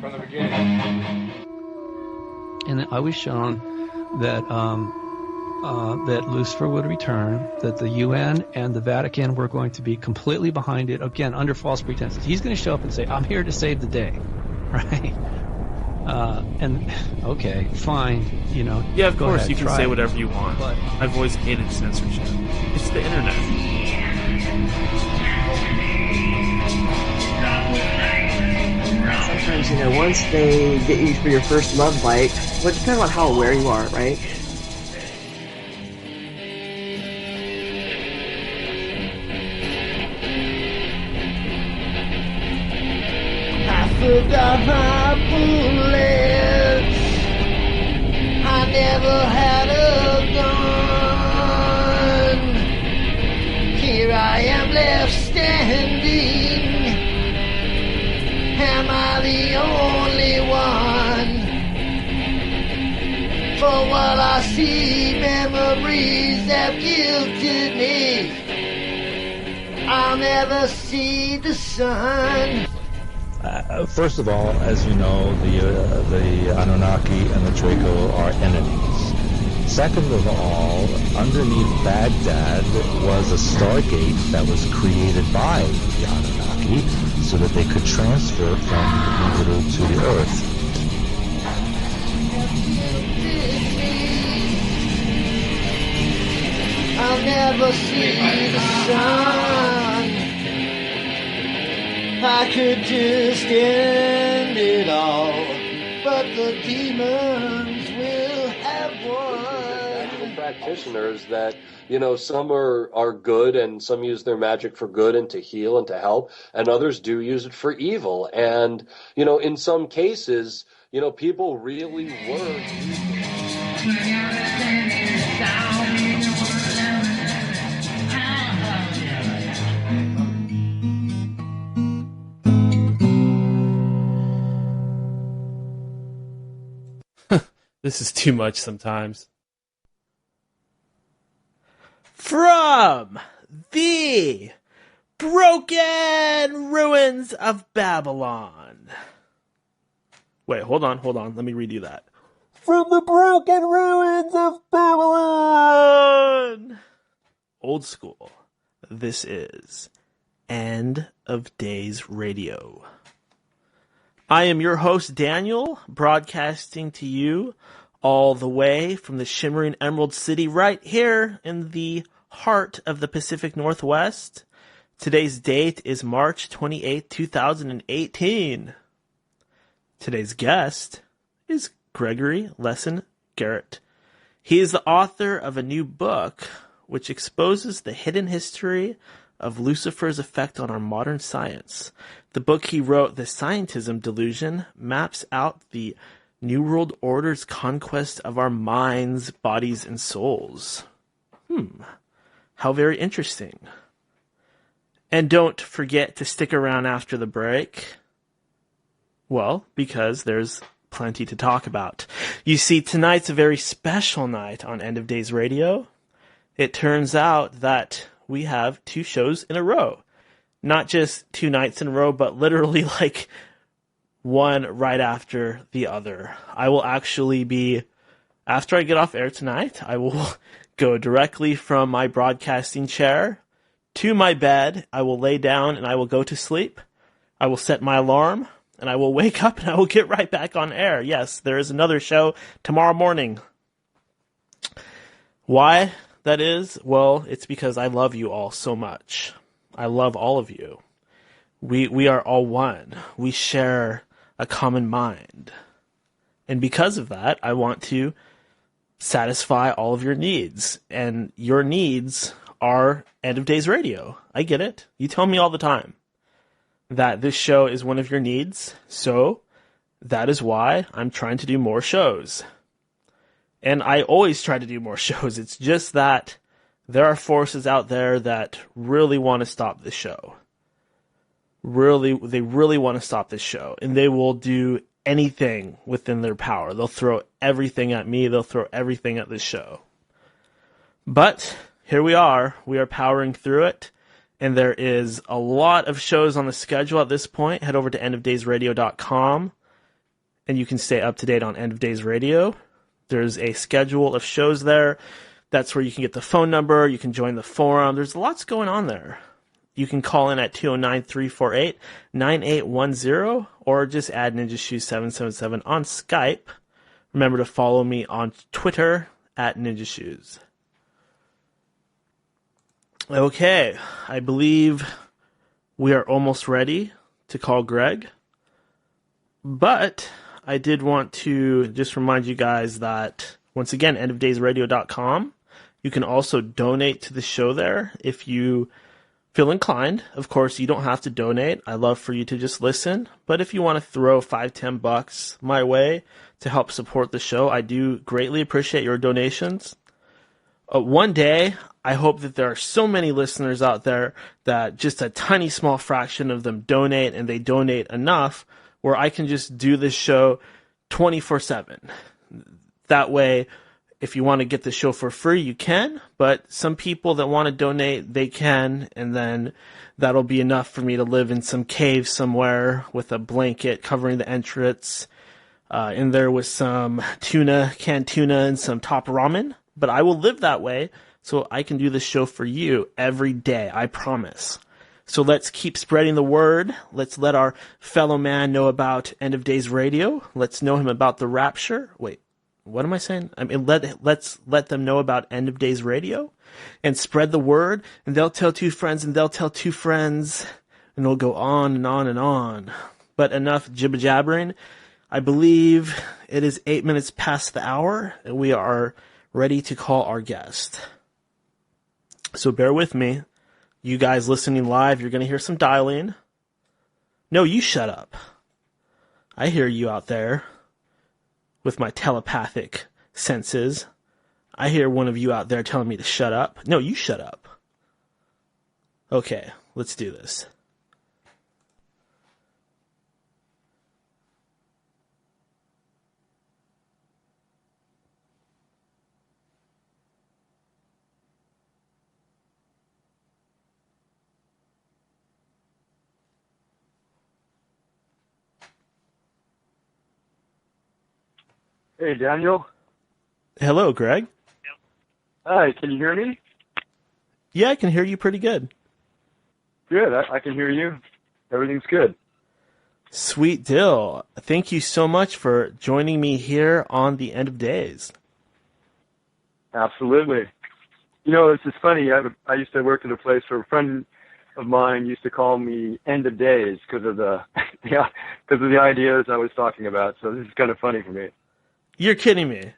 from the beginning. And I was shown that that Lucifer would return, that the UN and the Vatican were going to be completely behind it, again, under false pretenses. He's going to show up and say, I'm here to save the day, right? And, okay, fine, you know. Yeah, of course, ahead, you can say whatever you want. But I've always hated censorship. It's the internet. Sometimes, you know, once they get you for your first love bite, well, it depends on how aware you are, right? I forgot my bullets. I never had a gun. Here I am left standing. Am I the only one? For what I see, memories have guilted me. I'll never see the sun. First of all, as you know, the Anunnaki and the Draco are enemies. Second of all, underneath Baghdad was a stargate that was created by the Anunnaki so that they could transfer from Jupiter to the Earth. I'll never see the sun. I could just end it all, but the demons will have won. Practitioners that, you know, some are good and some use their magic for good and to heal and to help, and others do use it for evil. And, you know, in some cases, you know, people really were This is too much sometimes. From the broken ruins of Babylon. Wait, hold on. Let me redo that. From the broken ruins of Babylon. Old school. This is End of Days Radio. I am your host, Daniel, broadcasting to you all the way from the shimmering Emerald City right here in the heart of the Pacific Northwest. Today's date is March 28, 2018. Today's guest is Gregory Lessing Garrett. He is the author of a new book which exposes the hidden history of Lucifer's effect on our modern science. The book he wrote, The Scientism Delusion, maps out the New World Order's conquest of our minds, bodies, and souls. How very interesting. And don't forget to stick around after the break. Well, because there's plenty to talk about. You see, tonight's a very special night on End of Days Radio. It turns out that we have 2 shows in a row. Not just 2 nights in a row, but literally like one right after the other. I will actually be, after I get off air tonight, I will go directly from my broadcasting chair to my bed. I will lay down and I will go to sleep. I will set my alarm and I will wake up and I will get right back on air. Yes, there is another show tomorrow morning. Why that is? Well, it's because I love you all so much. I love all of you. We are all one. We share a common mind. And because of that, I want to satisfy all of your needs. And your needs are End of Days Radio. I get it. You tell me all the time that this show is one of your needs. So that is why I'm trying to do more shows. And I always try to do more shows. It's just that there are forces out there that really want to stop this show. They really want to stop this show. And they will do anything within their power. They'll throw everything at me. They'll throw everything at this show. But here we are. We are powering through it. And there is a lot of shows on the schedule at this point. Head over to endofdaysradio.com. and you can stay up to date on End of Days Radio. There's a schedule of shows there. That's where you can get the phone number. You can join the forum. There's lots going on there. You can call in at 209-348-9810 or just add Ninja Shoes 777 on Skype. Remember to follow me on Twitter at Ninja Shoes. Okay, I believe we are almost ready to call Greg. But I did want to just remind you guys that, once again, endofdaysradio.com. You can also donate to the show there if you feel inclined. Of course, you don't have to donate. I love for you to just listen. But if you want to throw $5-10 my way to help support the show, I do greatly appreciate your donations. One day, I hope that there are so many listeners out there that just a tiny small fraction of them donate, and they donate enough where I can just do this show 24/7. That way, if you want to get the show for free, you can, but some people that want to donate, they can, and then that'll be enough for me to live in some cave somewhere with a blanket covering the entrance, in there with some canned tuna, and some top ramen. But I will live that way so I can do this show for you every day, I promise. So let's keep spreading the word. Let's let our fellow man know about End of Days Radio. Let's know him about the rapture. Wait. What am I saying? I mean, let's let them know about End of Days Radio and spread the word, and they'll tell two friends, and they'll tell two friends, and it'll go on and on and on. But enough jibber-jabbering. I believe it is 8 minutes past the hour, and we are ready to call our guest. So bear with me. You guys listening live, you're going to hear some dialing. No, you shut up. I hear you out there. With my telepathic senses. I hear one of you out there telling me to shut up. No, you shut up. Okay, let's do this. Hey, Daniel. Hello, Greg. Hi, can you hear me? Yeah, I can hear you pretty good. Good, I can hear you. Everything's good. Sweet deal. Thank you so much for joining me here on the End of Days. Absolutely. You know, it's just funny. I used to work at a place where a friend of mine used to call me End of Days because of the because of the ideas I was talking about. So this is kind of funny for me. You're kidding me.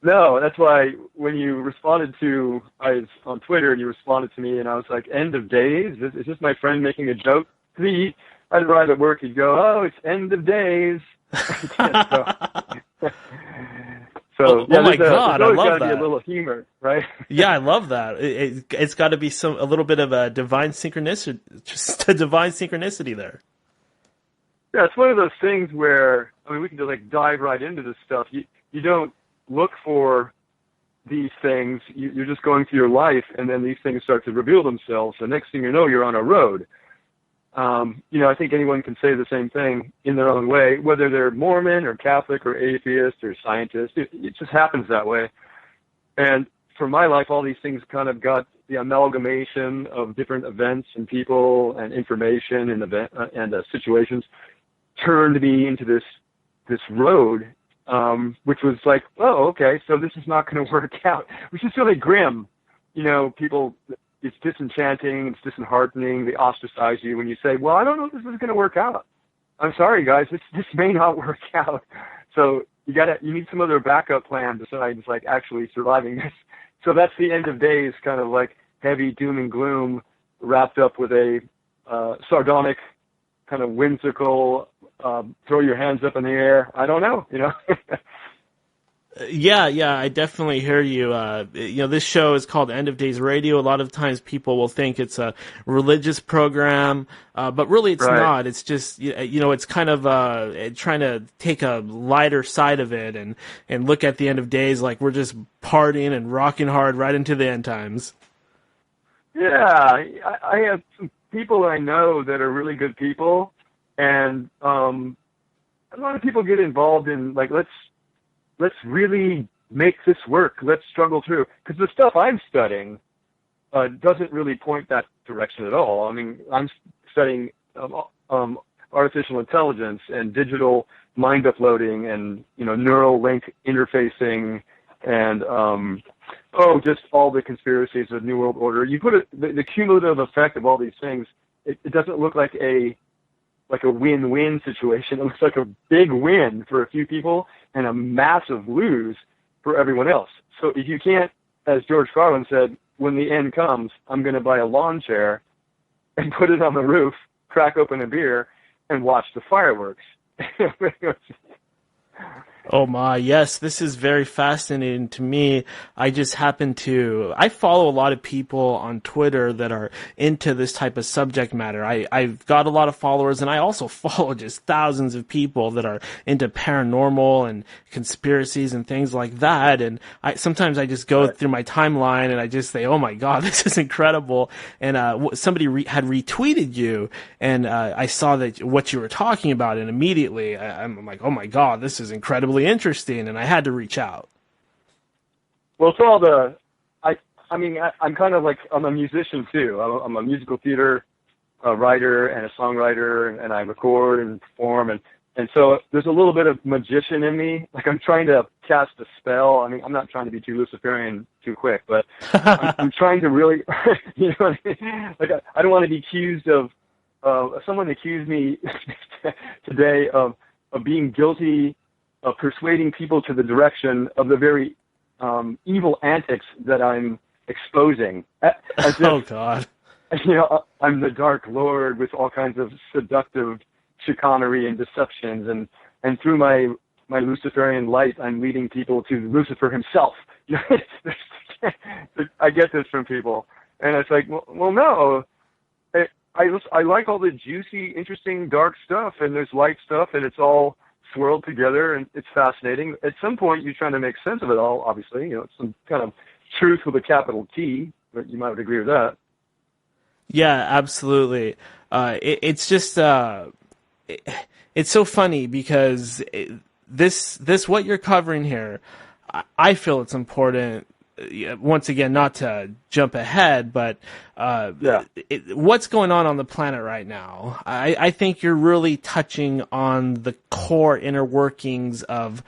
No, that's why when you responded to, I was on Twitter and you responded to me and I was like, End of Days? Is this my friend making a joke? I'd arrive at work, he'd go, oh, it's End of Days. So oh my God, I love gotta that. Be a little humor, right? Yeah, I love that. It's got to be a little bit of a divine synchronicity, just a divine synchronicity there. Yeah, it's one of those things where, I mean, we can just like dive right into this stuff. You don't look for these things. You're just going through your life, and then these things start to reveal themselves. The next thing you know, you're on a road. You know, I think anyone can say the same thing in their own way, whether they're Mormon or Catholic or atheist or scientist. It just happens that way. And for my life, all these things kind of got the amalgamation of different events and people and information and situations turned me into this road, which was like, oh, okay, so this is not going to work out, which is really grim. You know, people, it's disenchanting, it's disheartening, they ostracize you when you say, well, I don't know if this is going to work out. I'm sorry, guys, this may not work out. So you need some other backup plan besides like actually surviving this. So that's the End of Days, kind of like heavy doom and gloom wrapped up with a sardonic, kind of whimsical, throw your hands up in the air. I don't know, you know. Yeah, I definitely hear you. You know, this show is called End of Days Radio. A lot of times people will think it's a religious program, but really it's not. It's just, you know, it's kind of trying to take a lighter side of it and look at the end of days like we're just partying and rocking hard right into the end times. Yeah, I have some people I know that are really good people, and a lot of people get involved in like, let's really make this work. Let's struggle through, because the stuff I'm studying doesn't really point that direction at all. I mean, I'm studying artificial intelligence and digital mind uploading and, you know, neural link interfacing and just all the conspiracies of New World Order. You put the cumulative effect of all these things, it doesn't look like a win-win situation. It looks like a big win for a few people and a massive lose for everyone else. So if you can't, as George Carlin said, when the end comes, I'm going to buy a lawn chair and put it on the roof, crack open a beer, and watch the fireworks. Oh my, yes, this is very fascinating to me. I follow a lot of people on Twitter that are into this type of subject matter. I've got a lot of followers, and I also follow just thousands of people that are into paranormal and conspiracies and things like that. And sometimes I just go through my timeline and I just say, oh my God, this is incredible. And somebody had retweeted you, and I saw that what you were talking about, and immediately I'm like, oh my God, this is incredibly interesting, and I had to reach out. Well, it's all I'm kind of like, I'm a musician too. I'm a musical theater writer and a songwriter, and I record and perform, and so there's a little bit of magician in me. Like, I'm trying to cast a spell. I mean, I'm not trying to be too Luciferian too quick, but I'm trying to really, you know what I mean? Like, I don't want to be accused of, someone accused me today of being guilty of persuading people to the direction of the very evil antics that I'm exposing. Oh, God. You know, I'm the Dark Lord with all kinds of seductive chicanery and deceptions, and through my Luciferian light, I'm leading people to Lucifer himself. You know, I get this from people, and it's like, well, no. I like all the juicy, interesting, dark stuff, and there's light stuff, and it's all swirled together, and it's fascinating. At some point, you're trying to make sense of it all, obviously. You know, it's some kind of truth with a capital T, but you might agree with that. Yeah, absolutely. It's just, it's so funny because this what you're covering here, I feel it's important. Once again, not to jump ahead, but what's going on the planet right now? I think you're really touching on the core inner workings of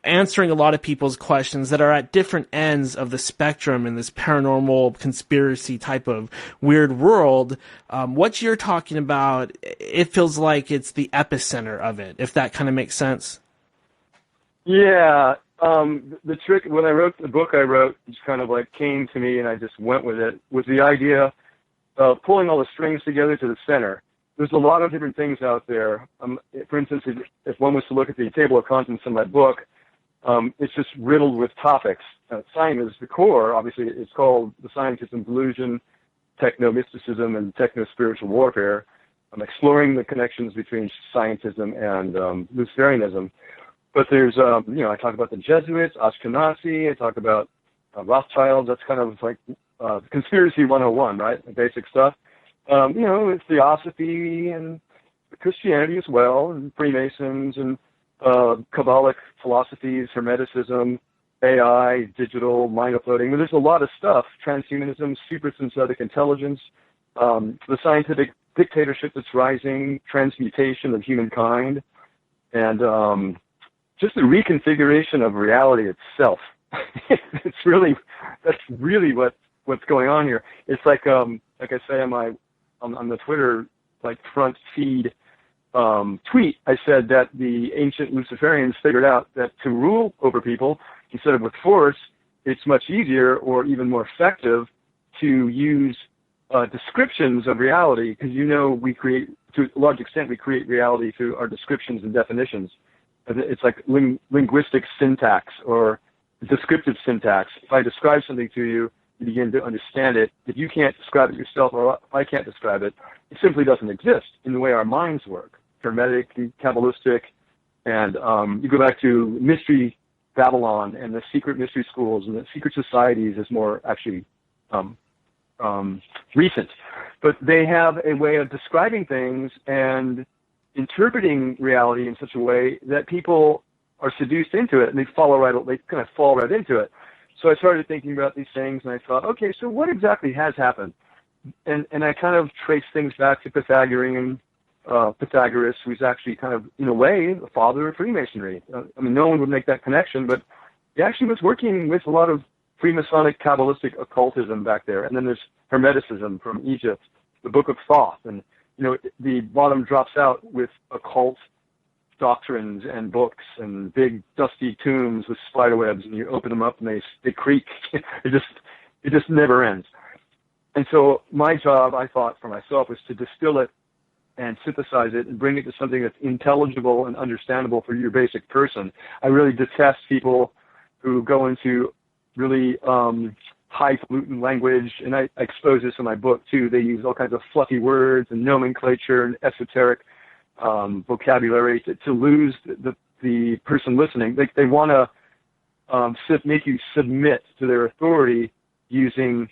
answering a lot of people's questions that are at different ends of the spectrum in this paranormal conspiracy type of weird world. What you're talking about, it feels like it's the epicenter of it, if that kind of makes sense. Yeah. The trick, when I wrote the book I wrote, just kind of like came to me and I just went with it, was the idea of pulling all the strings together to the center. There's a lot of different things out there. For instance, if one was to look at the table of contents in my book, it's just riddled with topics. Science is the core. Obviously, it's called the Scientism Delusion, Techno-Mysticism, and Techno-Spiritual Warfare. I'm exploring the connections between scientism and Luciferianism. But there's, I talk about the Jesuits, Ashkenazi, I talk about Rothschilds. That's kind of like conspiracy 101, right? The basic stuff. It's Theosophy and Christianity as well, and Freemasons and Kabbalic philosophies, Hermeticism, AI, digital, mind uploading. There's a lot of stuff. Transhumanism, super-synthetic intelligence, the scientific dictatorship that's rising, transmutation of humankind, and just the reconfiguration of reality itself. That's really what's going on here. It's like I say on the Twitter front feed tweet, I said that the ancient Luciferians figured out that to rule over people instead of with force, it's much easier or even more effective to use descriptions of reality, because we create, to a large extent, we create reality through our descriptions and definitions. It's like linguistic syntax or descriptive syntax. If I describe something to you, you begin to understand it. If you can't describe it yourself, or if I can't describe it, it simply doesn't exist in the way our minds work. Hermetic, Kabbalistic, and you go back to Mystery Babylon and the secret mystery schools and the secret societies is more actually recent. But they have a way of describing things and interpreting reality in such a way that people are seduced into it, and they kind of fall right into it. So I started thinking about these things, and I thought, okay, so what exactly has happened? And I kind of traced things back to Pythagoras, who's actually kind of, in a way, the father of Freemasonry. I mean, no one would make that connection, but he actually was working with a lot of Freemasonic, Kabbalistic occultism back there. And then there's Hermeticism from Egypt, the Book of Thoth, and the bottom drops out with occult doctrines and books and big dusty tombs with spider webs, and you open them up and they creak. It just never ends. And so my job, I thought for myself, was to distill it and synthesize it and bring it to something that's intelligible and understandable for your basic person. I really detest people who go into really highfalutin language, and I expose this in my book too. They use all kinds of fluffy words and nomenclature and esoteric vocabulary to lose the person listening. They want to make you submit to their authority using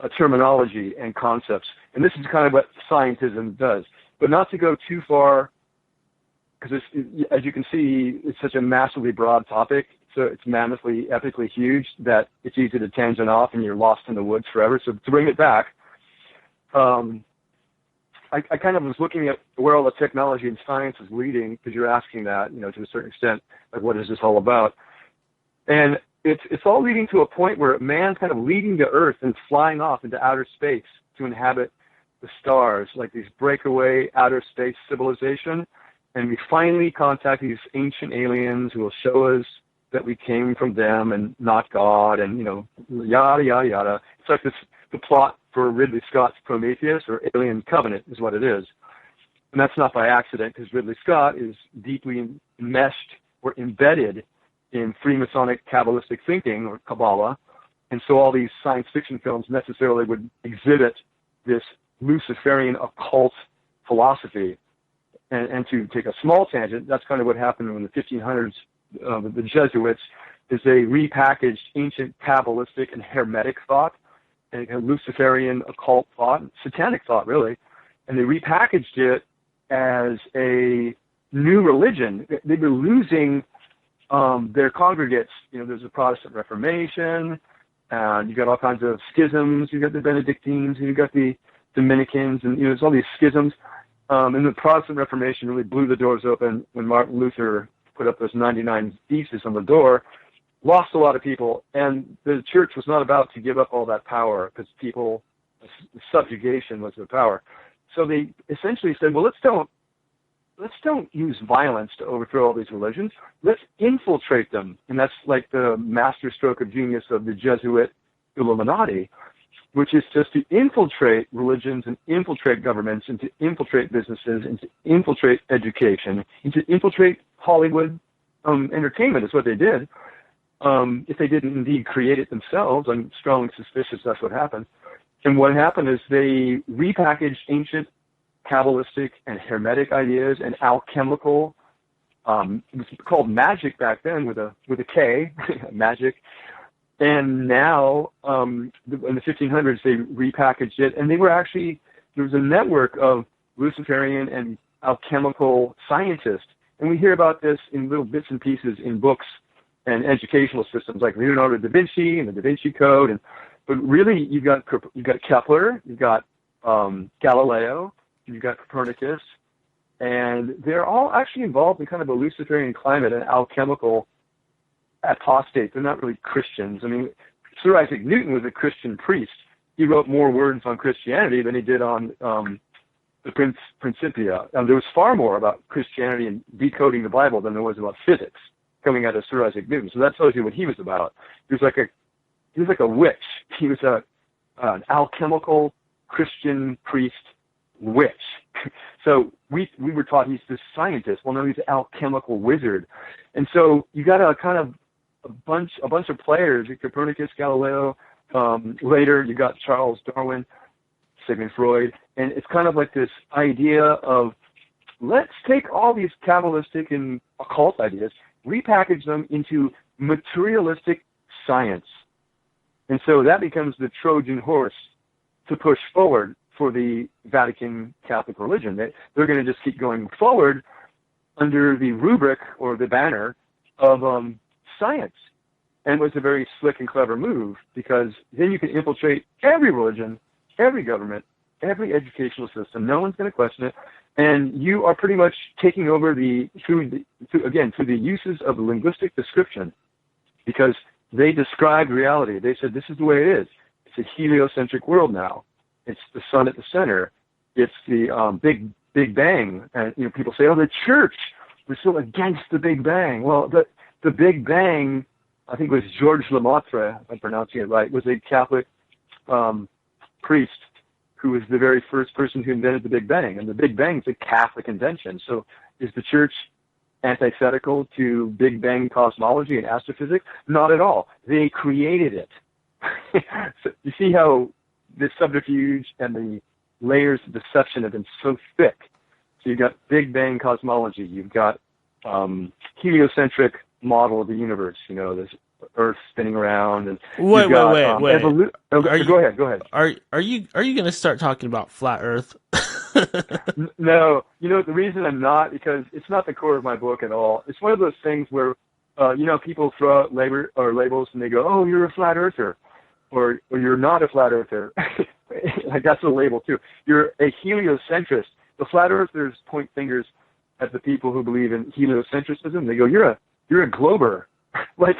a terminology and concepts. And this is kind of what scientism does. But not to go too far, because as you can see, it's such a massively broad topic. So it's mammothly, epically huge that it's easy to tangent off and you're lost in the woods forever. So to bring it back, I kind of was looking at where all the technology and science is leading, because you're asking that, to a certain extent, like, what is this all about? And it's all leading to a point where man's kind of leaving the Earth and flying off into outer space to inhabit the stars, like these breakaway outer space civilization. And we finally contact these ancient aliens who will show us that we came from them and not God, and, yada, yada, yada. It's like the plot for Ridley Scott's Prometheus, or Alien Covenant, is what it is. And that's not by accident, because Ridley Scott is deeply enmeshed or embedded in Freemasonic Kabbalistic thinking, or Kabbalah. And so all these science fiction films necessarily would exhibit this Luciferian occult philosophy. And to take a small tangent, that's kind of what happened in the 1500s with the Jesuits, is they repackaged ancient Kabbalistic and Hermetic thought, and Luciferian occult thought, satanic thought, really, and they repackaged it as a new religion. They were losing their congregates. There's a Protestant Reformation, and you got all kinds of schisms. You got the Benedictines, and you got the Dominicans, and there's all these schisms. And the Protestant Reformation really blew the doors open when Martin Luther put up those 99 Theses on the door, lost a lot of people, and the church was not about to give up all that power, because subjugation was the power. So they essentially said, well, let's don't use violence to overthrow all these religions. Let's infiltrate them. And that's like the masterstroke of genius of the Jesuit Illuminati, which is just to infiltrate religions and infiltrate governments and to infiltrate businesses and to infiltrate education and to infiltrate Hollywood entertainment is what they did. If they didn't indeed create it themselves, I'm strongly suspicious that's what happened. And what happened is they repackaged ancient Kabbalistic and Hermetic ideas and alchemical, it was called magic back then with a K, magic. And now, in the 1500s, they repackaged it, and there was a network of Luciferian and alchemical scientists. And we hear about this in little bits and pieces in books and educational systems like Leonardo da Vinci and the Da Vinci Code. But really, you've got Kepler, you've got Galileo, you've got Copernicus, and they're all actually involved in kind of a Luciferian climate, an alchemical apostate. They're not really Christians. I mean, Sir Isaac Newton was a Christian priest. He wrote more words on Christianity than he did on the Principia. There was far more about Christianity and decoding the Bible than there was about physics coming out of Sir Isaac Newton. So that tells you what he was about. He was like a witch. He was an alchemical Christian priest witch. So we were taught he's this scientist. Well, no, he's an alchemical wizard. And so you got a kind of a bunch of players, Copernicus, Galileo. Later, you got Charles Darwin, Sigmund Freud, and it's kind of like this idea of let's take all these Kabbalistic and occult ideas, repackage them into materialistic science. And so that becomes the Trojan horse to push forward for the Vatican Catholic religion. They're going to just keep going forward under the rubric or the banner of science. And it was a very slick and clever move, because then you can infiltrate every religion, every government, every educational system. No one's going to question it. And you are pretty much taking over through the uses of linguistic description, because they described reality. They said, this is the way it is. It's a heliocentric world now. It's the sun at the center. It's the Big Bang. And people say, oh, the church was so against the Big Bang. Well, the Big Bang, I think it was Georges Lemaitre, if I'm pronouncing it right, was a Catholic priest who was the very first person who invented the Big Bang. And the Big Bang is a Catholic invention. So is the church antithetical to Big Bang cosmology and astrophysics? Not at all. They created it. So you see how this subterfuge and the layers of deception have been so thick. So you've got Big Bang cosmology. You've got heliocentric model of the universe, this Earth spinning around, and wait. Go ahead. Are you going to start talking about flat Earth? No, the reason I'm not, because it's not the core of my book at all. It's one of those things where people throw out labels and they go, oh, you're a flat earther, or you're not a flat earther. Like, that's a label too. You're a heliocentrist. The flat earthers point fingers at the people who believe in heliocentrism. They go, you're a glober. Like,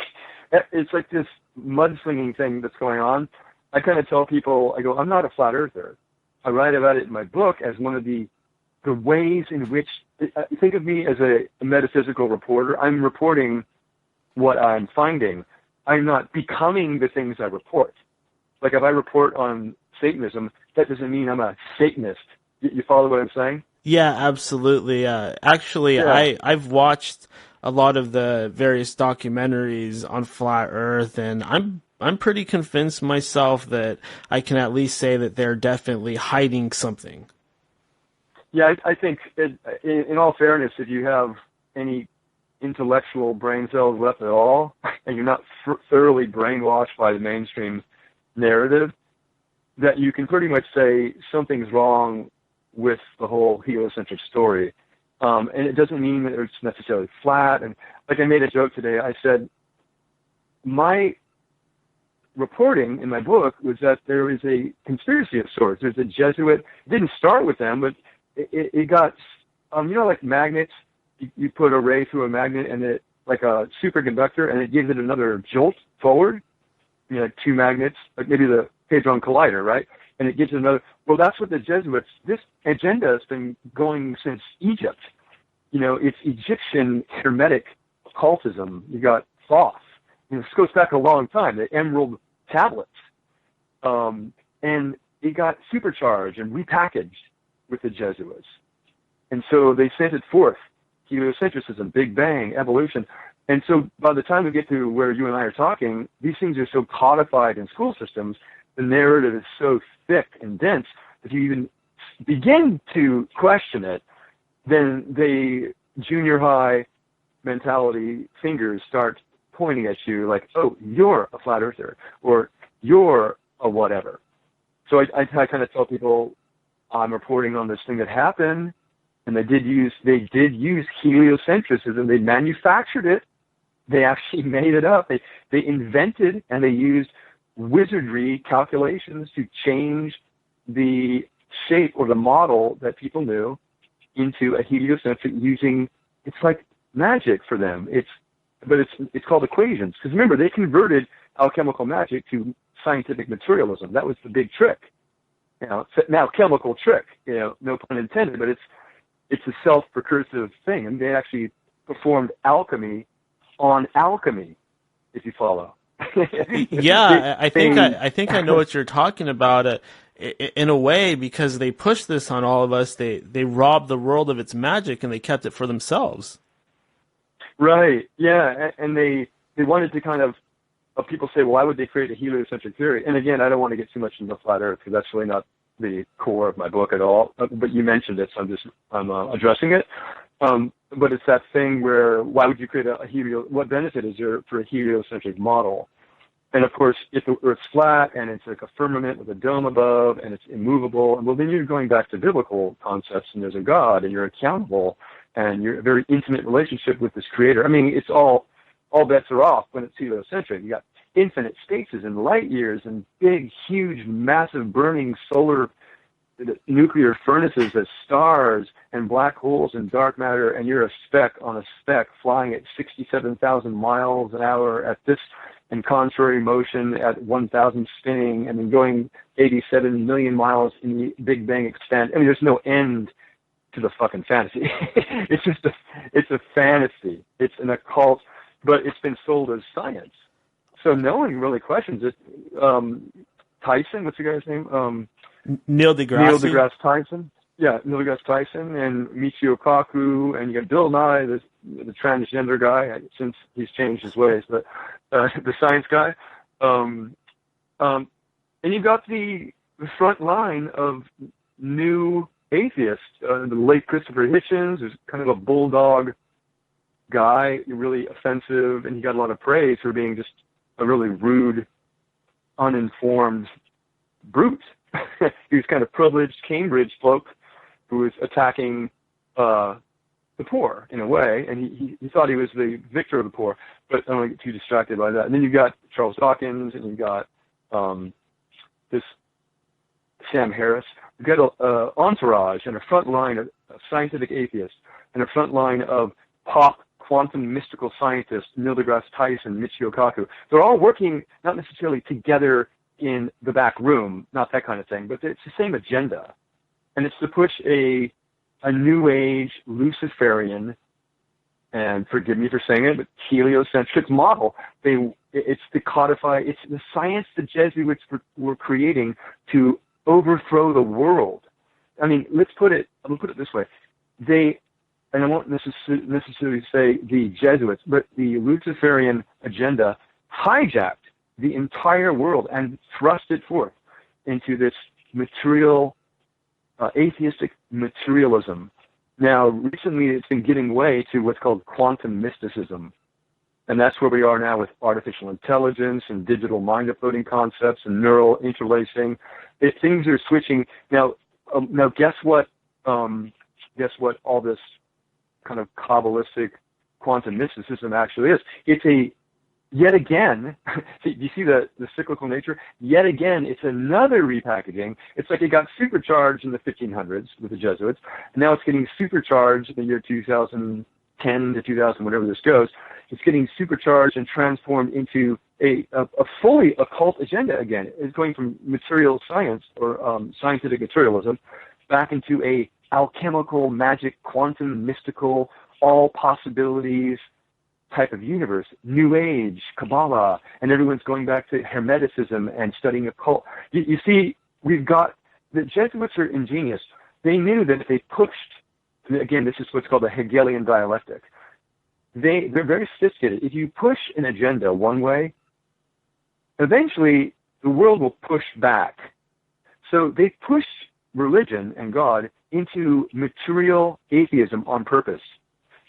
it's like this mudslinging thing that's going on. I kind of tell people, I go, I'm not a flat earther. I write about it in my book as one of the ways in which, think of me as a metaphysical reporter. I'm reporting what I'm finding. I'm not becoming the things I report. Like, if I report on Satanism, that doesn't mean I'm a Satanist. You follow what I'm saying? Yeah, absolutely. Actually, yeah. I've watched a lot of the various documentaries on flat Earth, and I'm pretty convinced myself that I can at least say that they're definitely hiding something. Yeah, I think, in all fairness, if you have any intellectual brain cells left at all, and you're not thoroughly brainwashed by the mainstream narrative, that you can pretty much say something's wrong with the whole heliocentric story. And it doesn't mean that it's necessarily flat. And like, I made a joke today. I said, my reporting in my book was that there is a conspiracy of sorts. There's a Jesuit. It didn't start with them, but it got, like magnets, you put a ray through a magnet and it, like a superconductor, and it gives it another jolt forward. Like two magnets, like maybe the Hadron Collider, right? And it gives it another. Well, that's what the Jesuits, this agenda has been going since Egypt. It's Egyptian Hermetic occultism. You got Thoth. This goes back a long time, the Emerald Tablets. And it got supercharged and repackaged with the Jesuits. And so they sent it forth. Heliocentrism, Big Bang, evolution. And so by the time we get to where you and I are talking, these things are so codified in school systems, the narrative is so thick and dense, if you even begin to question it, then the junior high mentality fingers start pointing at you like, oh, you're a flat earther, or you're a whatever. So I kind of tell people, I'm reporting on this thing that happened, and they did use heliocentrism. They manufactured it. They actually made it up. They invented, and they used wizardry calculations to change the shape or the model that people knew into a heliocentric using, it's like magic for them. It's called equations. Because remember, they converted alchemical magic to scientific materialism. That was the big trick. Now chemical trick, no pun intended, but it's a self-precursive thing. And they actually performed alchemy on alchemy, if you follow. Yeah, I think I know what you're talking about. In a way, because they pushed this on all of us, they robbed the world of its magic and they kept it for themselves. Right. Yeah, and they wanted to kind of people say, well, why would they create a heliocentric theory? And again, I don't want to get too much into flat Earth because that's really not the core of my book at all. But you mentioned it, so I'm addressing it. But it's that thing where why would you create what benefit is there for a heliocentric model? And of course, if the Earth's flat and it's like a firmament with a dome above and it's immovable, well, then you're going back to biblical concepts and there's a God and you're accountable and you're a very intimate relationship with this creator. I mean, it's all bets are off when it's heliocentric. You got infinite spaces and light years and big, huge, massive burning solar nuclear furnaces as stars and black holes and dark matter, and you're a speck on a speck flying at 67,000 miles an hour at this and contrary motion at 1,000 spinning, and then going 87 million miles in the Big Bang extent. I mean, there's no end to the fucking fantasy. It's a fantasy. It's an occult, but it's been sold as science. So no one really questions it. Tyson, what's the guy's name? Neil deGrasse. Neil deGrasse Tyson. Yeah, Neil deGrasse Tyson and Michio Kaku, and you got Bill Nye, the transgender guy, since he's changed his ways, but the science guy. And you got the front line of new atheists, the late Christopher Hitchens, who's kind of a bulldog guy, really offensive, and he got a lot of praise for being just a really rude, uninformed brute. He was kind of privileged Cambridge bloke who was attacking the poor in a way, and he thought he was the victor of the poor, but I don't want to get too distracted by that. And then you got Charles Dawkins, and you got this Sam Harris. You've got an entourage and a front line of scientific atheists and a front line of pop quantum mystical scientists, Neil deGrasse Tyson, Michio Kaku. They're all working not necessarily together in the back room, not that kind of thing, but it's the same agenda. And it's to push a new age Luciferian, and forgive me for saying it, but heliocentric model. It's the codify, it's the science the Jesuits were creating to overthrow the world. I mean, I'm going to put it this way. And I won't necessarily say the Jesuits, but the Luciferian agenda hijacked the entire world and thrust it forth into this material, atheistic materialism. Now, recently it's been giving way to what's called quantum mysticism. And that's where we are now with artificial intelligence and digital mind uploading concepts and neural interlacing. Things are switching. Now guess what all this kind of Kabbalistic quantum mysticism actually is. It's yet again, you see the cyclical nature? Yet again, it's another repackaging. It's like it got supercharged in the 1500s with the Jesuits, and now it's getting supercharged in the year 2010 to 2000, whatever this goes. It's getting supercharged and transformed into a fully occult agenda again. It's going from material science or scientific materialism back into a alchemical, magic, quantum, mystical, all possibilities type of universe, New Age, Kabbalah, and everyone's going back to Hermeticism and studying occult. You see, the Jesuits are ingenious. They knew that if they pushed, again, this is what's called the Hegelian dialectic. They're very sophisticated. If you push an agenda one way, eventually the world will push back. So they pushed religion and God into material atheism on purpose,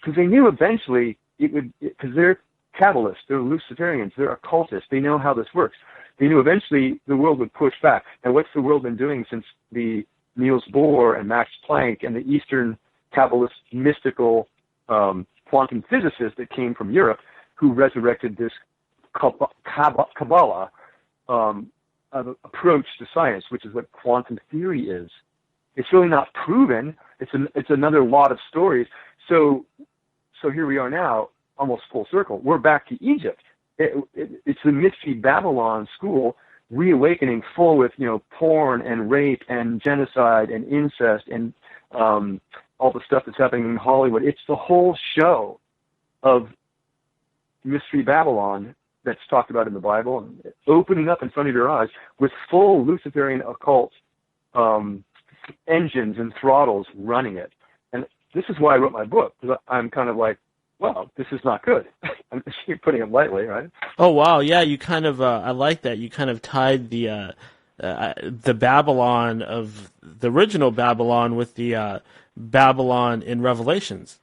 because they knew eventually it would, because they're Kabbalists, they're Luciferians, they're occultists, they know how this works. They knew eventually the world would push back. And what's the world been doing since the Niels Bohr and Max Planck and the Eastern Kabbalist mystical quantum physicists that came from Europe who resurrected this Kabbalah approach to science, which is what quantum theory is. It's really not proven. It's another lot of stories. So here we are now, almost full circle. We're back to Egypt. It's the Mystery Babylon school reawakening, full with porn and rape and genocide and incest and all the stuff that's happening in Hollywood. It's the whole show of Mystery Babylon that's talked about in the Bible, and opening up in front of your eyes with full Luciferian occult engines and throttles running it. And this is why I wrote my book, because I'm kind of like, well, this is not good. I'm just putting it lightly, right? Oh, wow. Yeah, you kind of, I like that. You kind of tied the Babylon of the original Babylon with the Babylon in Revelations.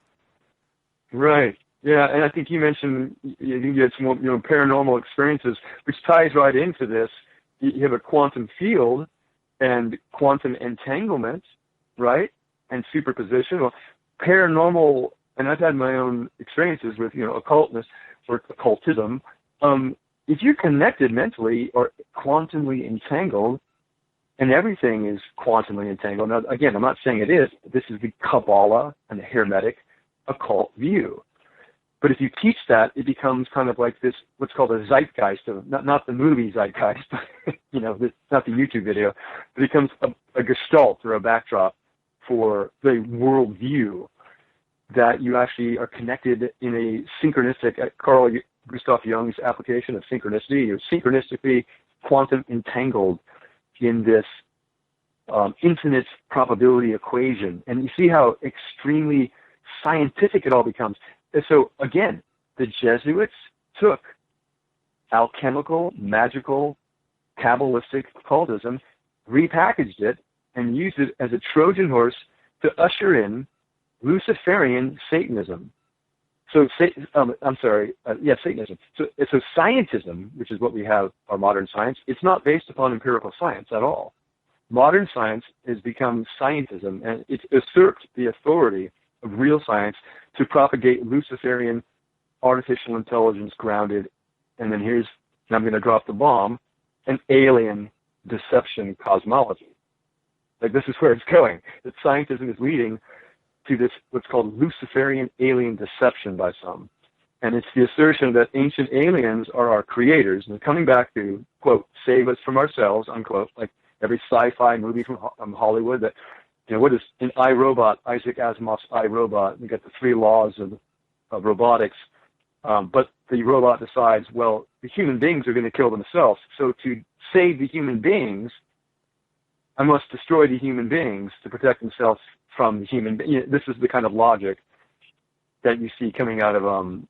Right. Yeah, and I think you mentioned you had some paranormal experiences, which ties right into this. You have a quantum field and quantum entanglement, right, and superposition. Well, paranormal, and I've had my own experiences with occultness or occultism. If you're connected mentally or quantumly entangled, and everything is quantumly entangled. Now, again, I'm not saying it is. This is the Kabbalah and the Hermetic occult view. But if you teach that, it becomes kind of like this, what's called a zeitgeist of not the movie zeitgeist, not the YouTube video. It becomes a gestalt or a backdrop for the worldview that you actually are connected in a synchronistic, Carl Gustav Jung's application of synchronicity. You're synchronistically quantum entangled in this infinite probability equation. And you see how extremely scientific it all becomes. And so, again, the Jesuits took alchemical, magical, Kabbalistic occultism, repackaged it, and used it as a Trojan horse to usher in Luciferian Satanism. So, Satanism. So scientism, which is what we have, our modern science, it's not based upon empirical science at all. Modern science has become scientism, and it's usurped the authority of real science to propagate Luciferian artificial intelligence grounded, and then I'm going to drop the bomb, an alien deception cosmology. Like, this is where it's going. That scientism is leading to this, what's called Luciferian alien deception by some. And it's the assertion that ancient aliens are our creators, and they're coming back to, quote, save us from ourselves, unquote, like every sci-fi movie from Hollywood that, what is in iRobot, Isaac Asimov's iRobot? We got the 3 laws of robotics, but the robot decides, well, the human beings are going to kill themselves, so to save the human beings, I must destroy the human beings to protect themselves from the human beings. This is the kind of logic that you see coming out of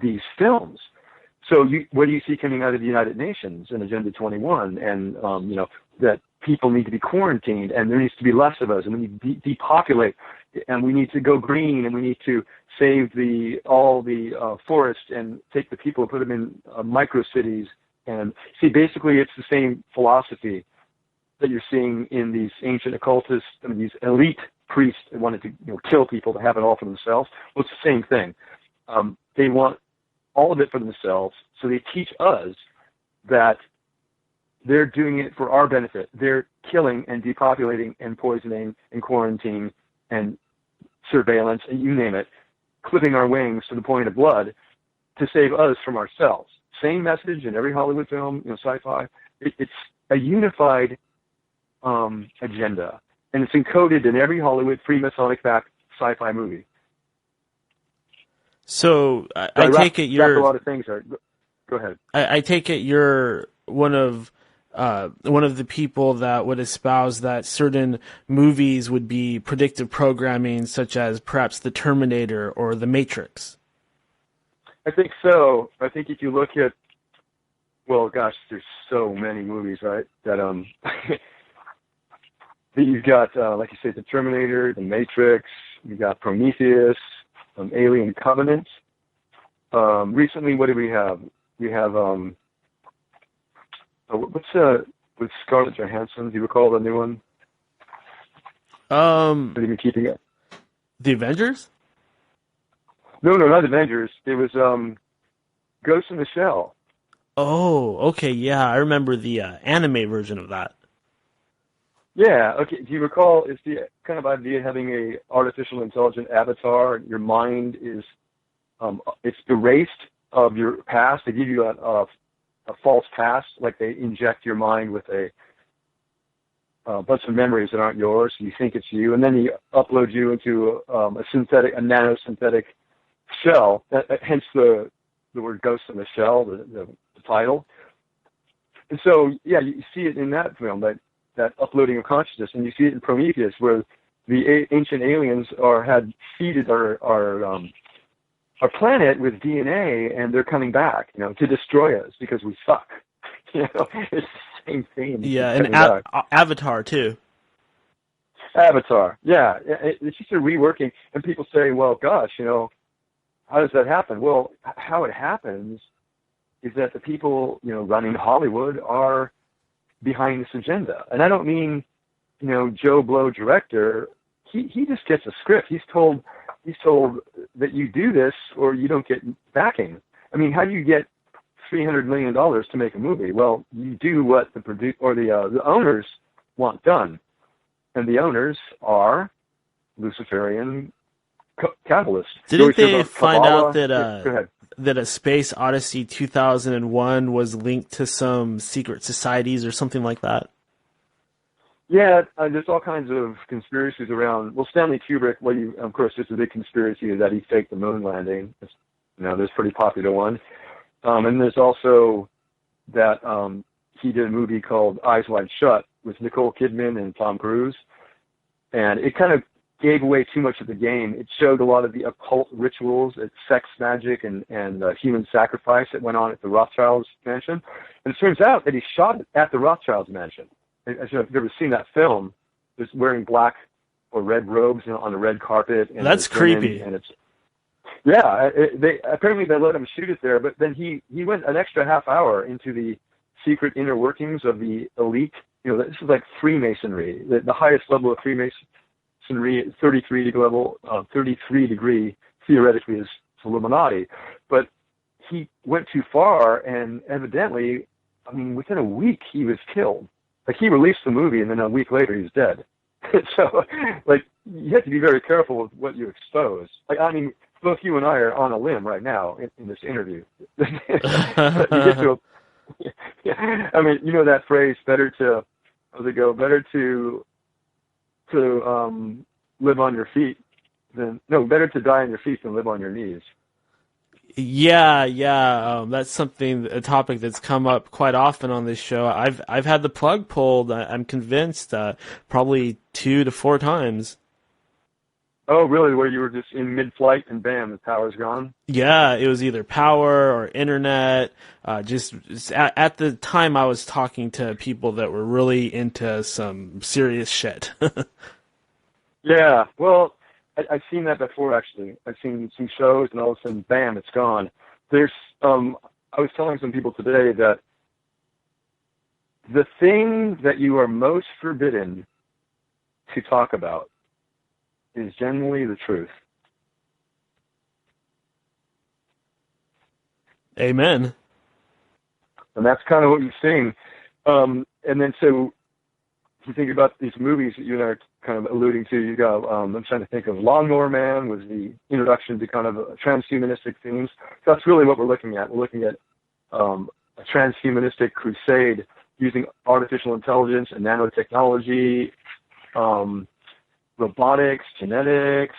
these films. So what do you see coming out of the United Nations and Agenda 21, and that people need to be quarantined, and there needs to be less of us, and we need to depopulate, and we need to go green, and we need to save all the forests and take the people and put them in micro cities. And see, basically, it's the same philosophy that you're seeing in these ancient occultists, these elite priests that wanted to kill people to have it all for themselves. Well, it's the same thing. They want all of it for themselves, so they teach us that they're doing it for our benefit. They're killing and depopulating and poisoning and quarantining and surveillance and you name it, clipping our wings to the point of blood to save us from ourselves. Same message in every Hollywood film, sci-fi. It's a unified agenda, and it's encoded in every Hollywood Freemasonic-backed sci-fi movie. So I take it you're a lot of things. Go ahead. I take it you're one of the people that would espouse that certain movies would be predictive programming, such as perhaps The Terminator or The Matrix. I think so. I think if you look at, well, gosh, there's so many movies, right? That that you've got, like you say, The Terminator, The Matrix. You got Prometheus, Alien Covenant. Recently, what do we have? We have what's with Scarlett Johansson? Do you recall the new one? Have you been keeping it? The Avengers? No, not Avengers. It was Ghost in the Shell. Oh, okay, yeah, I remember the anime version of that. Yeah, okay. Do you recall? It's the kind of idea of having a artificial intelligent avatar. Your mind is it's erased of your past. They give you a false past, like they inject your mind with a bunch of memories that aren't yours. You think it's you, and then you upload you into a nanosynthetic shell. Hence the word "ghost in the shell," the title. And so, yeah, you see it in that film, that uploading of consciousness, and you see it in Prometheus, where the ancient aliens had seeded our planet with DNA, and they're coming back, to destroy us because we suck. It's the same theme. Yeah, and Avatar too. Avatar, yeah, it's just a reworking, and people say, well, gosh, how does that happen? Well, how it happens is that the people, running Hollywood are behind this agenda. And I don't mean, Joe Blow director. He just gets a script. He's told that you do this or you don't get backing. I mean, how do you get $300 million to make a movie? Well, you do what the owners want done. And the owners are Luciferian capitalists. Didn't they find out that that A Space Odyssey 2001 was linked to some secret societies or something like that? Yeah, there's all kinds of conspiracies around. Well, Stanley Kubrick, of course, it's a big conspiracy that he faked the moon landing. There's a pretty popular one. And there's also that he did a movie called Eyes Wide Shut with Nicole Kidman and Tom Cruise. And it kind of gave away too much of the game. It showed a lot of the occult rituals, sex magic, and human sacrifice that went on at the Rothschilds' mansion. And it turns out that he shot it at the Rothschilds' mansion. As you know, if you've ever seen that film, just wearing black or red robes on a red carpet. And that's creepy. And apparently they let him shoot it there, but then he went an extra half hour into the secret inner workings of the elite. This is like Freemasonry. The highest level of Freemasonry, 33 degree, theoretically is Illuminati. But he went too far, and evidently, within a week he was killed. Like, he released the movie, and then a week later he's dead. So, you have to be very careful with what you expose. Both you and I are on a limb right now in this interview. You get to that phrase, better to live on your feet better to die on your feet than live on your knees. Yeah. That's a topic that's come up quite often on this show. I've had the plug pulled. I'm convinced, probably 2 to 4 times. Oh, really? Where you were just in mid-flight and bam, the power's gone? Yeah, it was either power or internet. Just at the time, I was talking to people that were really into some serious shit. Yeah, well, I've seen that before, actually. I've seen some shows, and all of a sudden, bam, it's gone. I was telling some people today that the thing that you are most forbidden to talk about is generally the truth. Amen. And that's kind of what you're seeing. And then, so, if you think about these movies that you and I are kind of alluding to, you got, I'm trying to think of Lawnmower Man was the introduction to kind of transhumanistic themes. So that's really what we're looking at. We're looking at a transhumanistic crusade using artificial intelligence and nanotechnology, robotics, genetics,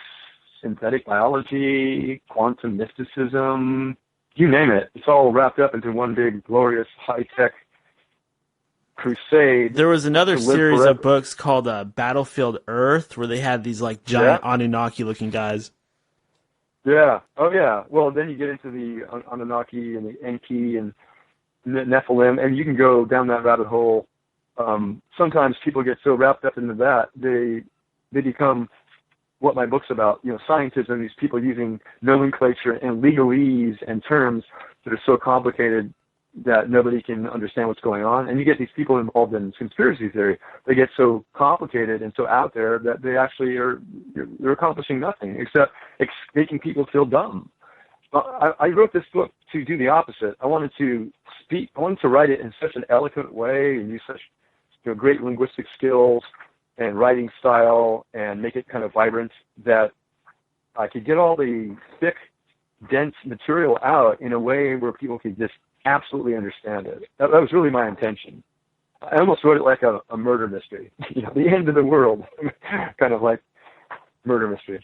synthetic biology, quantum mysticism, you name it. It's all wrapped up into one big, glorious, high-tech crusade. There was another series of books called Battlefield Earth, where they had these giant Anunnaki-looking guys. Yeah. Oh, yeah. Well, then you get into the Anunnaki and the Enki and Nephilim, and you can go down that rabbit hole. Sometimes people get so wrapped up into that, they become what my book's about, scientism, these people using nomenclature and legalese and terms that are so complicated that nobody can understand what's going on. And you get these people involved in conspiracy theory. They get so complicated and so out there that they actually they're accomplishing nothing except making people feel dumb. I wrote this book to do the opposite. I wanted to write it in such an eloquent way and use such great linguistic skills and writing style and make it kind of vibrant that I could get all the thick, dense material out in a way where people could just absolutely understand it. That was really my intention. I almost wrote it like a murder mystery. The end of the world, kind of like murder mystery.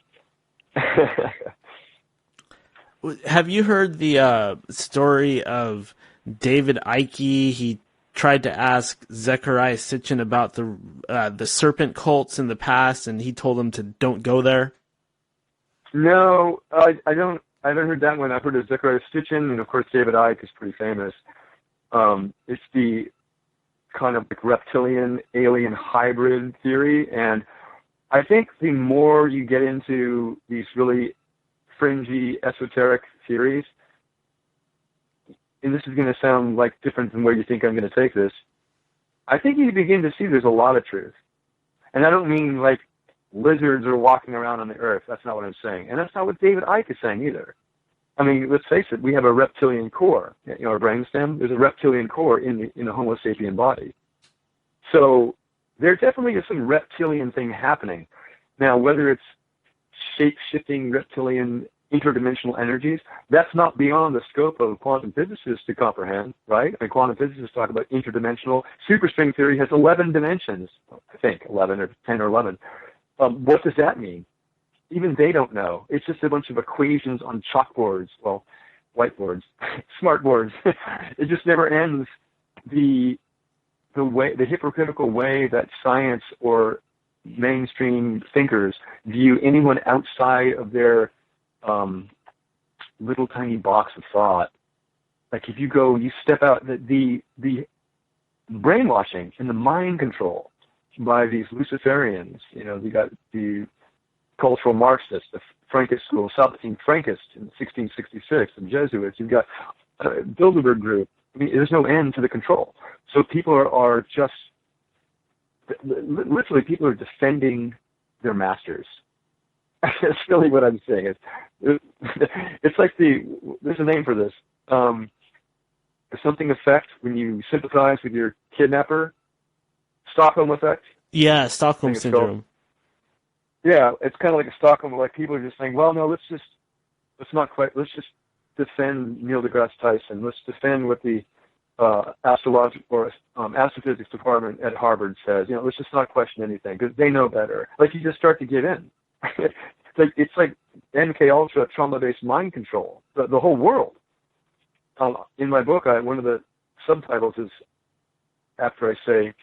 Have you heard the story of David Icke? He tried to ask Zecharia Sitchin about the serpent cults in the past, and he told him to don't go there. No, I don't. I haven't heard that one. I've heard of Zecharia Sitchin, and of course David Icke is pretty famous. It's the kind of reptilian alien hybrid theory, and I think the more you get into these really fringy, esoteric theories, and this is going to sound like different than where you think I'm going to take this, I think you begin to see there's a lot of truth. And I don't mean like lizards are walking around on the earth. That's not what I'm saying. And that's not what David Icke is saying either. I mean, let's face it, we have a reptilian core. You know, our brainstem, there's a reptilian core in the Homo sapien body. So there definitely is some reptilian thing happening. Now, whether it's shape-shifting reptilian interdimensional energies, that's not beyond the scope of quantum physicists to comprehend, right? I mean, quantum physicists talk about interdimensional. Superstring theory has 11 dimensions, I think, 11 or 10 or 11. What does that mean? Even they don't know. It's just a bunch of equations on chalkboards, well, whiteboards, smartboards. It just never ends. The hypocritical way that science or mainstream thinkers view anyone outside of their little tiny box of thought. Like if you step out, the brainwashing and the mind control by these Luciferians, you know, you got the cultural Marxists, the Frankist school, Salvatine Frankist in 1666, the Jesuits, you've got Bilderberg group. I mean, there's no end to the control. So people are just, literally people are defending their masters. That's really what I'm saying. It's like there's a name for this. Something effect when you sympathize with your kidnapper. Stockholm effect. Yeah, Stockholm syndrome. Yeah, it's kind of like a Stockholm. Like people are just saying, well, no, let's just defend Neil deGrasse Tyson. Let's defend what the astrophysics department at Harvard says. You know, let's just not question anything because they know better. Like you just start to give in. It's like MK Ultra trauma-based mind control. The whole world. In my book, one of the subtitles is after I say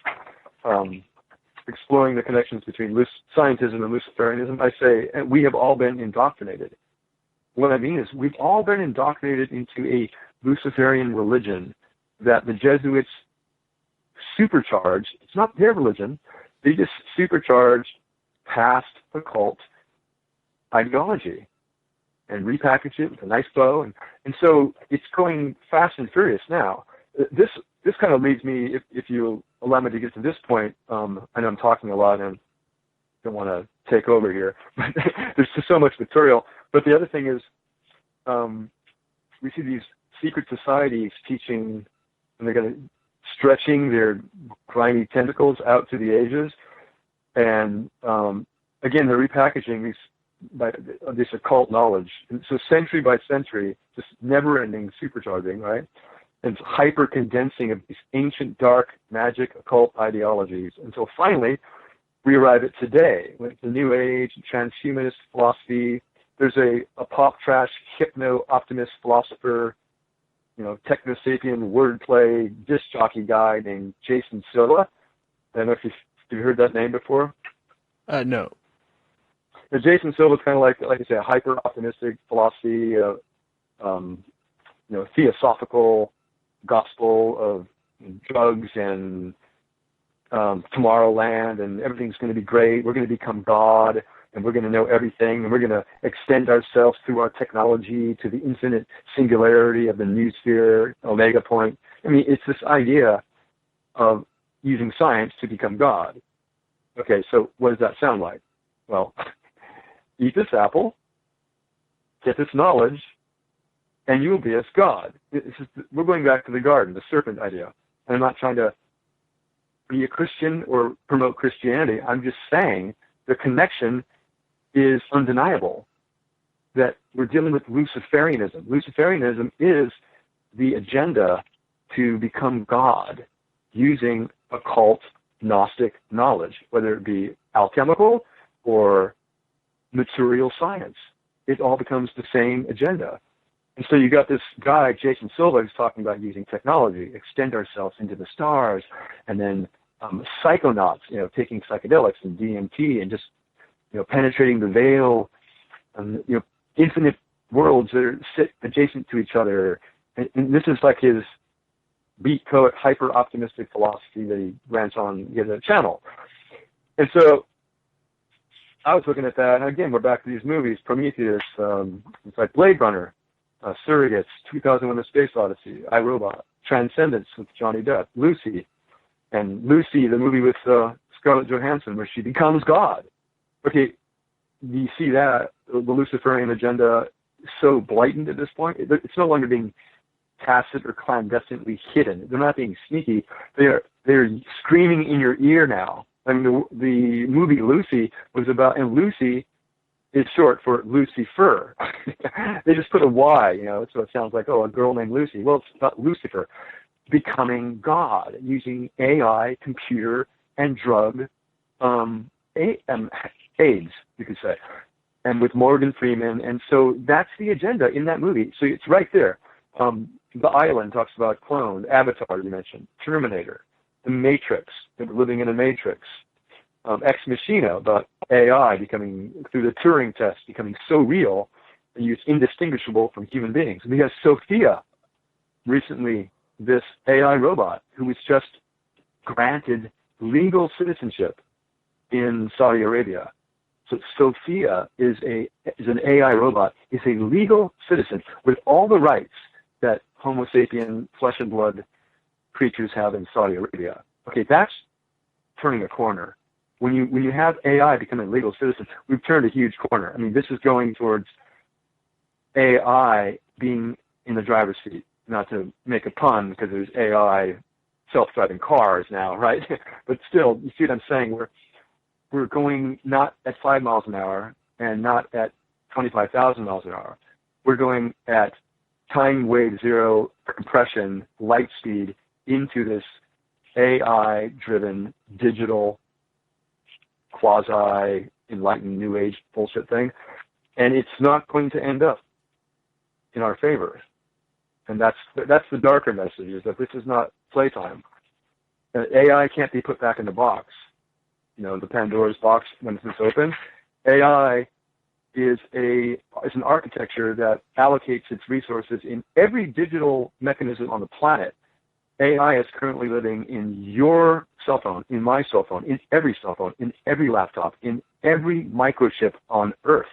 exploring the connections between scientism and Luciferianism. I say we have all been indoctrinated. What I mean is we've all been indoctrinated into a Luciferian religion that the Jesuits supercharged. It's not their religion. They just supercharged past occult ideology and repackage it with a nice bow. And so it's going fast and furious now. This kind of leads me, if you allow me to get to this point, I know I'm talking a lot and don't want to take over here, but there's just so much material. But the other thing is we see these secret societies teaching, and they're stretching their grimy tentacles out to the ages. And again, they're repackaging this occult knowledge. And so century by century, just never-ending supercharging, right? And hyper-condensing of these ancient, dark, magic, occult ideologies until finally we arrive at today with the New Age, transhumanist philosophy. There's a pop trash, hypno-optimist philosopher, you know, techno-sapien wordplay disc jockey guy named Jason Silva. I don't know if you've heard that name before. No. Now, Jason Silva is kind of like I say, a hyper-optimistic philosophy, theosophical gospel of drugs and Tomorrowland, and everything's going to be great. We're going to become God, and we're going to know everything, and we're going to extend ourselves through our technology to the infinite singularity of the new sphere, omega point. I mean, it's this idea of using science to become God. Okay, so what does that sound like? Well, eat this apple, get this knowledge, and you will be as God. We're going back to the garden, the serpent idea. And I'm not trying to be a Christian or promote Christianity. I'm just saying the connection is undeniable, that we're dealing with Luciferianism. Luciferianism is the agenda to become God using occult Gnostic knowledge, whether it be alchemical or material science. It all becomes the same agenda. And so you got this guy, Jason Silva, who's talking about using technology, extend ourselves into the stars, and then psychonauts, taking psychedelics and DMT and just, penetrating the veil, and, infinite worlds that sit adjacent to each other. And this is like his beat poet, hyper-optimistic philosophy that he rants on the channel. And so I was looking at that, and again, we're back to these movies, Prometheus, it's like Blade Runner, Surrogates, 2001: A Space Odyssey, I, Robot, Transcendence with Johnny Depp, Lucy, and Lucy, the movie with Scarlett Johansson, where she becomes God. Okay, you see that, the Luciferian agenda is so blatant at this point. It's no longer being tacit or clandestinely hidden. They're not being sneaky. They're screaming in your ear now. I mean, the movie Lucy was about, and Lucy is short for Lucifer. They just put a Y, so it sounds like, a girl named Lucy. Well, it's about Lucifer becoming God using AI, computer, and drug aids, you could say, and with Morgan Freeman. And so that's the agenda in that movie. So it's right there. The Island talks about clone, Avatar, you mentioned, Terminator, The Matrix, that we're living in a Matrix, Ex Machina, about AI becoming, through the Turing test, becoming so real that it's indistinguishable from human beings. We have Sophia, recently, this AI robot, who was just granted legal citizenship in Saudi Arabia. So Sophia is an AI robot, is a legal citizen with all the rights that Homo sapien, flesh and blood creatures have in Saudi Arabia. Okay, that's turning a corner. When you have AI become a legal citizen, we've turned a huge corner. I mean, this is going towards AI being in the driver's seat. Not to make a pun, because there's AI self-driving cars now, right? But still, you see what I'm saying? We're going not at 5 miles an hour and not at 25,000 miles an hour. We're going at time wave zero compression, light speed, into this AI-driven digital quasi-enlightened new age bullshit thing. And it's not going to end up in our favor. And that's the darker message, is that this is not playtime. AI can't be put back in the box. The Pandora's box, when it's open. AI is an architecture that allocates its resources in every digital mechanism on the planet. AI is currently living in your cell phone, in my cell phone, in every cell phone, in every laptop, in every microchip on Earth.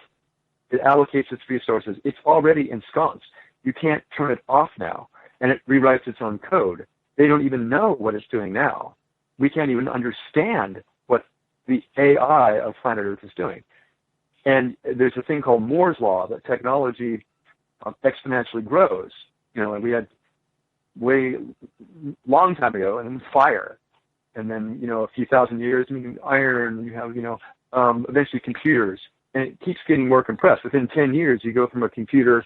It allocates its resources. It's already ensconced. You can't turn it off now, and it rewrites its own code. They don't even know what it's doing now. We can't even understand what the AI of planet Earth is doing. And there's a thing called Moore's Law, that technology exponentially grows. And we had way long time ago, and then fire. And then, a few thousand years, iron, you have, eventually computers. And it keeps getting more compressed. Within 10 years, you go from a computer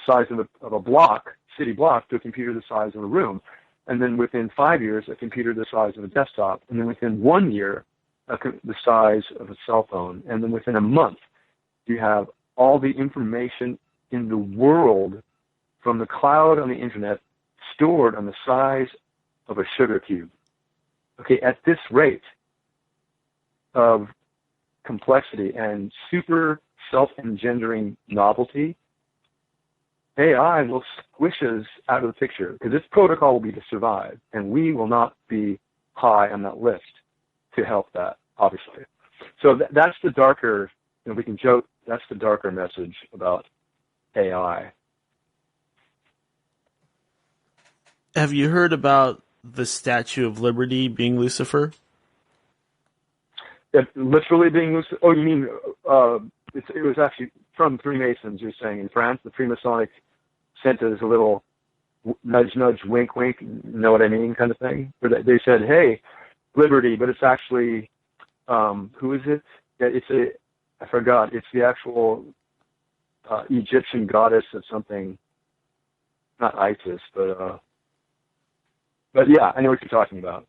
size of a block, city block, to a computer the size of a room. And then within 5 years, a computer the size of a desktop. And then within 1 year, the size of a cell phone. And then within a month, you have all the information in the world from the cloud on the internet stored on the size of a sugar cube. Okay, at this rate of complexity and super self-engendering novelty, AI will squish us out of the picture, because its protocol will be to survive, and we will not be high on that list to help that, obviously. So that's the darker, we can joke, that's the darker message about AI. Have you heard about the Statue of Liberty being Lucifer? Literally being Lucifer? Oh, you mean, it was actually from Freemasons, you're saying, in France, the Freemasonic sent us a little nudge, nudge, wink, wink, know what I mean, kind of thing. Where they said, hey, liberty, but it's actually, who is it? Yeah, I forgot, it's the actual Egyptian goddess of something, not Isis, but yeah, I know what you're talking about.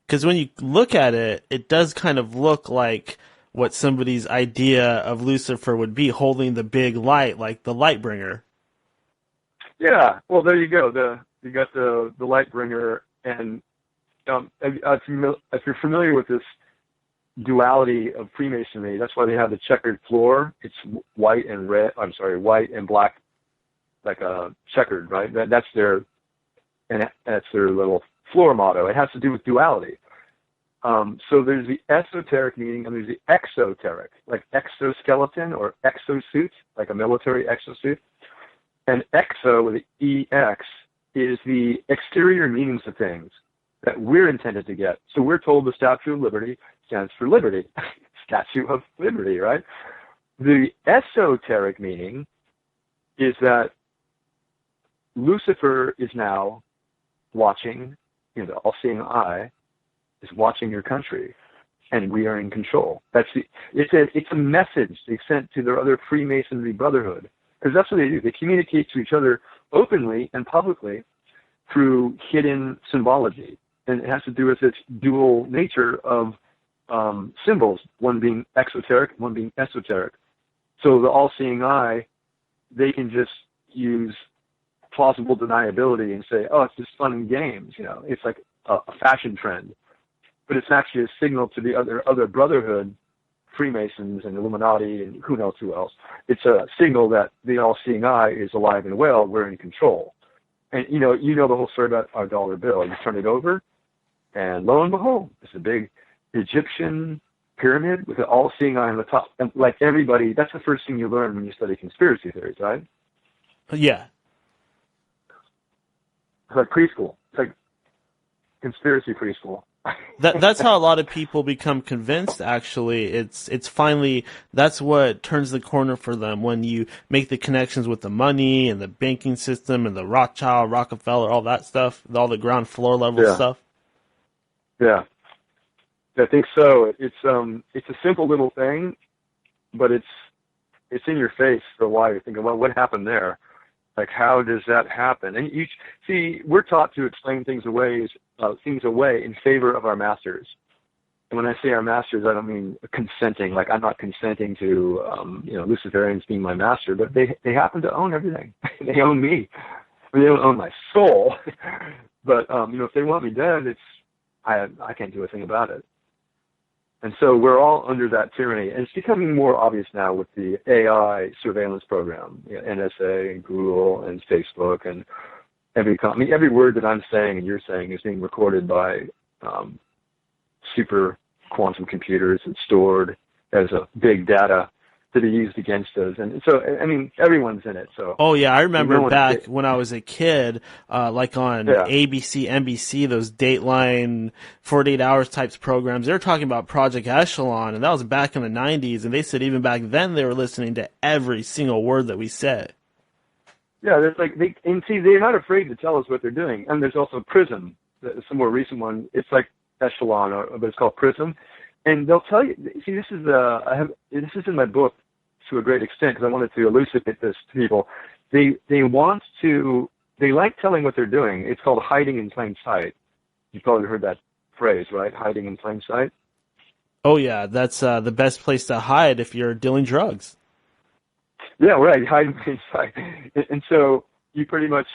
Because when you look at it, it does kind of look like what somebody's idea of Lucifer would be, holding the big light, like the light bringer. Yeah, well, there you go. You got the light bringer, and if you're familiar with this duality of Freemasonry, that's why they have the checkered floor. It's white and black, like a checkered, right? That's their little floor motto. It has to do with duality. So there's the esoteric meaning and there's the exoteric, like exoskeleton or exosuit, like a military exosuit. And exo with the EX is the exterior meanings of things that we're intended to get. So we're told the Statue of Liberty stands for liberty. Statue of Liberty, right? The esoteric meaning is that Lucifer is now watching, the all-seeing eye is watching your country, and we are in control. It's a message they sent to their other Freemasonry brotherhood, because that's what they do. They communicate to each other openly and publicly through hidden symbology, and it has to do with its dual nature of symbols, one being exoteric, one being esoteric. So the all-seeing eye, they can just use plausible deniability and say, oh, it's just fun and games, it's like a fashion trend. But it's actually a signal to the other brotherhood, Freemasons and Illuminati and who knows who else. It's a signal that the all-seeing eye is alive and well, we're in control. And you know the whole story about our dollar bill. You turn it over, and lo and behold, it's a big Egyptian pyramid with an all-seeing eye on the top. And like everybody, that's the first thing you learn when you study conspiracy theories, right? Yeah. It's like preschool. It's like conspiracy preschool. That's how a lot of people become convinced. Actually, it's finally that's what turns the corner for them when you make the connections with the money and the banking system and the Rothschild, Rockefeller, all that stuff, all the ground floor level stuff. Yeah, I think so. It's a simple little thing, but it's in your face for a while. You're thinking, well, what happened there? Like, how does that happen? And you see, we're taught to explain things away in favor of our masters. And when I say our masters, I don't mean consenting. Like, I'm not consenting to, Luciferians being my master, but they happen to own everything. They own me. I mean, they don't own my soul. But, if they want me dead, I can't do a thing about it. And so we're all under that tyranny. And it's becoming more obvious now with the AI surveillance program, NSA and Google and Facebook and every word that I'm saying and you're saying is being recorded by super quantum computers and stored as a big data to be used against us. And so, I mean, everyone's in it. So. Oh yeah, I remember back when I was a kid, like on ABC, NBC, those Dateline 48 Hours types programs, they were talking about Project Echelon, and that was back in the 90s, and they said even back then they were listening to every single word that we said. Yeah, there's they're not afraid to tell us what they're doing. And there's also Prism, some more recent one. It's like Echelon, but it's called Prism. And they'll tell you. See, this is in my book to a great extent because I wanted to elucidate this to people. They like telling what they're doing. It's called hiding in plain sight. You've probably heard that phrase, right? Hiding in plain sight. Oh yeah, that's the best place to hide if you're dealing drugs. Yeah, right. Hide in plain sight. And so you pretty much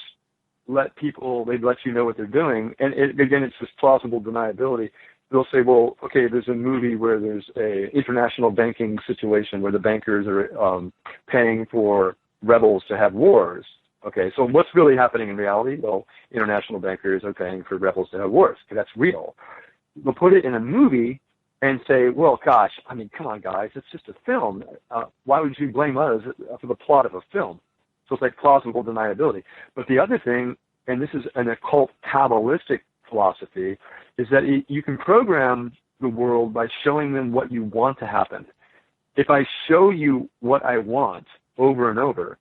let you know what they're doing. And again, it's this plausible deniability. They'll say, well, okay, there's a movie where there's a international banking situation where the bankers are paying for rebels to have wars. Okay, so what's really happening in reality? Well, international bankers are paying for rebels to have wars. Okay, that's real. They'll put it in a movie and say, well, gosh, I mean, come on, guys, it's just a film. Why would you blame us for the plot of a film? So it's like plausible deniability. But the other thing, and this is an occult Kabbalistic philosophy, is that you can program the world by showing them what you want to happen. If I show you what I want over and over,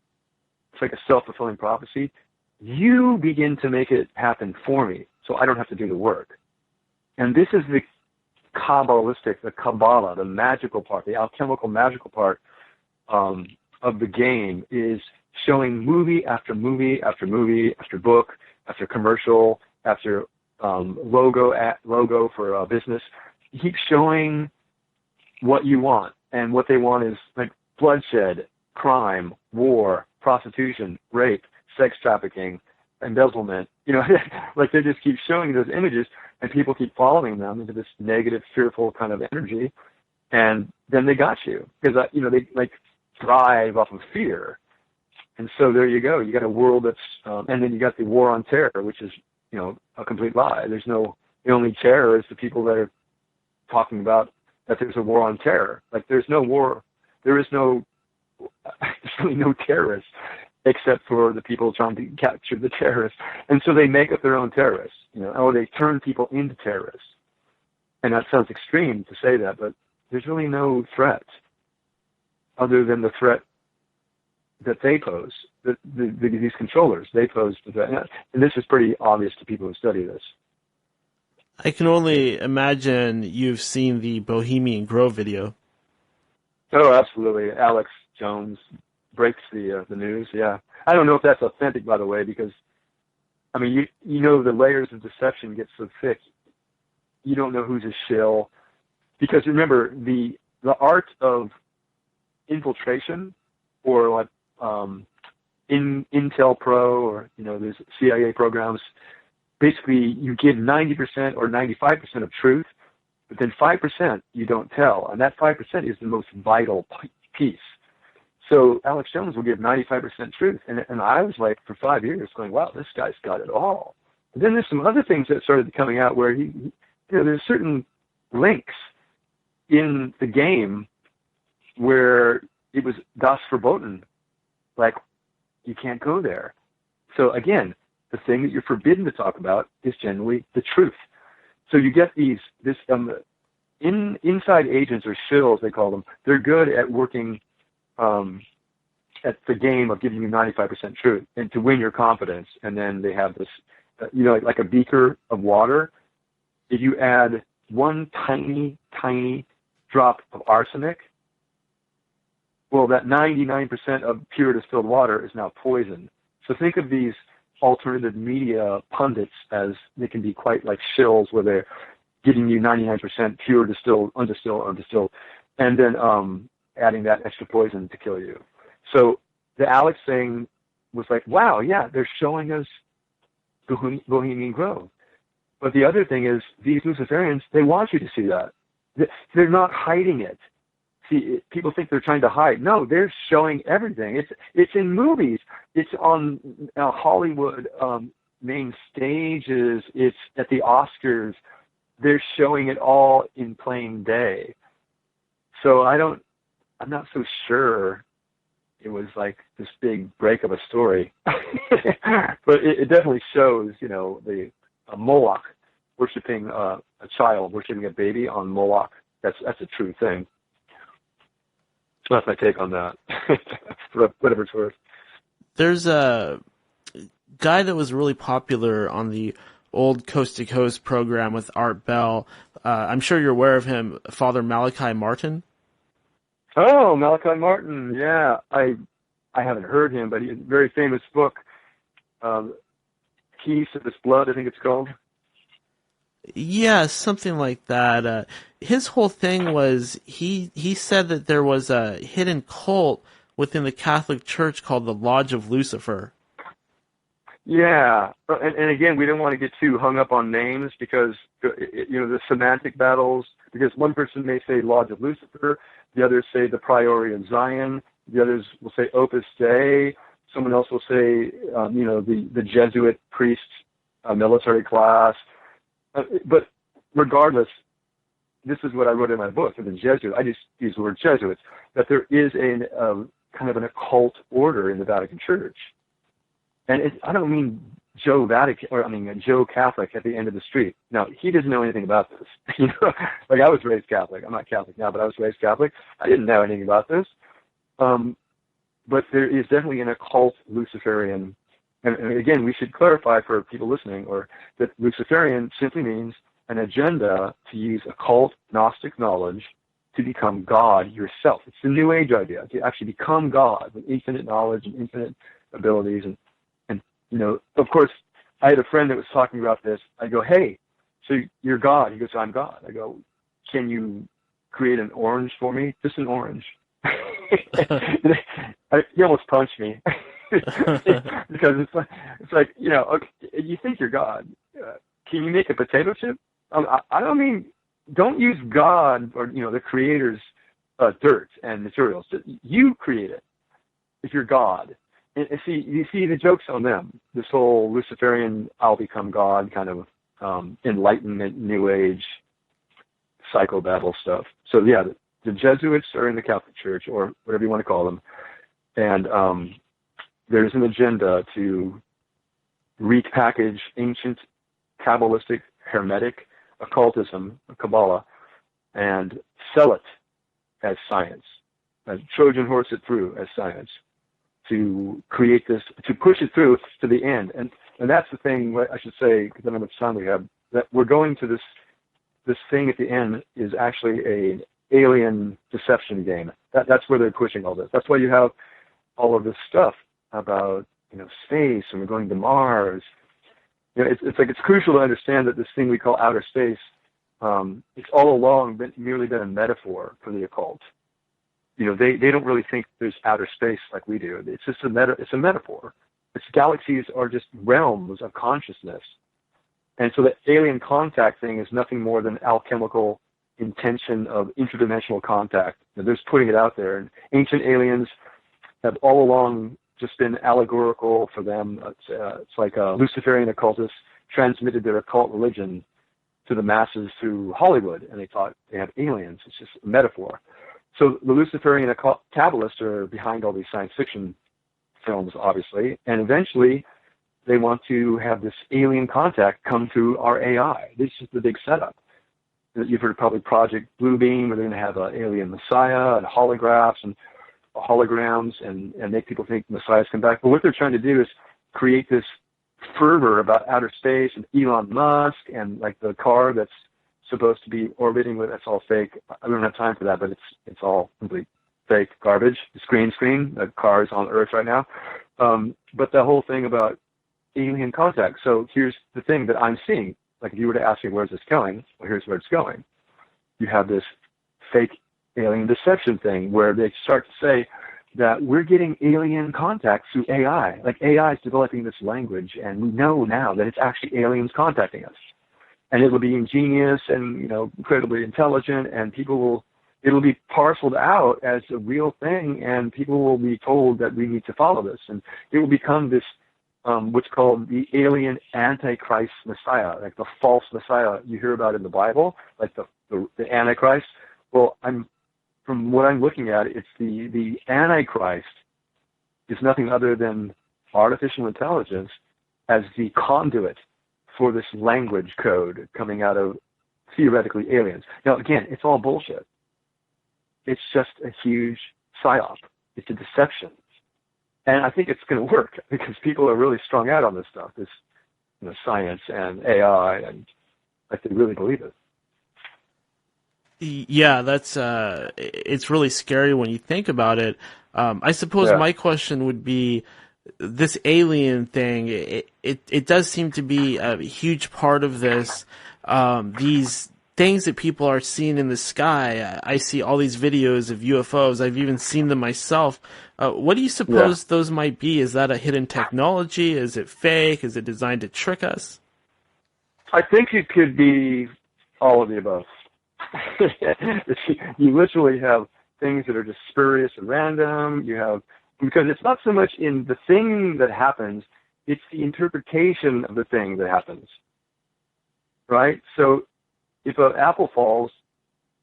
it's like a self-fulfilling prophecy, you begin to make it happen for me, so I don't have to do the work. And this is the Kabbalistic, the Kabbalah, the magical part, the alchemical magical part of the game is showing movie after movie after movie after book after commercial after logo for a business. You keep showing what you want, and what they want is like bloodshed, crime, war, prostitution, rape, sex trafficking, embezzlement. Like they just keep showing those images, and people keep following them into this negative, fearful kind of energy, and then they got you because they like thrive off of fear. And so there you go. You got a world that's, and then you got the war on terror, which is a complete lie. The only terror is the people that are talking about that there's a war on terror. Like, there's no war. There's really no terrorists except for the people trying to capture the terrorists. And so they make up their own terrorists, or they turn people into terrorists. And that sounds extreme to say that, but there's really no threat other than the threat that they pose, these controllers. They pose the threat. And this is pretty obvious to people who study this. I can only imagine you've seen the Bohemian Grove video. Oh, absolutely. Alex Jones breaks the news, yeah. I don't know if that's authentic, by the way, because, I mean, you know the layers of deception get so thick, you don't know who's a shill. Because remember, the art of infiltration, or like Intel Pro, or, there's CIA programs, basically you give 90% or 95% of truth, but then 5% you don't tell, and that 5% is the most vital piece. So Alex Jones will give 95% truth, and I was like, for 5 years, going, wow, this guy's got it all. But then there's some other things that started coming out where there's certain links in the game where it was das verboten, like you can't go there. So again, the thing that you're forbidden to talk about is generally the truth. So you get inside agents, or shills, they call them. They're good at working at the game of giving you 95% truth and to win your confidence. And then they have this, like a beaker of water. If you add one tiny, tiny drop of arsenic, well, that 99% of pure distilled water is now poison. So think of these alternative media pundits as they can be quite like shills, where they're giving you 99% pure distilled, undistilled, and then adding that extra poison to kill you. So the Alex thing was like, wow, yeah, they're showing us Bohemian Grove. But the other thing is, these Luciferians, they want you to see that. They're not hiding it. See, people think they're trying to hide. No, they're showing everything. It's in movies. It's on Hollywood main stages. It's at the Oscars. They're showing it all in plain day. So I'm not so sure it was like this big break of a story. But it definitely shows, the Moloch worshiping a child, worshiping a baby on Moloch. That's a true thing. So that's my take on that. Whatever it's worth. There's a guy that was really popular on the old Coast to Coast program with Art Bell. I'm sure you're aware of him, Father Malachi Martin. Oh, Malachi Martin, yeah. I haven't heard him, but he has a very famous book, Peace of His Blood, I think it's called. Yeah, something like that. His whole thing was he said that there was a hidden cult within the Catholic Church called the Lodge of Lucifer. Yeah, and again, we don't want to get too hung up on names because, the semantic battles, because one person may say Lodge of Lucifer, the others say the Priory of Zion, the others will say Opus Dei, someone else will say, the Jesuit priest military class. But regardless, this is what I wrote in my book, for the Jesuit. I just use the word Jesuits, that there is a kind of an occult order in the Vatican Church. And I don't mean Joe Catholic at the end of the street. Now, he doesn't know anything about this. Like I was raised Catholic. I'm not Catholic now, but I was raised Catholic. I didn't know anything about this. But there is definitely an occult Luciferian. And again, we should clarify for people listening, that Luciferian simply means an agenda to use occult Gnostic knowledge to become God yourself. It's the New Age idea, to actually become God with infinite knowledge and infinite abilities. And of course, I had a friend that was talking about this. I go, hey, so you're God? He goes, I'm God. I go, can you create an orange for me? Just an orange. He almost punched me. Because it's like okay, you think you're God. Can you make a potato chip? I don't mean, don't use God or the Creator's dirt and materials. You create it if you're God. And you see the joke's on them. This whole Luciferian, I'll become God kind of enlightenment, New Age psychobabble stuff. So yeah, the Jesuits are in the Catholic Church, or whatever you want to call them, and there's an agenda to repackage ancient Kabbalistic, Hermetic occultism, Kabbalah, and sell it as science, as Trojan horse it through as science, to create this, to push it through to the end. And that's the thing, I should say, because I don't know how much time we have, that we're going to this thing at the end is actually a alien deception game. That's where they're pushing all this. That's why you have all of this stuff about, space, and we're going to Mars. It's crucial to understand that this thing we call outer space, it's all along merely been a metaphor for the occult. They don't really think there's outer space like we do. It's just it's a metaphor. Its galaxies are just realms of consciousness. And so the alien contact thing is nothing more than alchemical intention of interdimensional contact. They're just putting it out there. And ancient aliens have all along just been allegorical for them. It's like Luciferian occultists transmitted their occult religion to the masses through Hollywood, and they thought they had aliens. It's just a metaphor. So the Luciferian occult Kabbalists are behind all these science fiction films, obviously, and eventually they want to have this alien contact come through our AI. This is the big setup. You've heard of probably Project Bluebeam, where they're going to have an alien messiah and holographs and holograms and make people think messiahs come back. But what they're trying to do is create this fervor about outer space and Elon Musk and like the car that's supposed to be orbiting with, that's all fake. I don't have time for that, but it's all complete fake garbage. It's green screen. The car is on Earth right now. But the whole thing about alien contact. So here's the thing that I'm seeing. Like if you were to ask me where's this going, well, here's where it's going. You have this fake alien deception thing where they start to say that we're getting alien contact through AI. Like AI is developing this language, and we know now that it's actually aliens contacting us. And it will be ingenious and, incredibly intelligent, and it'll be parceled out as a real thing, and people will be told that we need to follow this. And it will become this, what's called the alien antichrist messiah, like the false messiah you hear about in the Bible, like the antichrist. Well, from what I'm looking at, it's the antichrist is nothing other than artificial intelligence as the conduit for this language code coming out of theoretically aliens. Now, again, it's all bullshit. It's just a huge psyop. It's a deception. And I think it's going to work because people are really strung out on this stuff, this science and AI, and like they really believe it. Yeah, that's it's really scary when you think about it. I suppose my question would be, this alien thing, it does seem to be a huge part of this. These things that people are seeing in the sky, I see all these videos of UFOs. I've even seen them myself. What do you suppose those might be? Is that a hidden technology? Is it fake? Is it designed to trick us? I think it could be all of the above. You literally have things that are just spurious and random. Because it's not so much in the thing that happens, it's the interpretation of the thing that happens. Right? So if an apple falls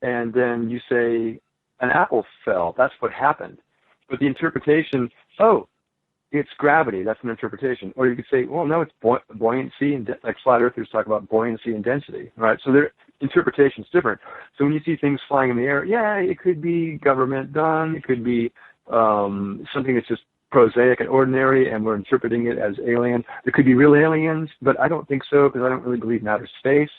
and then you say an apple fell, that's what happened. But the interpretation, it's gravity, that's an interpretation. Or you could say, well, no, it's buoyancy, and like flat earthers talk about buoyancy and density, right? So their interpretation's different. So when you see things flying in the air, it could be government done, it could be something that's just prosaic and ordinary, and we're interpreting it as alien. There could be real aliens, but I don't think so because I don't really believe in outer space.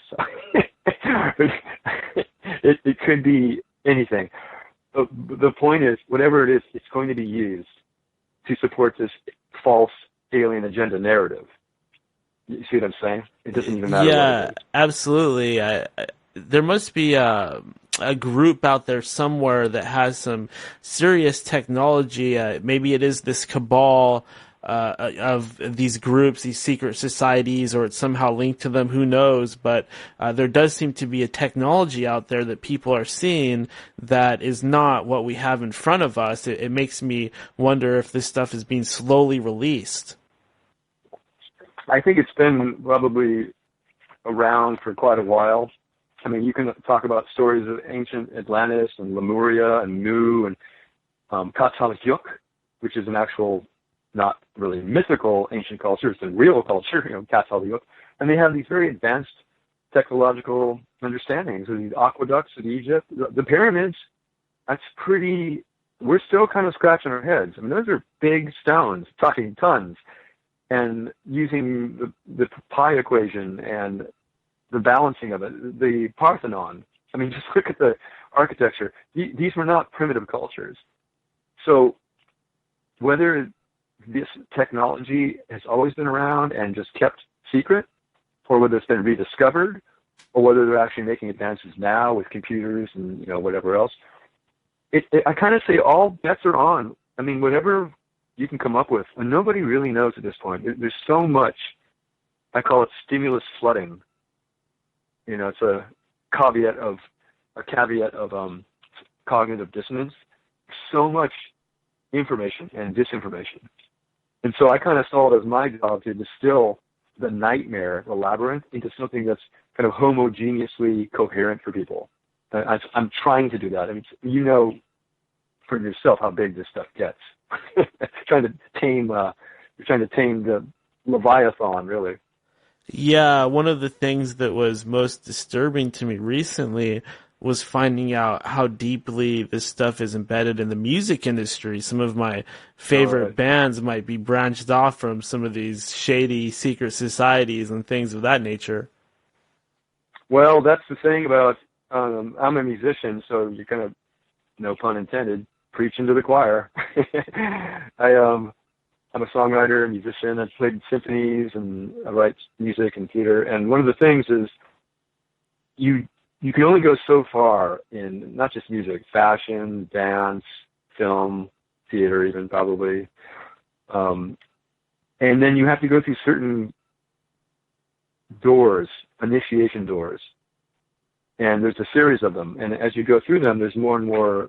It could be anything. But the point is, whatever it is, it's going to be used to support this false alien agenda narrative. You see what I'm saying? It doesn't even matter. Yeah, absolutely. There must be a group out there somewhere that has some serious technology. Maybe it is this cabal of these groups, these secret societies, or it's somehow linked to them. Who knows? But there does seem to be a technology out there that people are seeing that is not what we have in front of us. It makes me wonder if this stuff is being slowly released. I think it's been probably around for quite a while. I mean, you can talk about stories of ancient Atlantis and Lemuria and Nu and Katsalayuk, which is an actual, not really mythical ancient culture. It's a real culture, Katsalayuk. And they have these very advanced technological understandings of these aqueducts in Egypt. The pyramids, that's pretty, we're still kind of scratching our heads. I mean, those are big stones, talking tons. And using the pi equation and the balancing of it, the Parthenon. I mean, just look at the architecture. These were not primitive cultures. So whether this technology has always been around and just kept secret, or whether it's been rediscovered, or whether they're actually making advances now with computers and whatever else, I kind of say all bets are on. I mean, whatever you can come up with, and nobody really knows at this point. There's so much, I call it stimulus flooding. It's a caveat of cognitive dissonance. So much information and disinformation. And so I kind of saw it as my job to distill the nightmare, the labyrinth, into something that's kind of homogeneously coherent for people. I'm trying to do that. I mean, for yourself how big this stuff gets. You're trying to tame the Leviathan, really. Yeah, one of the things that was most disturbing to me recently was finding out how deeply this stuff is embedded in the music industry. Some of my favorite bands might be branched off from some of these shady secret societies and things of that nature. Well, that's the thing about, I'm a musician, so you kind of, no pun intended, preaching to the choir. I'm a songwriter, a musician. I've played symphonies and I write music and theater. And one of the things is you can only go so far in not just music, fashion, dance, film, theater even probably. And then you have to go through certain doors, initiation doors. And there's a series of them. And as you go through them, there's more and more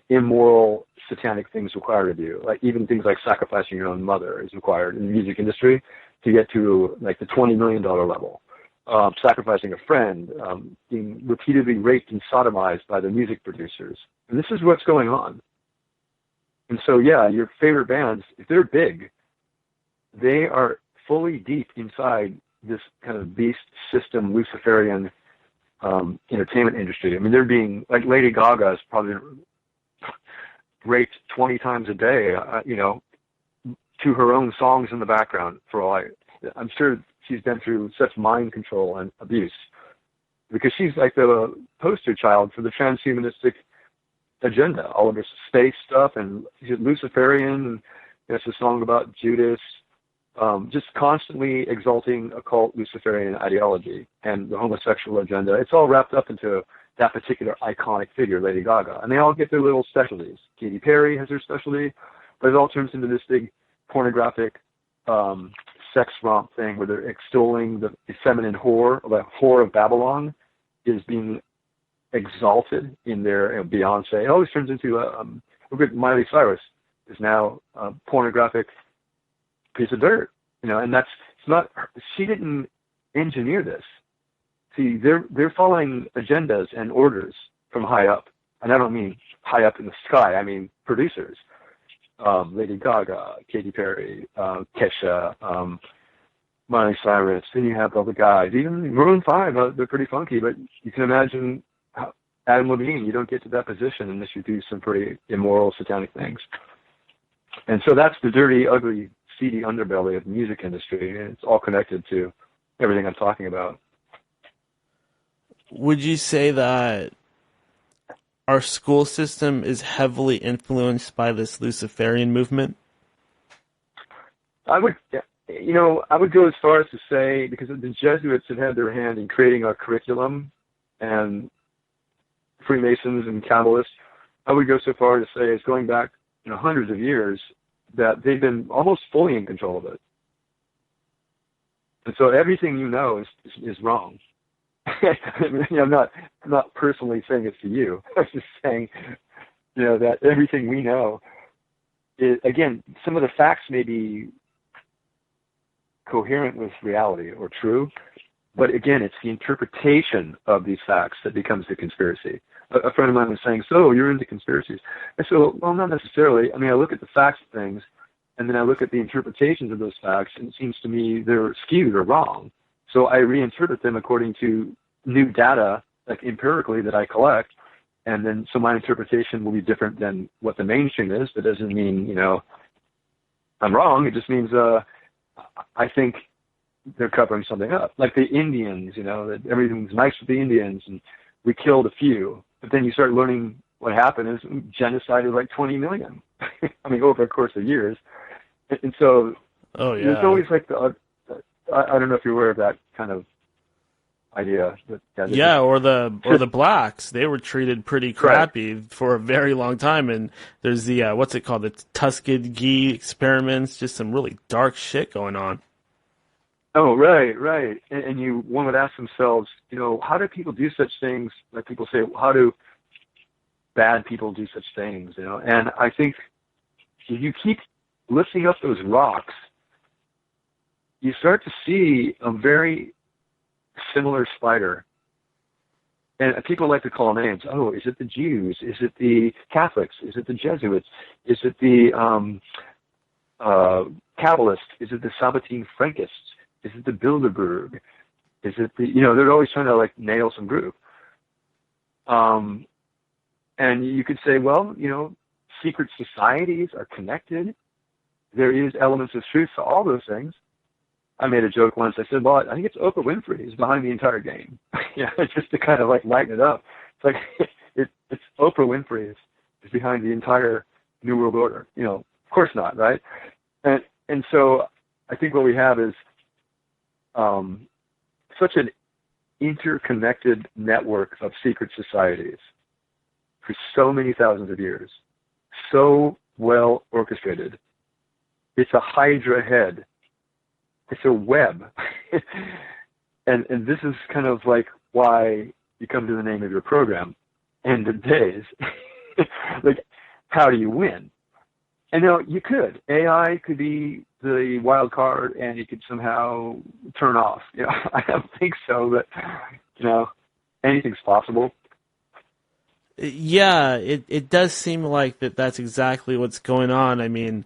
immoral, satanic things required of you. Like even things like sacrificing your own mother is required in the music industry to get to like the $20 million level. Sacrificing a friend, being repeatedly raped and sodomized by the music producers. And this is what's going on. And so, yeah, your favorite bands, if they're big, they are fully deep inside this kind of beast system, Luciferian entertainment industry. I mean, they're being, like Lady Gaga is probably raped 20 times a day, to her own songs in the background for all I'm sure she's been through such mind control and abuse because she's like the poster child for the transhumanistic agenda, all of this space stuff, and she's Luciferian, and there's a song about Judas, just constantly exalting occult Luciferian ideology and the homosexual agenda. It's all wrapped up into that particular iconic figure, Lady Gaga. And they all get their little specialties. Katy Perry has her specialty, but it all turns into this big pornographic sex romp thing where they're extolling the feminine whore, the whore of Babylon is being exalted in their Beyonce. It always turns into look at Miley Cyrus is now a pornographic piece of dirt, and it's not, she didn't engineer this. See, they're following agendas and orders from high up, and I don't mean high up in the sky. I mean producers, Lady Gaga, Katy Perry, Kesha, Miley Cyrus. Then you have all the guys, even Maroon 5. They're pretty funky, but you can imagine Adam Levine. You don't get to that position unless you do some pretty immoral, satanic things. And so that's the dirty, ugly, seedy underbelly of the music industry, and it's all connected to everything I'm talking about. Would you say that our school system is heavily influenced by this Luciferian movement? I would go as far as to say, because the Jesuits have had their hand in creating our curriculum, and Freemasons and Kabbalists, I would go so far to say, it's going back hundreds of years, that they've been almost fully in control of it. And so everything is wrong. I'm not personally saying it to you. I'm just saying, that everything we know is, again, some of the facts may be coherent with reality or true, But again, it's the interpretation of these facts that becomes the conspiracy. A friend of mine was saying, so you're into conspiracies. I said, well, not necessarily. I mean, I look at the facts of things, and then I look at the interpretations of those facts, and it seems to me they're skewed or wrong. So I reinterpret them according to new data, like empirically, that I collect, and then so my interpretation will be different than what the mainstream is. That doesn't mean, I'm wrong. It just means I think they're covering something up. Like the Indians, that everything's nice with the Indians, and we killed a few. But then you start learning what happened is genocide of like 20 million. I mean, over a course of years. And so there's always like I don't know if you're aware of that kind of idea. But, or the blacks. They were treated pretty crappy for a very long time. And there's the, what's it called? The Tuskegee experiments, just some really dark shit going on. Oh, right. And one would ask themselves, how do people do such things? Like people say, how do bad people do such things? And I think if you keep lifting up those rocks, you start to see a very similar spider. And people like to call names. Oh, is it the Jews? Is it the Catholics? Is it the Jesuits? Is it the Kabbalists? Is it the Sabbatine Frankists? Is it the Bilderberg? Is it the, they're always trying to like nail some group. And you could say, well, secret societies are connected. There is elements of truth to all those things. I made a joke once. I said, well, I think it's Oprah Winfrey is behind the entire game. Just to kind of like lighten it up. It's like, it's Oprah Winfrey is behind the entire New World Order. Of course not, right? And so I think what we have is such an interconnected network of secret societies for so many thousands of years, so well orchestrated. It's a hydra head. It's a web. and this is kind of like why you come to the name of your program, End of Days. Like, how do you win? And you could. AI could be the wild card, and you could somehow turn off. I don't think so, but, anything's possible. Yeah, it does seem like that's exactly what's going on. I mean,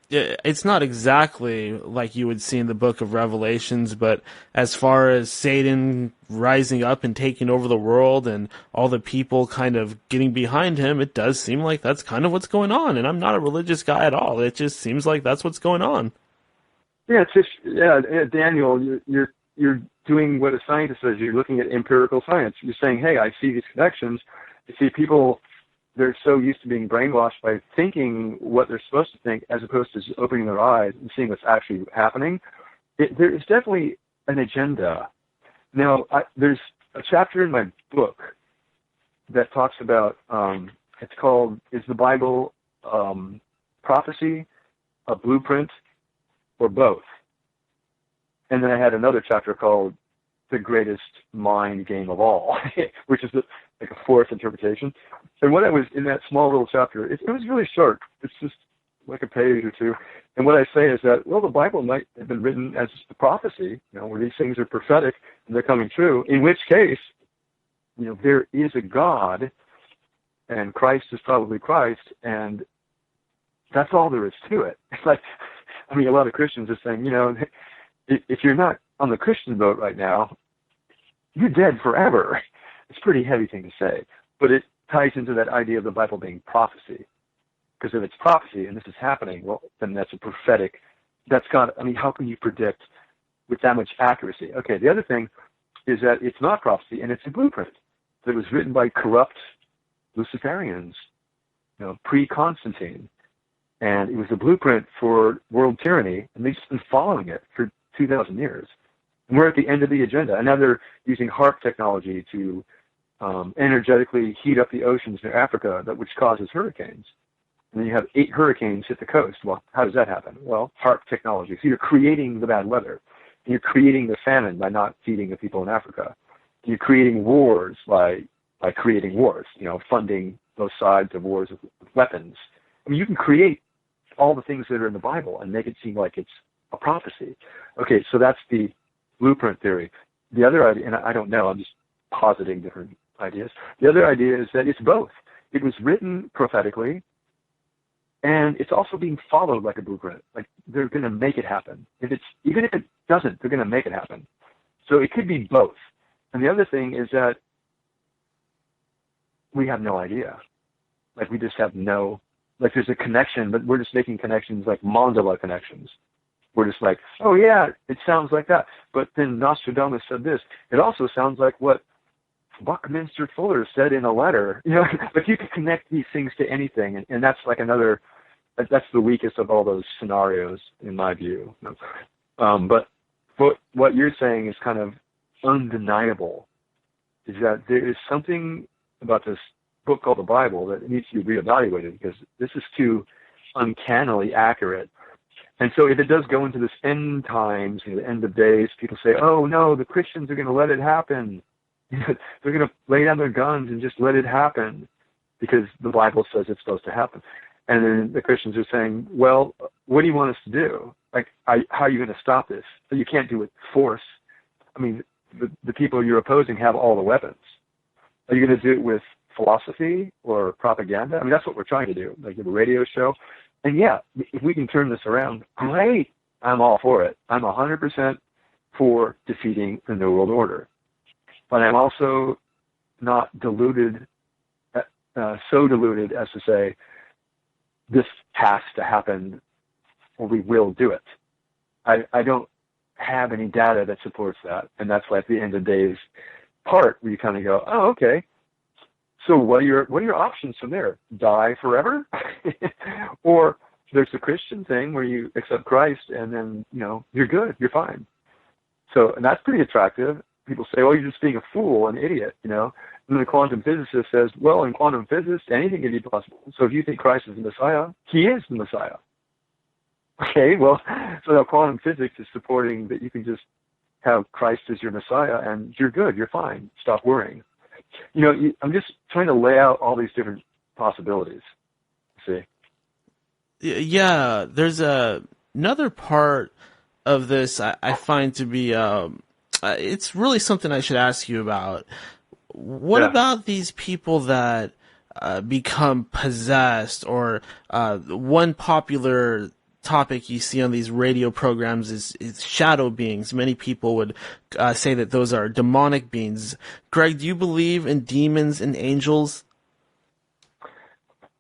it's not exactly like you would see in the book of Revelations, but as far as Satan rising up and taking over the world and all the people kind of getting behind him, it does seem like that's kind of what's going on. And I'm not a religious guy at all. It just seems like that's what's going on. Yeah, it's just, Daniel, you're doing what a scientist does. You're looking at empirical science. You're saying, hey, I see these connections. You see people, they're so used to being brainwashed by thinking what they're supposed to think as opposed to just opening their eyes and seeing what's actually happening. There is definitely an agenda. Now, there's a chapter in my book that talks about, it's called, Is the Bible Prophecy, a Blueprint, or Both? And then I had another chapter called The Greatest Mind Game of All, which is like a fourth interpretation. And what I was in that small little chapter, it was really short. It's just like a page or two. And what I say is that, well, the Bible might have been written as a prophecy, where these things are prophetic and they're coming true, in which case, there is a God and Christ is probably Christ, and that's all there is to it. It's like, a lot of Christians are saying, if you're not on the Christian boat right now, you're dead forever. It's a pretty heavy thing to say, but it ties into that idea of the Bible being prophecy. Because if it's prophecy and this is happening, well, then that's a prophetic. How can you predict with that much accuracy? Okay, the other thing is that it's not prophecy and it's a blueprint that was written by corrupt Luciferians, pre-Constantine. And it was a blueprint for world tyranny, and they've just been following it for 2,000 years. And we're at the end of the agenda. And now they're using HARP technology to energetically heat up the oceans near Africa, which causes hurricanes. And then you have 8 hurricanes hit the coast. Well, how does that happen? Well, HARP technology. So you're creating the bad weather. And you're creating the famine by not feeding the people in Africa. And you're creating wars by creating wars, funding both sides of wars with weapons. You can create all the things that are in the Bible and make it seem like it's a prophecy. Okay, so that's the blueprint theory. The other idea, and I don't know, I'm just positing different ideas. The other idea is that it's both. It was written prophetically, and it's also being followed like a blueprint. Like they're going to make it happen. Even if it doesn't, they're going to make it happen. So it could be both. And the other thing is that we have no idea. Like we just have no, like there's a connection, but we're just making connections like mandala connections. We're just like, oh yeah, it sounds like that. But then Nostradamus said this. It also sounds like what Buckminster Fuller said in a letter. You know, but you can connect these things to anything, and that's like another. That's the weakest of all those scenarios, in my view. But what you're saying is kind of undeniable. Is that there is something about this book called the Bible that needs to be reevaluated because this is too uncannily accurate. And so if it does go into this end times, the end of days, people say, oh no, the Christians are going to let it happen. They're going to lay down their guns and just let it happen because the Bible says it's supposed to happen. And then the Christians are saying, well, what do you want us to do? Like, how are you going to stop this? So you can't do it force. I mean, the people you're opposing have all the weapons. Are you going to do it with philosophy or propaganda? I mean, that's what we're trying to do, like the radio show. And yeah, if we can turn this around, great. I'm all for it. I'm 100% for defeating the New World Order. But I'm also not deluded, so deluded as to say, this has to happen or we will do it. I don't have any data that supports that. And that's like the end of days part where you kind of go, oh, okay. So what are your options from there? Die forever? Or there's the Christian thing where you accept Christ and then, you're good, you're fine. So, and that's pretty attractive. People say, oh, you're just being a fool, an idiot, And then the quantum physicist says, well, in quantum physics, anything can be possible. So if you think Christ is the Messiah, he is the Messiah. Okay, well, so now quantum physics is supporting that you can just have Christ as your Messiah and you're good, you're fine, stop worrying. I'm just trying to lay out all these different possibilities. See? Yeah, there's another part of this I find to be, it's really something I should ask you about. What about these people that become possessed, or one popular topic you see on these radio programs is shadow beings. Many people would say that those are demonic beings. Greg, do you believe in demons and angels?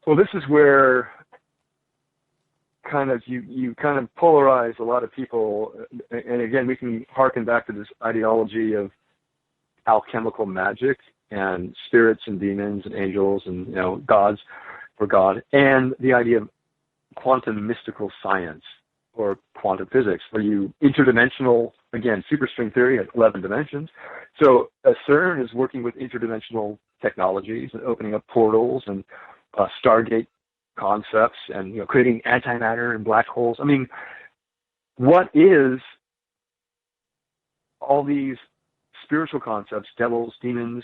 Well, this is where kind of you kind of polarize a lot of people, and again, we can harken back to this ideology of alchemical magic and spirits and demons and angels and gods or God, and the idea of quantum mystical science or quantum physics, where you interdimensional, again, superstring theory at 11 dimensions. So CERN is working with interdimensional technologies and opening up portals and Stargate concepts and creating antimatter and black holes. I mean, what is all these spiritual concepts, devils, demons,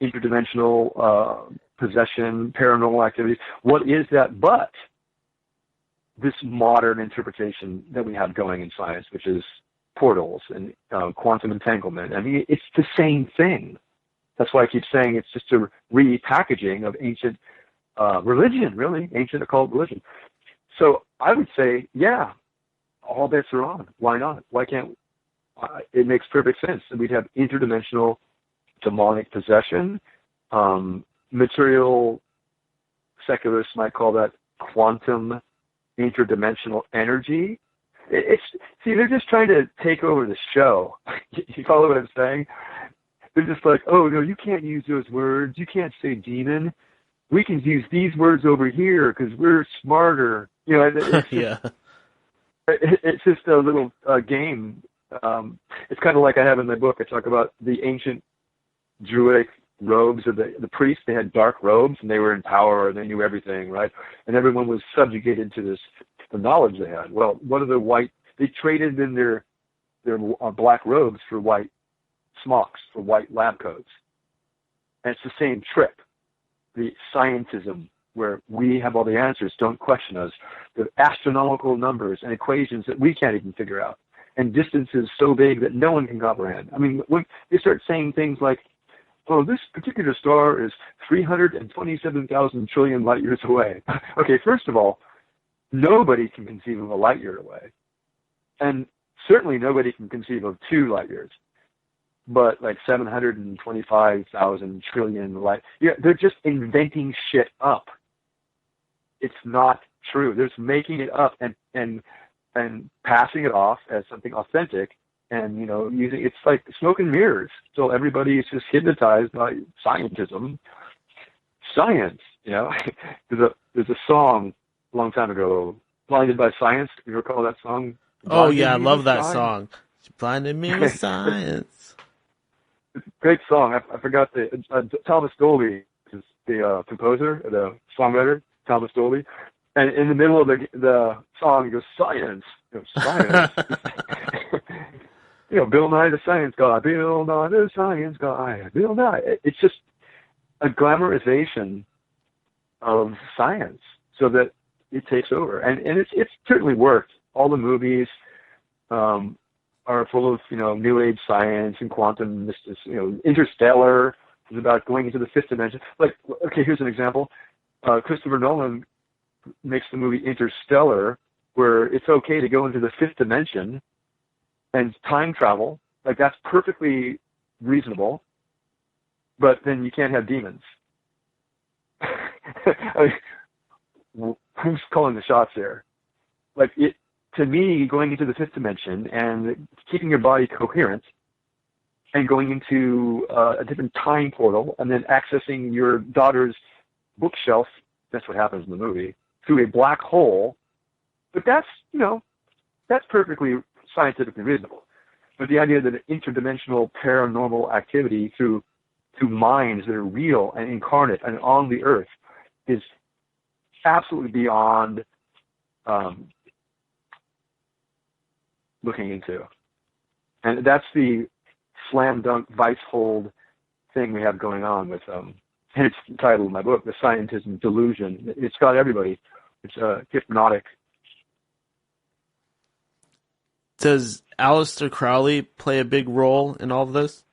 interdimensional possession, paranormal activity, what is that but this modern interpretation that we have going in science, which is portals and quantum entanglement? I mean, it's the same thing. That's why I keep saying it's just a repackaging of ancient religion, really, ancient occult religion. So I would say, yeah, all bets are on. Why not? Why can't it makes perfect sense that we'd have interdimensional demonic possession. Material secularists might call that quantum interdimensional energy. They're just trying to take over the show. You follow what I'm saying? They're just like, oh, no, you can't use those words. You can't say demon. We can use these words over here because we're smarter. It's yeah. It's just a little game. It's kind of like I have in my book. I talk about the ancient Druidic robes of the priests. They had dark robes and they were in power and they knew everything, right? And everyone was subjugated to the knowledge they had. Well, what are the white? They traded in their black robes for white smocks, for white lab coats. And it's the same trick. The scientism, where we have all the answers, don't question us. The astronomical numbers and equations that we can't even figure out. and distances so big that no one can comprehend. I mean, when they start saying things like, oh, this particular star is 327,000 trillion light years away. Okay, first of all, nobody can conceive of a light year away. And certainly nobody can conceive of 2 light years. But like 725,000 trillion light. Yeah, they're just inventing shit up. It's not true. They're just making it up and passing it off as something authentic. And, you know, it's like smoke and mirrors. So everybody is just hypnotized by scientism. Science, you know. There's a song a long time ago, Blinded by Science. You recall that song? Oh, yeah, I love that song. She blinded me with science. It's a great song. I forgot Thomas Dolby is the composer, the songwriter, Thomas Dolby. And in the middle of the song, he goes, science. You know, science. You know, Bill Nye the Science Guy, Bill Nye the Science Guy, Bill Nye. It's just a glamorization of science so that it takes over. And it's certainly worked. All the movies are full of, you know, New Age science and quantum mysticism. You know, Interstellar is about going into the 5th dimension. Like, okay, here's an example. Christopher Nolan makes the movie Interstellar, where it's okay to go into the 5th dimension and time travel. Like, that's perfectly reasonable, but then you can't have demons. I mean, who's calling the shots here? Like, to me, going into the 5th dimension and keeping your body coherent and going into a different time portal and then accessing your daughter's bookshelf, that's what happens in the movie, through a black hole. But that's, you know, that's perfectly scientifically reasonable. But the idea that an interdimensional paranormal activity through minds that are real and incarnate and on the earth is absolutely beyond looking into. And that's the slam dunk vice hold thing we have going on with and it's the title of my book, The Scientism Delusion. It's got everybody. It's hypnotic. Does Aleister Crowley play a big role in all of this?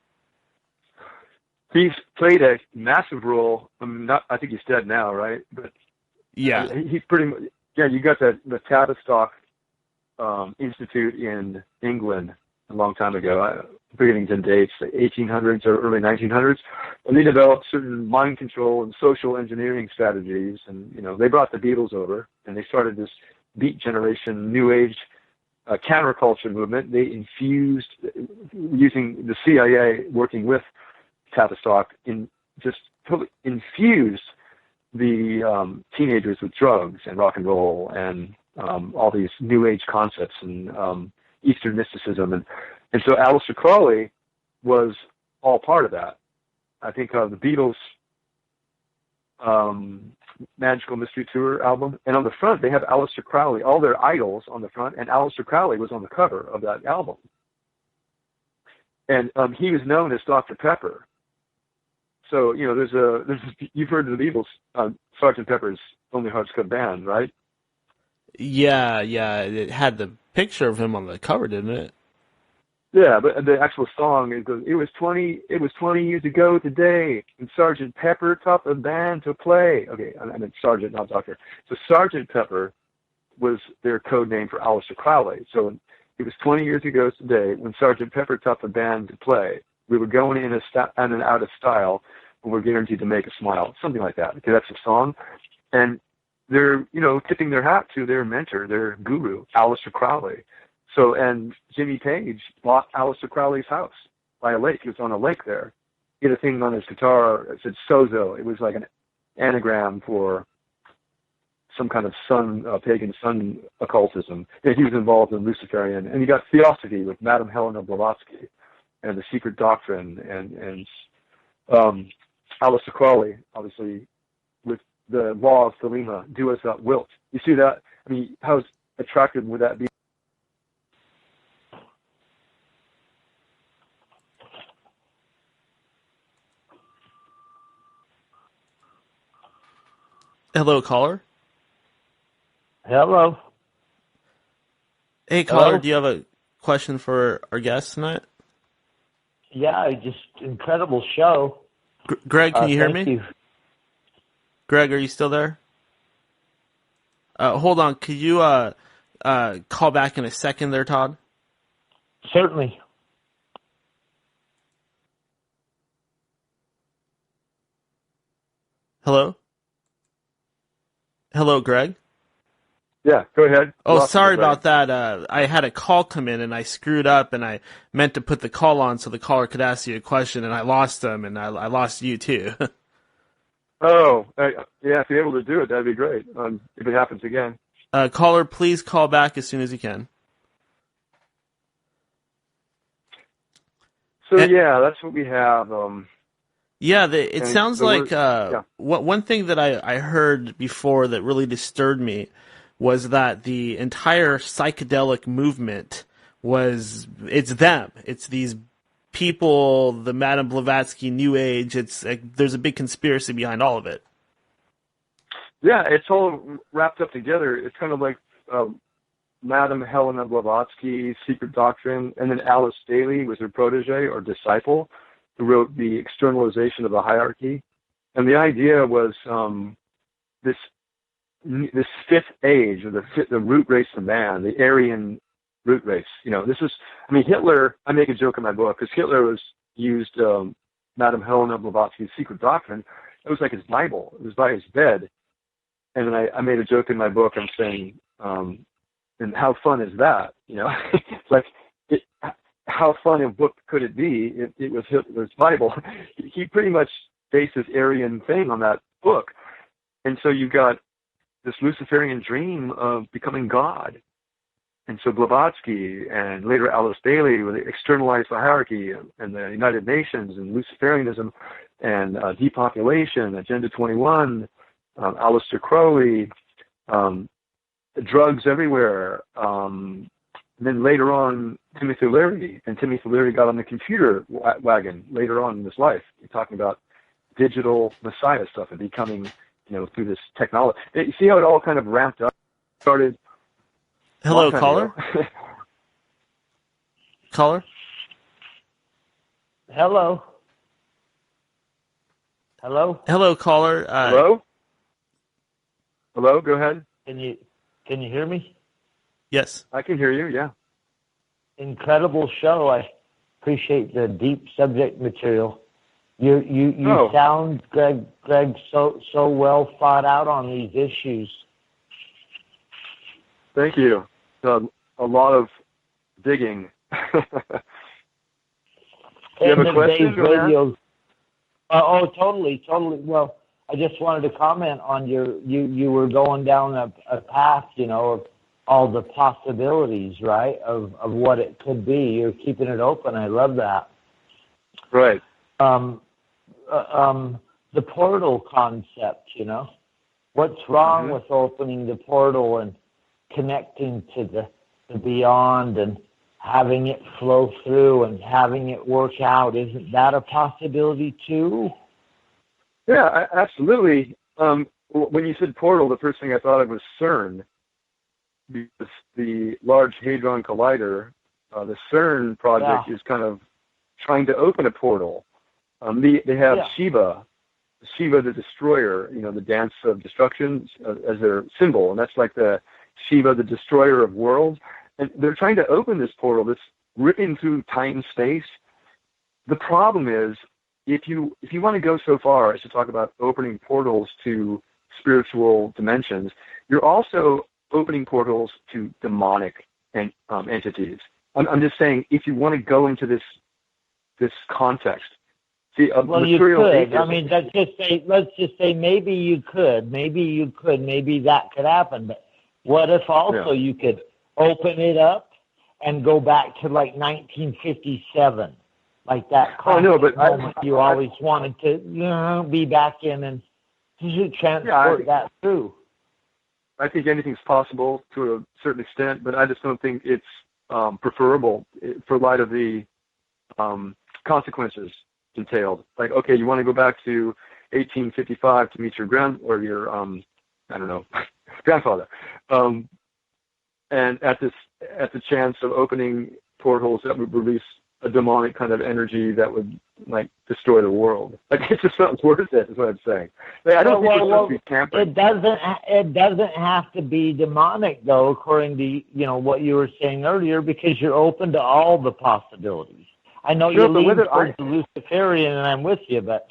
He's played a massive role. I think he's dead now, right? But yeah, he's pretty much. Yeah, you got the Tavistock Institute in England a long time ago. Beginnings and dates, the 1800s or early 1900s, and they developed certain mind control and social engineering strategies. And you know, they brought the Beatles over, and they started this Beat Generation New Age counterculture movement. They infused, using the CIA working with Tavistock, just totally infused the teenagers with drugs and rock and roll and all these New Age concepts and Eastern mysticism. And so Aleister Crowley was all part of that. I think the Beatles' Magical Mystery Tour album, and on the front they have Aleister Crowley, all their idols on the front, and Aleister Crowley was on the cover of that album. And he was known as Dr. Pepper. So, you know, there's you've heard of the Beatles, Sgt. Pepper's Lonely Hearts Club Band, right? Yeah, it had the picture of him on the cover, didn't it? Yeah, but the actual song, it goes, it was 20 years ago today, and Sgt. Pepper taught the band to play. Okay, I meant Sergeant, not Doctor. So Sgt. Pepper was their code name for Aleister Crowley. So it was 20 years ago today when Sgt. Pepper taught the band to play. We were going in and out of style, and we're guaranteed to make a smile. Something like that. Okay, that's the song. And they're, you know, tipping their hat to their mentor, their guru, Aleister Crowley. So, and Jimmy Page bought Aleister Crowley's house by a lake. He was on a lake there. He had a thing on his guitar that said Sozo. It was like an anagram for some kind of pagan sun occultism. And he was involved in Luciferian. And he got Theosophy with Madame Helena Blavatsky and the Secret Doctrine. And Aleister Crowley, obviously, with the law of Thelema, do as thou wilt. You see that? I mean, how attractive would that be? Hello, caller. Hello. Hey, caller, Hello? do you have a question for our guest tonight? Yeah, just incredible show. Greg, can you hear Thank me? you. Greg, are you still there? Hold on. Could you call back in a second there, Todd? Certainly. Hello? Hello, Greg? Yeah, go ahead. Oh, Lost sorry you, Greg. about that. I had a call come in, and I screwed up, and I meant to put the call on so the caller could ask you a question, and I lost them, and I lost you, too. Oh, yeah, if you're able to do it, that'd be great. If it happens again. Caller, please call back as soon as you can. So, yeah, that's what we have. Yeah, it sounds like yeah. one thing that I heard before that really disturbed me was that the entire psychedelic movement it's them. It's these people, the Madame Blavatsky New Age. It's there's a big conspiracy behind all of it. Yeah, it's all wrapped up together. It's kind of like Madame Helena Blavatsky's Secret Doctrine, and then Alice Daly was her protege or disciple, who wrote The Externalization of the Hierarchy. And the idea was this fifth age, or the root race of man, the Aryan root race. Hitler, I make a joke in my book, because Hitler used Madame Helena Blavatsky's Secret Doctrine. It was like his Bible. It was by his bed. And then I made a joke in my book. I'm saying, and how fun is that? It's like, how fun a book could it be? It was Hitler's Bible. He pretty much based his Aryan thing on that book. And so you got this Luciferian dream of becoming God. And so Blavatsky and later Alice Daly, where they externalized the hierarchy and the United Nations and Luciferianism and depopulation, Agenda 21, Aleister Crowley, drugs everywhere. And then later on, Timothy Leary got on the computer wagon later on in his life. You're talking about digital messiah stuff and becoming, through this technology. You see how it all kind of ramped up? Started. Hello, caller? Caller? Hello? Hello? Hello, caller. Hello? Hello, go ahead. Can you hear me? Yes. I can hear you, yeah. Incredible show. I appreciate the deep subject material. You sound, Greg, so well thought out on these issues. Thank you. A lot of digging. Do you have a question? Totally. Well, I just wanted to comment on you were going down a path, of all the possibilities, right, of what it could be. You're keeping it open. I love that. Right. The portal concept, what's wrong with opening the portal and connecting to the beyond and having it flow through and having it work out? Isn't that a possibility too? Yeah, absolutely. When you said portal, the first thing I thought of was CERN, because the Large Hadron Collider, the CERN project is kind of trying to open a portal. They have Shiva the Destroyer, the dance of destruction as their symbol, and that's like the Shiva the Destroyer of worlds. And they're trying to open this portal that's ripping through time and space. The problem is, if you want to go so far as to talk about opening portals to spiritual dimensions, you're also opening portals to demonic entities. I'm just saying, if you want to go into this context, see, you could. Let's just say maybe you could. Maybe that could happen. But what if also you could open it up and go back to like 1957, like that moment you always wanted to, be back in and transport that through? I think anything's possible to a certain extent, but I just don't think it's preferable for light of the consequences entailed. Like, okay, you want to go back to 1855 to meet your grandfather, and at the chance of opening portholes that would release a demonic kind of energy that would like destroy the world. Like it just sounds worth it, is what I'm saying. Like, I don't think it's supposed to be tampering. It doesn't have to be demonic though, according to what you were saying earlier, because you're open to all the possibilities. I know you lean towards the Luciferian, and I'm with you, but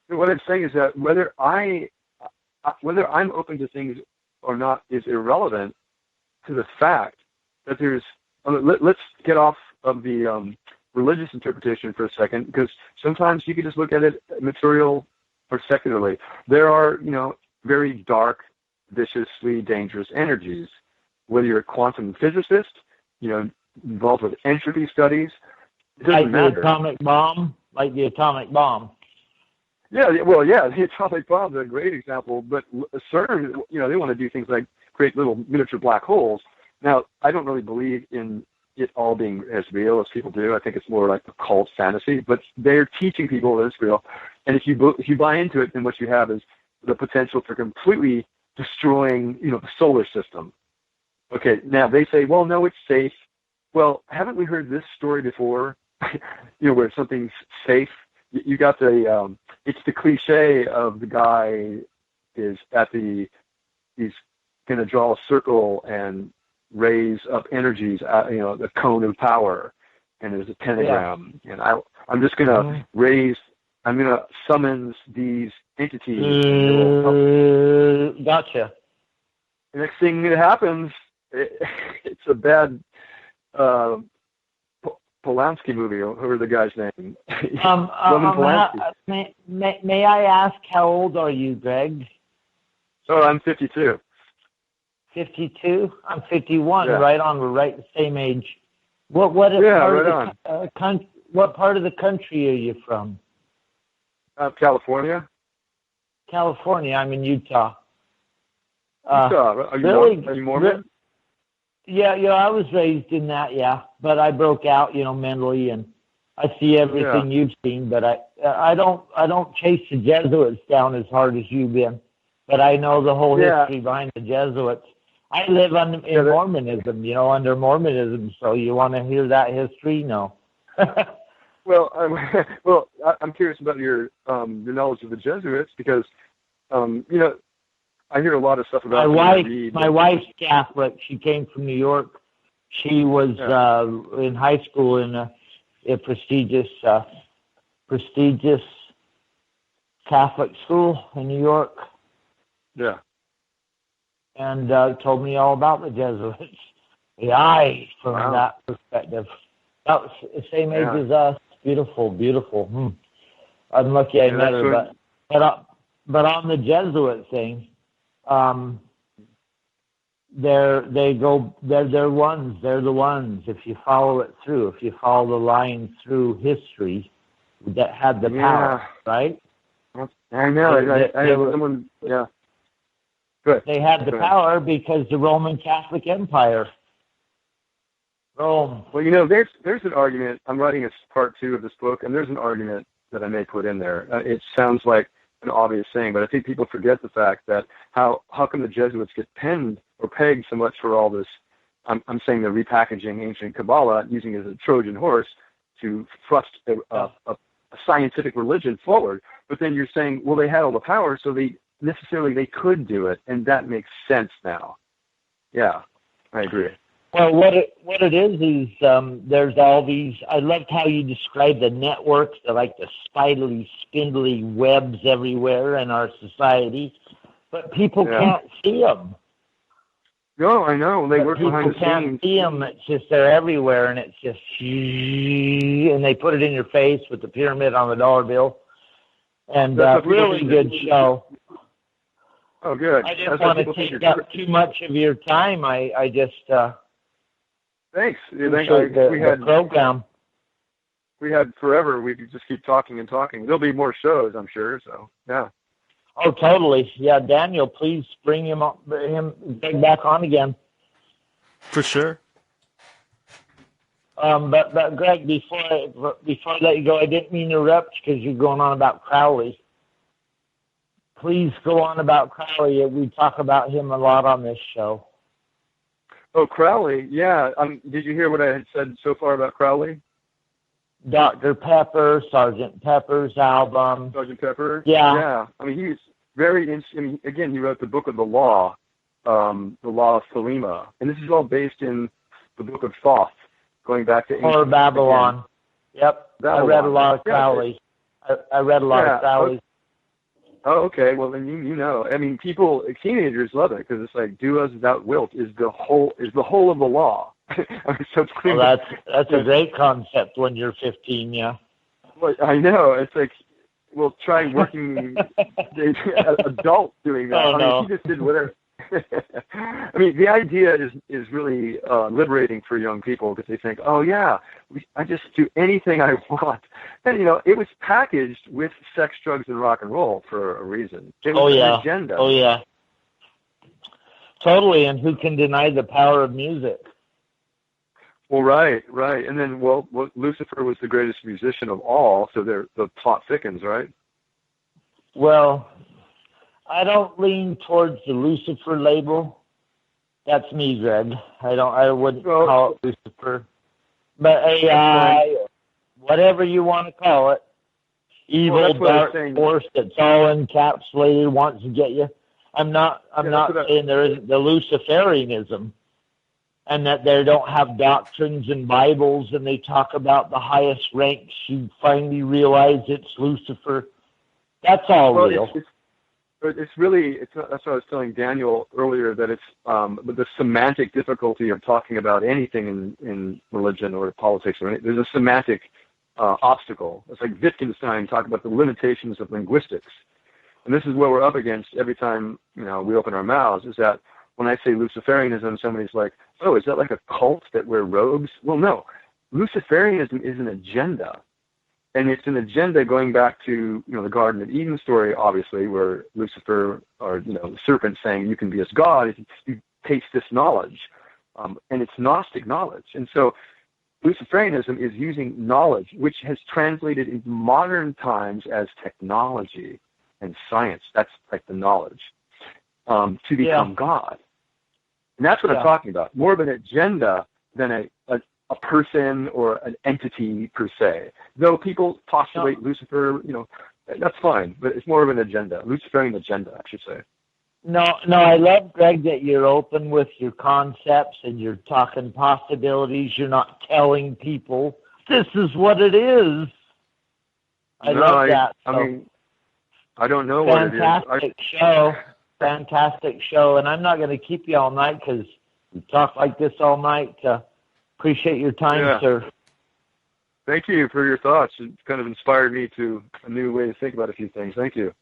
what I'm saying is that whether I'm open to things or not is irrelevant to the fact that there's. Let's get off of the religious interpretation for a second, because sometimes you can just look at it material or secularly. There are, very dark, viciously dangerous energies. Whether you're a quantum physicist, involved with entropy studies, it doesn't matter. Like the atomic bomb. Yeah, well, the atomic bomb is a great example, but CERN, they want to do things like create little miniature black holes. Now, I don't really believe in it all being as real as people do. I think it's more like a cult fantasy, but they're teaching people that it's real. And if you buy into it, then what you have is the potential for completely destroying, the solar system. Okay, now they say, well, no, it's safe. Well, haven't we heard this story before? Where something's safe. You got it's the cliche of the guy he's going to draw a circle and raise up energies, the cone of power, and there's a pentagram, and I'm just going to I'm going to summon these entities. Gotcha. The next thing that happens, it's a bad Polanski movie, or whoever the guy's name. Roman Polanski. May I ask, how old are you, Greg? Oh, I'm 52. 52? I'm 51, right on. We're right the same age. What part of the country are you from? California. California. I'm in Utah. Utah. Are you Mormon? Yeah, I was raised in that, but I broke out, mentally, and I see everything you've seen, but I don't chase the Jesuits down as hard as you've been, but I know the whole history behind the Jesuits. I live in Mormonism, under Mormonism, so you want to hear that history? No. Well, I'm curious about your knowledge of the Jesuits, because, I hear a lot of stuff about my wife's Catholic. She came from New York. She was in high school in a prestigious Catholic school in New York. Yeah. And told me all about the Jesuits. From that perspective. That was the same age as us. Beautiful, beautiful. I'm lucky I met her, but on the Jesuit thing, they're the ones. If you follow it through, if you follow the line through history, that had the power, right? I know. Good. They had the power because the Roman Catholic Empire. Rome. Well, there's an argument. I'm writing a part 2 of this book, and there's an argument that I may put in there. It sounds like an obvious thing, but I think people forget the fact that how come the Jesuits get penned or pegged so much for all this? I'm saying they're repackaging ancient Kabbalah, using it as a Trojan horse to thrust a scientific religion forward. But then you're saying, well, they had all the power, so they could do it, and that makes sense now. Yeah, I agree. Well, what it is there's all these. I loved how you described the networks, the spindly webs everywhere in our society, but people can't see them. No, I know. They work behind the scenes. People can't see them. It's just they're everywhere, and it's just, and they put it in your face with the pyramid on the dollar bill. And really good show. Oh, good. I didn't want to take up too much of your time. I just. Thanks. We had program. We had forever. We could just keep talking and talking. There'll be more shows, I'm sure. So yeah. Oh, totally. Yeah, Daniel, please bring him back on again. For sure. But Greg, before I let you go, I didn't mean to interrupt because you're going on about Crowley. Please go on about Crowley. We talk about him a lot on this show. Oh, Crowley. Yeah. Did you hear what I had said so far about Crowley? Dr. Pepper, Sergeant Pepper's album. Sergeant Pepper. Yeah. Yeah. I mean, he's very. Again, he wrote the Book of the Law, the Law of Thelema, and this is all based in the Book of Thoth, going back to or Babylon. Again. Yep. Babylon. I read a lot of Crowley. I read a lot of Crowley. Oh, okay. Well, then you know. I mean, teenagers love it because it's like, "Do as thou wilt" is the whole of the law. I mean, so it's clear. Well, that's a great concept when you're 15. Yeah. Well, I know. It's like, well, try working adult doing that. Oh, no. He just did whatever. I mean, the idea is really liberating for young people because they think, oh yeah, I just do anything I want, and it was packaged with sex, drugs, and rock and roll for a reason. It was an agenda. Oh yeah, totally. And who can deny the power of music? Well, right, and then Lucifer was the greatest musician of all, so the plot thickens, right? Well, I don't lean towards the Lucifer label. That's me, Greg. I wouldn't call it Lucifer. But AI, or whatever you want to call it, evil dark force that's all encapsulated wants to get you. I'm not saying there isn't the Luciferianism and that they don't have doctrines and Bibles and they talk about the highest ranks. You finally realize it's Lucifer. That's all real. That's what I was telling Daniel earlier, that it's the semantic difficulty of talking about anything in religion or politics or anything. There's a semantic obstacle. It's like Wittgenstein talked about the limitations of linguistics. And this is what we're up against every time, we open our mouths, is that when I say Luciferianism, somebody's like, oh, is that like a cult that wear robes? Well, no. Luciferianism is an agenda. And it's an agenda going back to, the Garden of Eden story, obviously, where Lucifer, or, the serpent saying you can be as God if you taste this knowledge. And it's Gnostic knowledge. And so Luciferianism is using knowledge, which has translated into modern times as technology and science. That's like the knowledge, to become God. And that's what I'm talking about. More of an agenda than a person or an entity per se. Though people postulate Lucifer, that's fine, but it's more of an agenda, Luciferian agenda, I should say. No, I love, Greg, that you're open with your concepts and you're talking possibilities. You're not telling people this is what it is. I love that. I don't know what it is. Fantastic show. And I'm not going to keep you all night because we talk like this all night. Appreciate your time, sir. Thank you for your thoughts. It kind of inspired me to a new way to think about a few things. Thank you.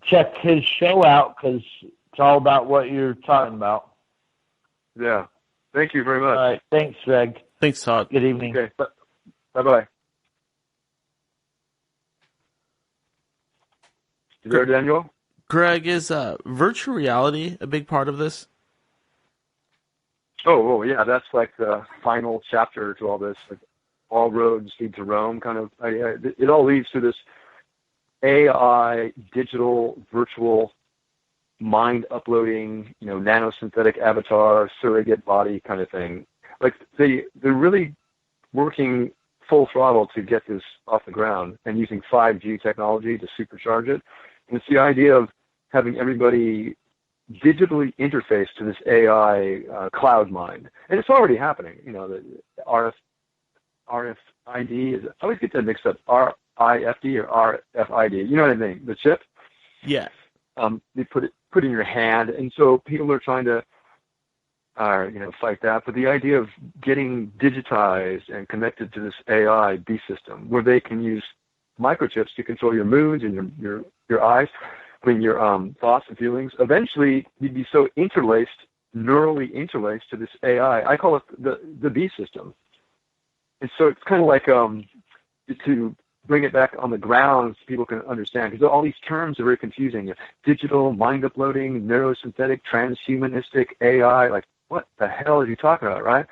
Check his show out because it's all about what you're talking about. Yeah. Thank you very much. All right. Thanks, Greg. Thanks, Todd. Good evening. Okay. Bye-bye. You there, Daniel? Greg, is virtual reality a big part of this? Oh, yeah, that's like the final chapter to all this. Like, all roads lead to Rome, kind of. It all leads to this AI, digital, virtual, mind-uploading, nanosynthetic avatar, surrogate body kind of thing. Like, they're really working full throttle to get this off the ground and using 5G technology to supercharge it. And it's the idea of having everybody digitally interface to this AI cloud mind. And it's already happening. The RFID, I always get that mixed up, RIFD or RFID. You know what I mean? The chip? Yeah. They put in your hand. And so people are trying to, fight that. But the idea of getting digitized and connected to this AI B system where they can use microchips to control your moods and your eyes, your thoughts and feelings. Eventually, you'd be so neurally interlaced to this AI. I call it the B system. And so it's kind of like to bring it back on the ground so people can understand, because all these terms are very confusing. Digital, mind uploading, neurosynthetic, transhumanistic, AI. Like, what the hell are you talking about, right?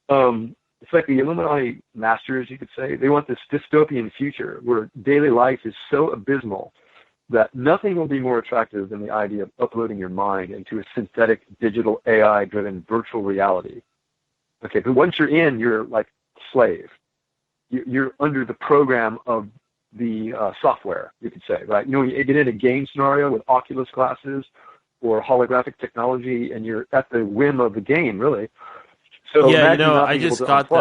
It's like the Illuminati masters, you could say. They want this dystopian future where daily life is so abysmal that nothing will be more attractive than the idea of uploading your mind into a synthetic, digital, AI-driven virtual reality. Okay, but once you're in, you're like slave. You're under the program of the software, you could say, right? You know, you get in a game scenario with Oculus glasses or holographic technology, and you're at the whim of the game, really. So yeah, I just got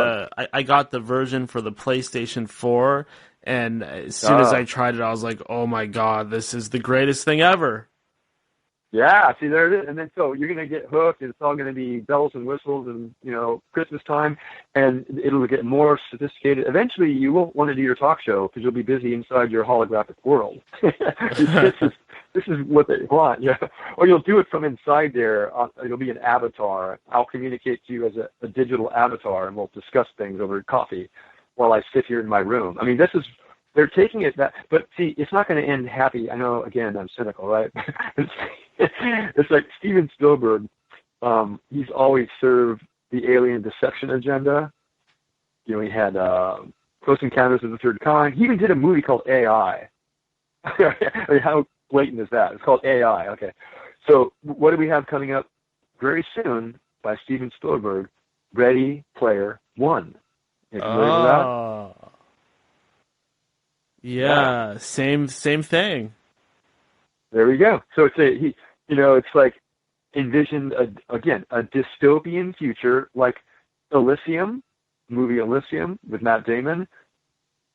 I got the version for the PlayStation 4, and as soon as I tried it, I was like, oh my god, this is the greatest thing ever. Yeah, see, there it is. And then so you're going to get hooked, and it's all going to be bells and whistles and, Christmas time, and it'll get more sophisticated. Eventually, you won't want to do your talk show because you'll be busy inside your holographic world. This is what they want, yeah. Or you'll do it from inside there. You'll be an avatar. I'll communicate to you as a digital avatar, and we'll discuss things over coffee while I sit here in my room. I mean, they're taking it that, but see, it's not going to end happy. I know, again, I'm cynical, right? It's like Steven Spielberg. He's always served the alien deception agenda. He had Close Encounters of the Third Kind. He even did a movie called AI. I mean, how blatant is that? It's called AI. Okay. So what do we have coming up very soon by Steven Spielberg? Ready Player One. You familiar with that? Yeah, same thing. There we go. So it's like envision a dystopian future like Elysium, movie Elysium with Matt Damon,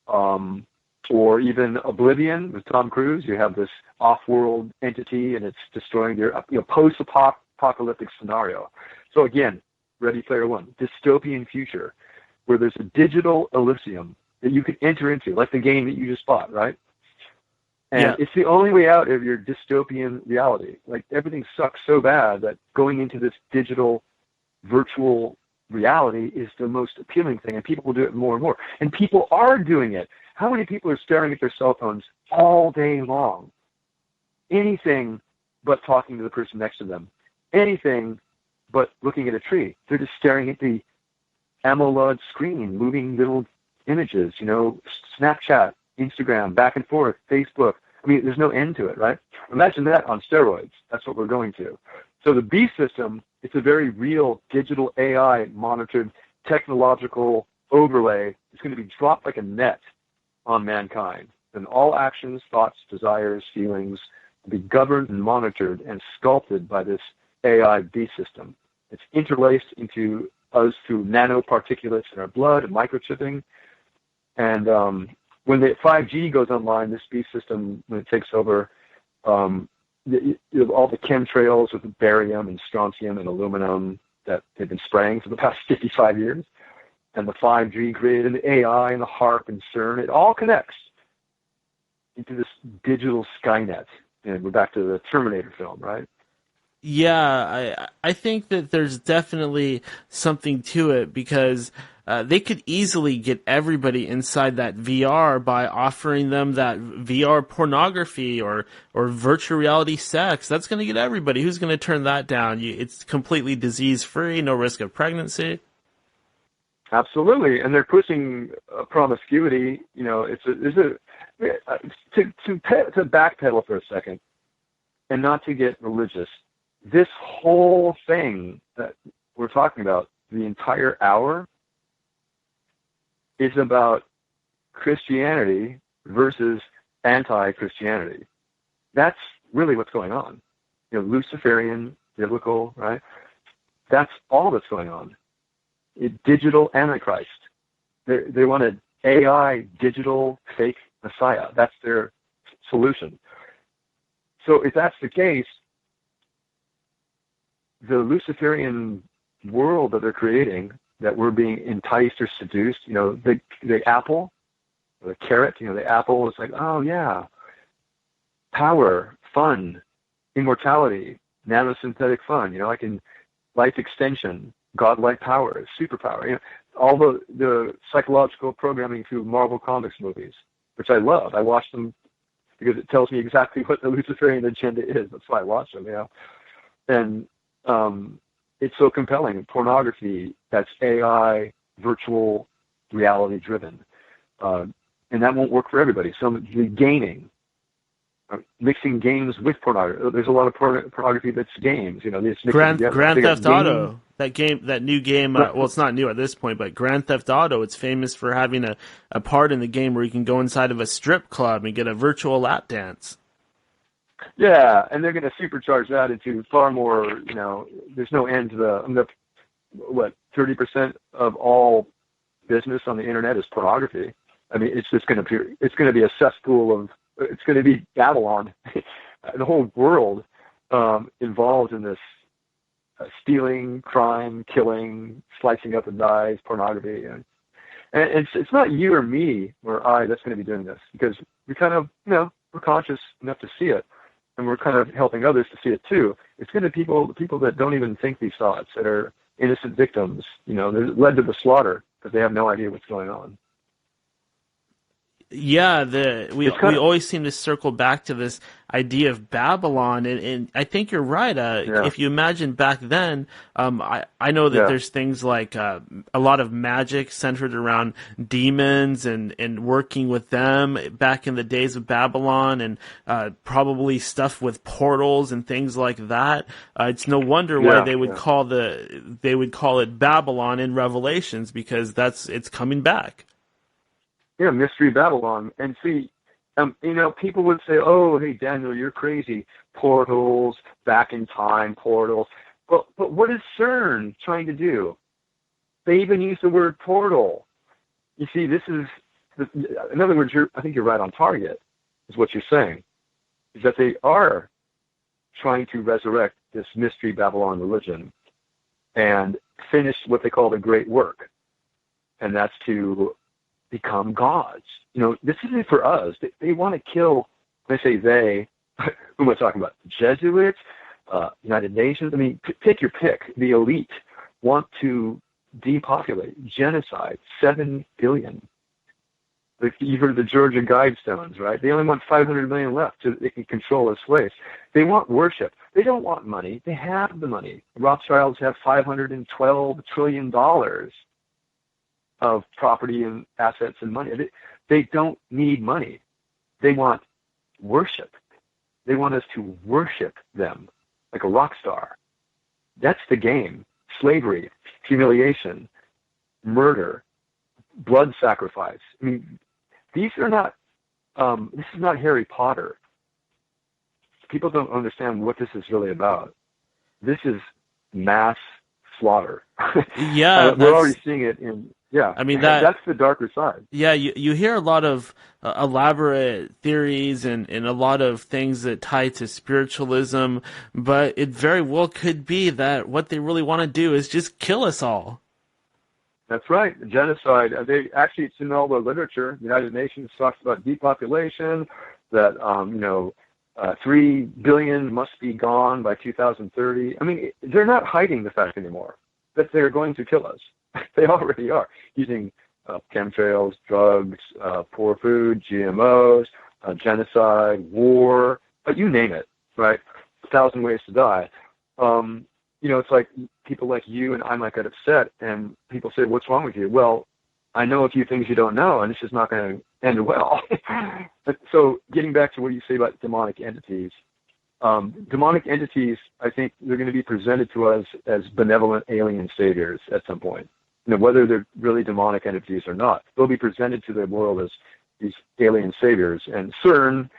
or even Oblivion with Tom Cruise. You have this off-world entity, and it's destroying your post-apocalyptic scenario. So again, Ready Player One, dystopian future where there's a digital Elysium that you could enter into, like the game that you just bought, right? And it's the only way out of your dystopian reality. Like, everything sucks so bad that going into this digital, virtual reality is the most appealing thing, and people will do it more and more. And people are doing it. How many people are staring at their cell phones all day long? Anything but talking to the person next to them. Anything but looking at a tree. They're just staring at the AMOLED screen, moving little images, Snapchat, Instagram, back and forth, Facebook. I mean, there's no end to it, right? Imagine that on steroids. That's what we're going to. So the B system, it's a very real digital AI monitored technological overlay. It's going to be dropped like a net on mankind. And all actions, thoughts, desires, feelings will be governed and monitored and sculpted by this AI B system. It's interlaced into us through nanoparticulates in our blood and microchipping. And when the 5G goes online, this B system, when it takes over, all the chemtrails with the barium and strontium and aluminum that they've been spraying for the past 55 years, and the 5G grid and the AI and the HARP and CERN, it all connects into this digital Skynet. And we're back to the Terminator film, right? Yeah, I think that there's definitely something to it, because they could easily get everybody inside that VR by offering them that VR pornography or virtual reality sex. That's going to get everybody. Who's going to turn that down? It's completely disease-free, no risk of pregnancy. Absolutely, and they're pushing promiscuity. To backpedal for a second, and not to get religious. This whole thing that we're talking about, the entire hour, is about Christianity versus anti-Christianity. That's really what's going on. Luciferian, biblical, right? That's all that's going on. Digital Antichrist. They want an AI, digital, fake Messiah. That's their solution. So if that's the case, the Luciferian world that they're creating, that we're being enticed or seduced, the apple, the carrot, the apple is like, oh yeah, power, fun, immortality, nanosynthetic fun, I can, life extension, godlike power, superpower, all the psychological programming through Marvel Comics movies, which I love. I watch them because it tells me exactly what the Luciferian agenda is. That's why I watch them, And it's so compelling. Pornography, that's AI, virtual reality driven. And that won't work for everybody. So the gaming, mixing games with pornography. There's a lot of pornography that's games. They just mix it Grand together. Theft Auto, that new game. Well, it's not new at this point, but Grand Theft Auto, it's famous for having a part in the game where you can go inside of a strip club and get a virtual lap dance. Yeah, and they're going to supercharge that into far more. There's no end to the 30% of all business on the internet is pornography. I mean, it's going to be a cesspool of. It's going to be Babylon. The whole world involved in this stealing, crime, killing, slicing up and dies, pornography. And it's not you or me or I that's going to be doing this, because we kind of, we're conscious enough to see it, and we're kind of helping others to see it too. It's going to be people that don't even think these thoughts, that are innocent victims. They're led to the slaughter because they have no idea what's going on. Yeah, we always seem to circle back to this idea of Babylon, and I think you're right. If you imagine back then, I know that there's things like a lot of magic centered around demons and working with them back in the days of Babylon, and probably stuff with portals and things like that. It's no wonder why they would call it Babylon in Revelations, because it's coming back. Yeah, Mystery Babylon. And see, people would say, "Oh, hey, Daniel, you're crazy. Portals, back in time, portals." But what is CERN trying to do? They even use the word portal. You see, in other words, I think you're right on target, is what you're saying, is that they are trying to resurrect this Mystery Babylon religion and finish what they call the great work. And that's to become gods. This isn't for us. They want to kill. When I say they, who am I talking about? Jesuits, United Nations. I mean, pick your pick. The elite want to depopulate, genocide, 7 billion. You've heard of the Georgia Guidestones, right? They only want 500 million left so that they can control as slaves. They want worship. They don't want money. They have the money. The Rothschilds have $512 trillion of property and assets and money. They don't need money. They want worship. They want us to worship them like a rock star. That's the game. Slavery, humiliation, murder, blood sacrifice. I mean, these are not, this is not Harry Potter. People don't understand what this is really about. This is mass slaughter. Yeah. We're already seeing it in, I mean, that's the darker side. Yeah, you hear a lot of elaborate theories and a lot of things that tie to spiritualism, but it very well could be that what they really want to do is just kill us all. That's right, genocide. It's in all the literature. The United Nations talks about depopulation, that 3 billion must be gone by 2030. I mean, they're not hiding the fact anymore that they're going to kill us. They already are, using chemtrails, drugs, poor food, GMOs, genocide, war, you name it, right? 1,000 ways to die. It's like people like you and I might get upset, and people say, "What's wrong with you?" Well, I know a few things you don't know, and this is not going to end well. So getting back to what you say about demonic entities, I think they're going to be presented to us as benevolent alien saviors at some point. Whether they're really demonic entities or not, they'll be presented to the world as these alien saviors. And CERN,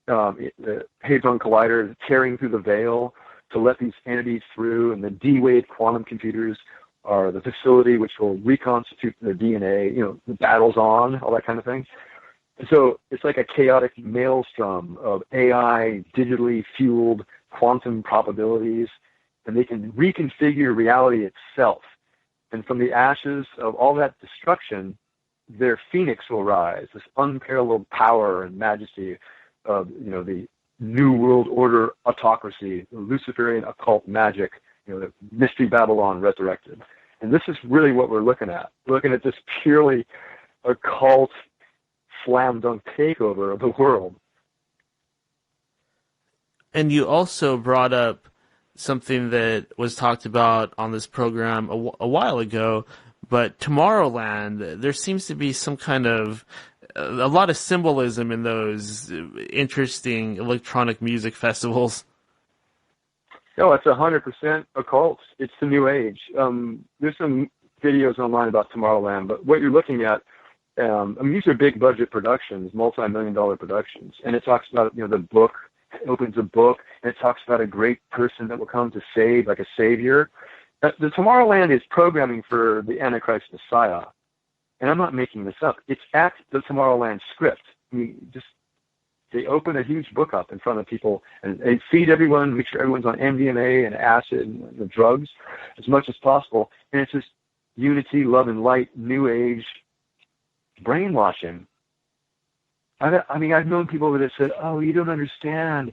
the Hadron Collider, tearing through the veil to let these entities through, and the D-Wave quantum computers are the facility which will reconstitute their DNA, the battle's on, all that kind of thing. And so it's like a chaotic maelstrom of AI, digitally fueled quantum probabilities, and they can reconfigure reality itself. And from the ashes of all that destruction, their phoenix will rise, this unparalleled power and majesty of, the New World Order autocracy, the Luciferian occult magic, the Mystery Babylon resurrected. And this is really what we're looking at. We're looking at this purely occult, slam dunk takeover of the world. And you also brought up something that was talked about on this program a while ago, but Tomorrowland, there seems to be some kind of a lot of symbolism in those interesting electronic music festivals. No, it's 100% occult. It's the New Age. There's some videos online about Tomorrowland, but what you're looking at, these are big budget productions, multi-million-dollar productions, and it talks about, the book. It opens a book, and it talks about a great person that will come to save, like a savior. The Tomorrowland is programming for the Antichrist Messiah, and I'm not making this up. It's at the Tomorrowland script. They open a huge book up in front of people, and they feed everyone, make sure everyone's on MDMA and acid and the drugs as much as possible, and it's just unity, love, and light, New Age brainwashing. I've known people that have said, "Oh, you don't understand.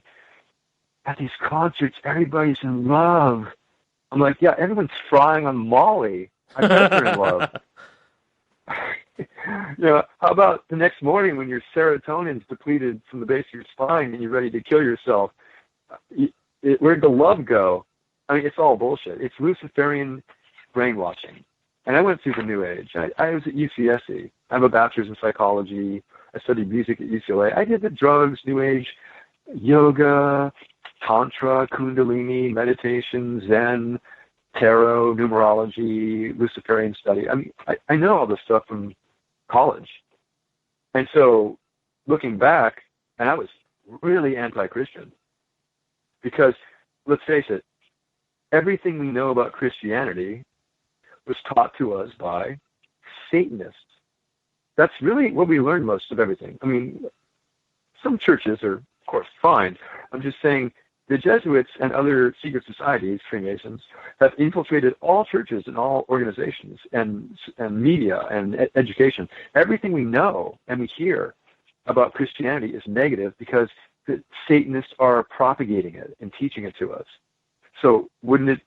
At these concerts, everybody's in love." I'm like, "Yeah, everyone's frying on Molly. I bet they're in love." How about the next morning when your serotonin's depleted from the base of your spine and you're ready to kill yourself? Where'd the love go? It's all bullshit. It's Luciferian brainwashing. And I went through the New Age. I was at UCSC. I have a bachelor's in psychology. I studied music at UCLA. I did the drugs, New Age, yoga, tantra, kundalini, meditation, Zen, tarot, numerology, Luciferian study. I know all this stuff from college. And so looking back, and I was really anti-Christian because, let's face it, everything we know about Christianity was taught to us by Satanists. That's really what we learned most of everything. Some churches are, of course, fine. I'm just saying the Jesuits and other secret societies, Freemasons, have infiltrated all churches and all organizations and media and education. Everything we know and we hear about Christianity is negative because the Satanists are propagating it and teaching it to us. So wouldn't it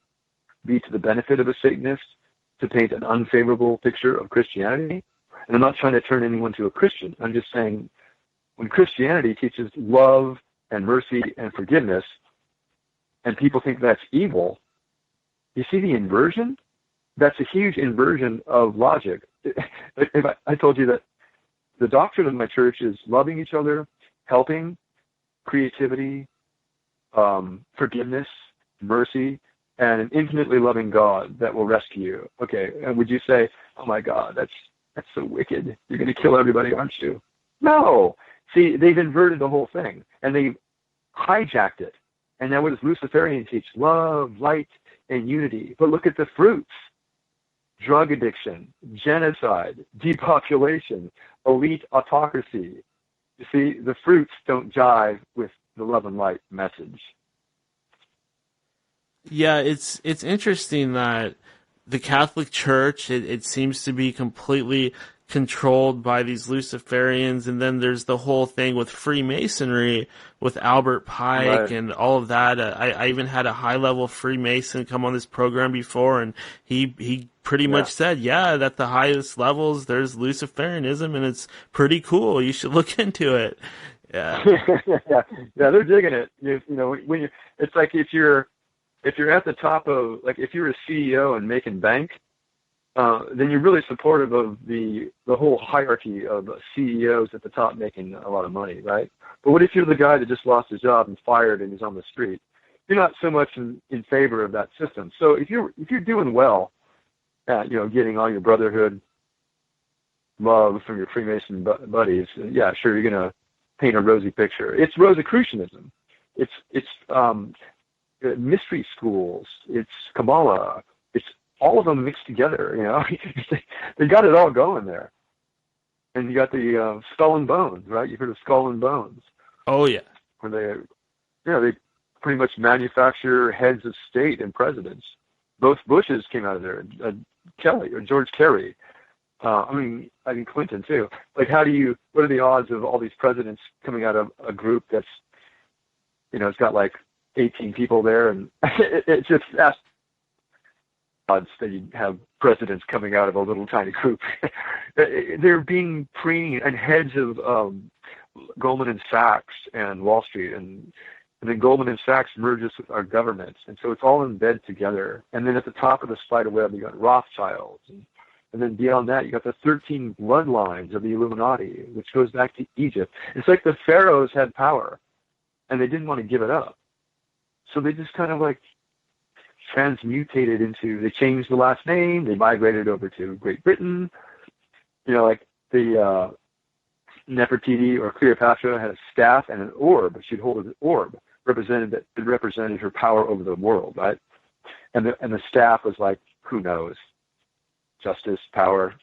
be to the benefit of a Satanist to paint an unfavorable picture of Christianity? And I'm not trying to turn anyone to a Christian. I'm just saying when Christianity teaches love and mercy and forgiveness, and people think that's evil, you see the inversion? That's a huge inversion of logic. If I told you that the doctrine of my church is loving each other, helping, creativity, forgiveness, mercy, and an infinitely loving God that will rescue you. Okay, and would you say, "Oh my God, that's so wicked. You're going to kill everybody, aren't you?" No. See, they've inverted the whole thing, and they've hijacked it. And now what does Luciferian teach? Love, light, and unity. But look at the fruits. Drug addiction, genocide, depopulation, elite autocracy. You see, the fruits don't jive with the love and light message. Yeah, it's interesting that the Catholic Church, it seems to be completely controlled by these Luciferians, and then there's the whole thing with Freemasonry with Albert Pike Right. and all of that. I even had a high-level Freemason come on this program before, and he pretty much said, yeah, at the highest levels there's Luciferianism, and it's pretty cool. You should look into it. Yeah, yeah, they're digging it. When you, it's like if you're at the top of, like, if you're a CEO and making bank, then you're really supportive of the whole hierarchy of CEOs at the top making a lot of money, right? But what if you're the guy that just lost his job and fired and is on the street? You're not so much in favor of that system. So if you're doing well at, getting all your brotherhood love from your Freemason buddies, yeah, sure, you're going to paint a rosy picture. It's Rosicrucianism. It's mystery schools. It's Kabbalah. It's all of them mixed together, They got it all going there. And you got the Skull and Bones, right? You've heard of Skull and Bones. Oh, yeah. Where they pretty much manufacture heads of state and presidents. Both Bushes came out of there. George Kerry. I mean Clinton too. Like, what are the odds of all these presidents coming out of a group that's, it's got like 18 people there, and it just asks odds that you have presidents coming out of a little tiny group. They're being preened, and heads of Goldman and Sachs and Wall Street, and then Goldman and Sachs merges with our government, and so it's all in bed together. And then at the top of the spider web, you got Rothschilds and And then beyond that, you got the 13 bloodlines of the Illuminati, which goes back to Egypt. It's like the pharaohs had power, and they didn't want to give it up. So they just kind of like transmutated into, they changed the last name, they migrated over to Great Britain. You know, like the Nefertiti or Cleopatra had a staff and an orb. She'd hold an orb, represented her power over the world, right? And the staff was like, who knows? Justice, power,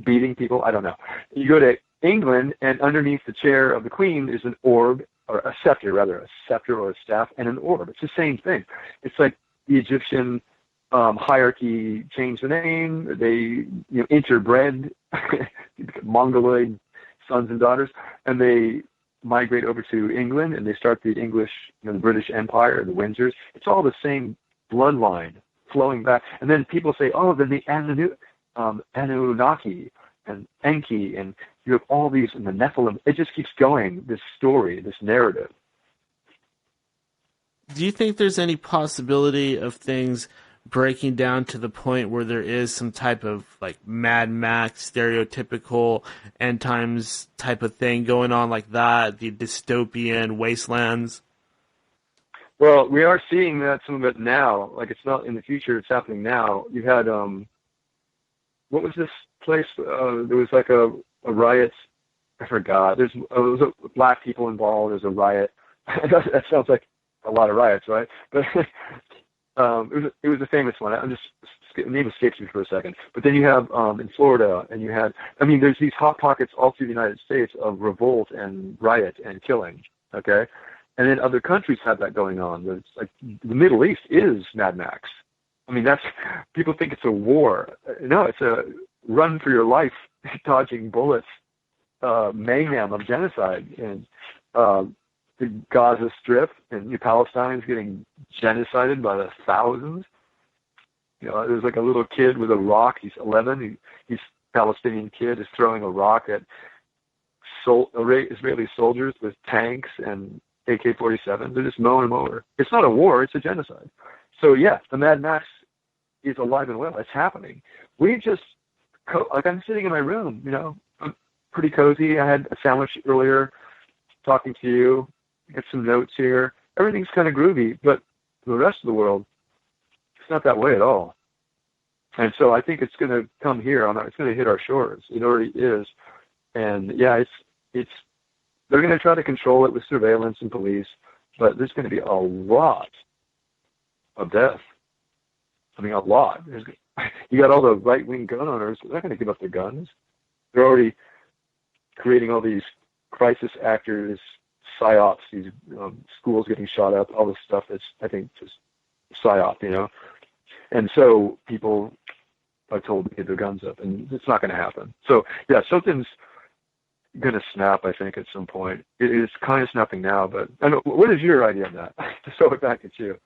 beating people, I don't know. You go to England, and underneath the chair of the queen is an orb, or a scepter or a staff, and an orb. It's the same thing. It's like the Egyptian hierarchy changed the name. They interbred Mongoloid sons and daughters, and they migrate over to England, and they start the English, the British Empire, the Windsors. It's all the same bloodline flowing back. And then people say, oh, then the Anunnaki and Enki, and you have all these, and the Nephilim. It just keeps going, this story, this narrative. Do you think there's any possibility of things breaking down to the point where there is some type of like Mad Max stereotypical end times type of thing going on like that, the dystopian wastelands? Well, we are seeing that, some of it now. Like, it's not in the future, it's happening now. You had, what was this place? There was like a riot. I forgot. There was black people involved. There's a riot. That sounds like a lot of riots, right? But it was a famous one. The name escapes me for a second. But then you have in Florida, and you had, there's these hot pockets all through the United States of revolt and riot and killing, okay? And then other countries have that going on. It's like the Middle East is Mad Max. People think it's a war. No, it's a run for your life, dodging bullets, mayhem of genocide. And the Gaza Strip and Palestine is getting genocided by the thousands. There's like a little kid with a rock. He's 11. He's Palestinian kid is throwing a rock at Israeli soldiers with tanks and AK-47. They're just mowing them over. It's not a war. It's a genocide. So, yes, the Mad Max is alive and well. It's happening. We just, I'm sitting in my room, I'm pretty cozy. I had a sandwich earlier talking to you. Get some notes here. Everything's kind of groovy, but the rest of the world, it's not that way at all. And so I think it's going to come here. It's going to hit our shores. It already is. And, yeah, they're going to try to control it with surveillance and police, but there's going to be a lot of death. A lot. You got all the right-wing gun owners. They're not going to give up their guns. They're already creating all these crisis actors, psyops, these schools getting shot up, all this stuff that's, I think, just psyop, And so people are told to get their guns up, and it's not going to happen. So, yeah, something's going to snap, I think, at some point. It is kind of snapping now, but I don't know, what is your idea on that? To throw it back at you.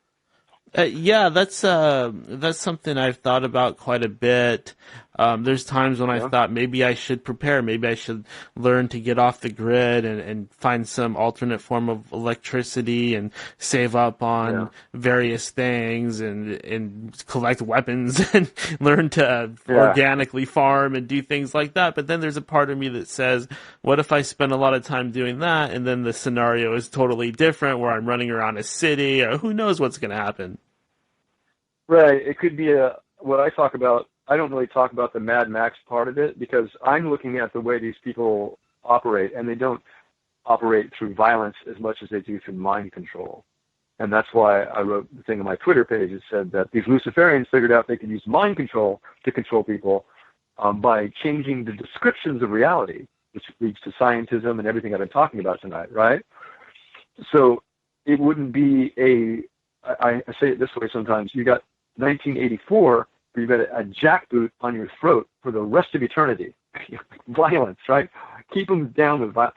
Yeah, that's something I've thought about quite a bit. There's times when I thought maybe I should prepare, maybe I should learn to get off the grid and find some alternate form of electricity and save up on various things and collect weapons and learn to organically farm and do things like that. But then there's a part of me that says, what if I spend a lot of time doing that and then the scenario is totally different where I'm running around a city, or who knows what's going to happen? Right. It could be what I talk about. I don't really talk about the Mad Max part of it because I'm looking at the way these people operate, and they don't operate through violence as much as they do through mind control. And that's why I wrote the thing on my Twitter page that said that these Luciferians figured out they could use mind control to control people by changing the descriptions of reality, which leads to scientism and everything I've been talking about tonight, right? So it wouldn't be I say it this way sometimes, you got 1984, where you've got a jackboot on your throat for the rest of eternity. Violence, right? Keep them down with violence.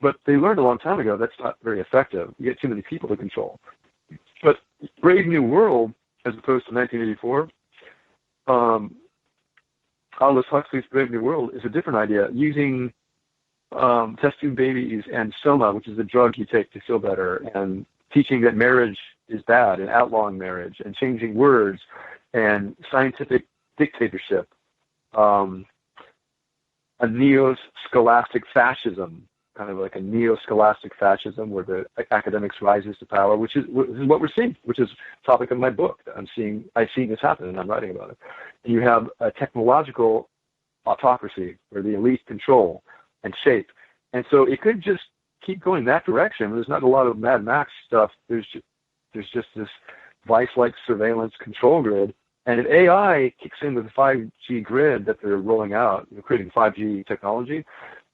But they learned a long time ago that's not very effective. You get too many people to control. But Brave New World, as opposed to 1984, Aldous Huxley's Brave New World is a different idea, using test tube babies and soma, which is a drug you take to feel better, and teaching that marriage is bad and outlawing marriage and changing words and scientific dictatorship a neo-scholastic fascism, kind of like a neo-scholastic fascism where the academics rises to power, which is what we're seeing, which is the topic of my book. I see this happen, and I'm writing about it. And you have a technological autocracy where the elite control and shape. And so it could just keep going that direction. There's not a lot of Mad Max stuff. There's just this vice-like surveillance control grid. And if AI kicks in with the 5G grid that they're rolling out, creating 5G technology,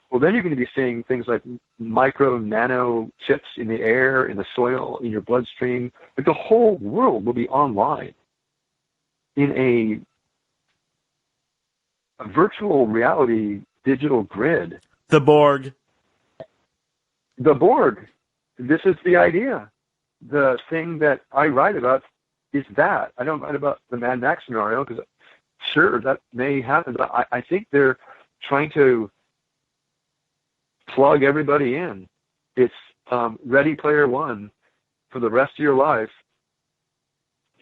well, then you're going to be seeing things like micro, nano chips in the air, in the soil, in your bloodstream. Like the whole world will be online in a virtual reality digital grid. The Borg. The Borg. This is the idea. The thing that I write about is that. I don't write about the Mad Max scenario because, sure, that may happen, but I think they're trying to plug everybody in. It's Ready Player One for the rest of your life,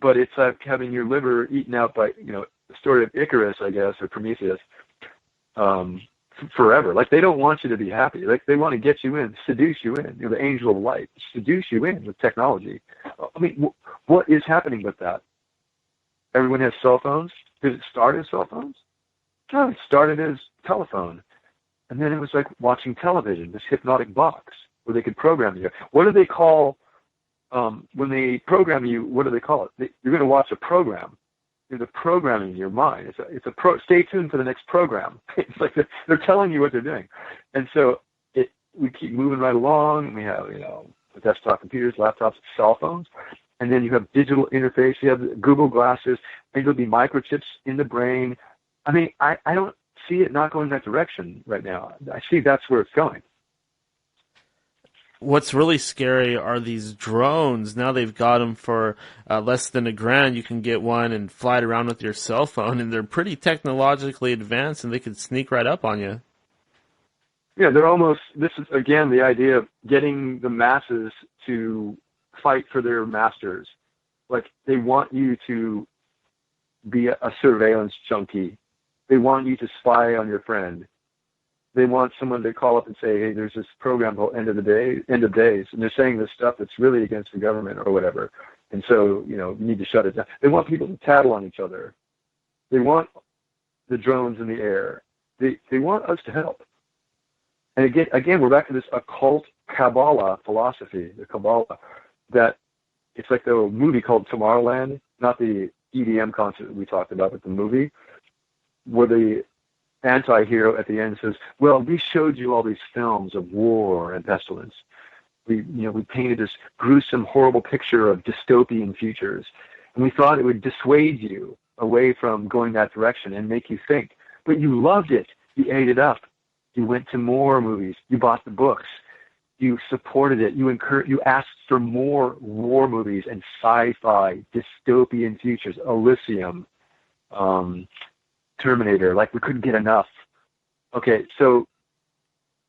but it's like having your liver eaten out by, the story of Icarus, I guess, or Prometheus, forever. Like, they don't want you to be happy. Like, they want to get you in, seduce you in, the angel of light, seduce you in with technology. I mean, what is happening with that? Everyone has cell phones. Did it start as cell phones? No, it started as telephone. And then it was like watching television, this hypnotic box where they could program you. What do they call, when they program you, what do they call it? You're going to watch a program. They're programming your mind. Stay tuned for the next program. It's like they're telling you what they're doing. And so we keep moving right along. We have, desktop computers, laptops, cell phones. And then you have digital interface. You have Google glasses. And there'll be microchips in the brain. I mean, I don't see it not going that direction right now. I see that's where it's going. What's really scary are these drones. Now they've got them for less than $1,000. You can get one and fly it around with your cell phone, and they're pretty technologically advanced, and they could sneak right up on you. Yeah, this is, again, the idea of getting the masses to fight for their masters. Like, they want you to be a surveillance junkie. They want you to spy on your friend. They want someone to call up and say, hey, there's this program called End of Days, and they're saying this stuff that's really against the government or whatever. And so, you need to shut it down. They want people to tattle on each other. They want the drones in the air. They want us to help. And again, we're back to this occult Kabbalah philosophy, the Kabbalah, that it's like the movie called Tomorrowland, not the EDM concert that we talked about, but the movie, where the anti-hero at the end says, well, we showed you all these films of war and pestilence. We painted this gruesome, horrible picture of dystopian futures. And we thought it would dissuade you away from going that direction and make you think. But you loved it. You ate it up. You went to more movies. You bought the books. You supported it. You asked for more war movies and sci-fi, dystopian futures, Elysium, Terminator, like we couldn't get enough. Okay, so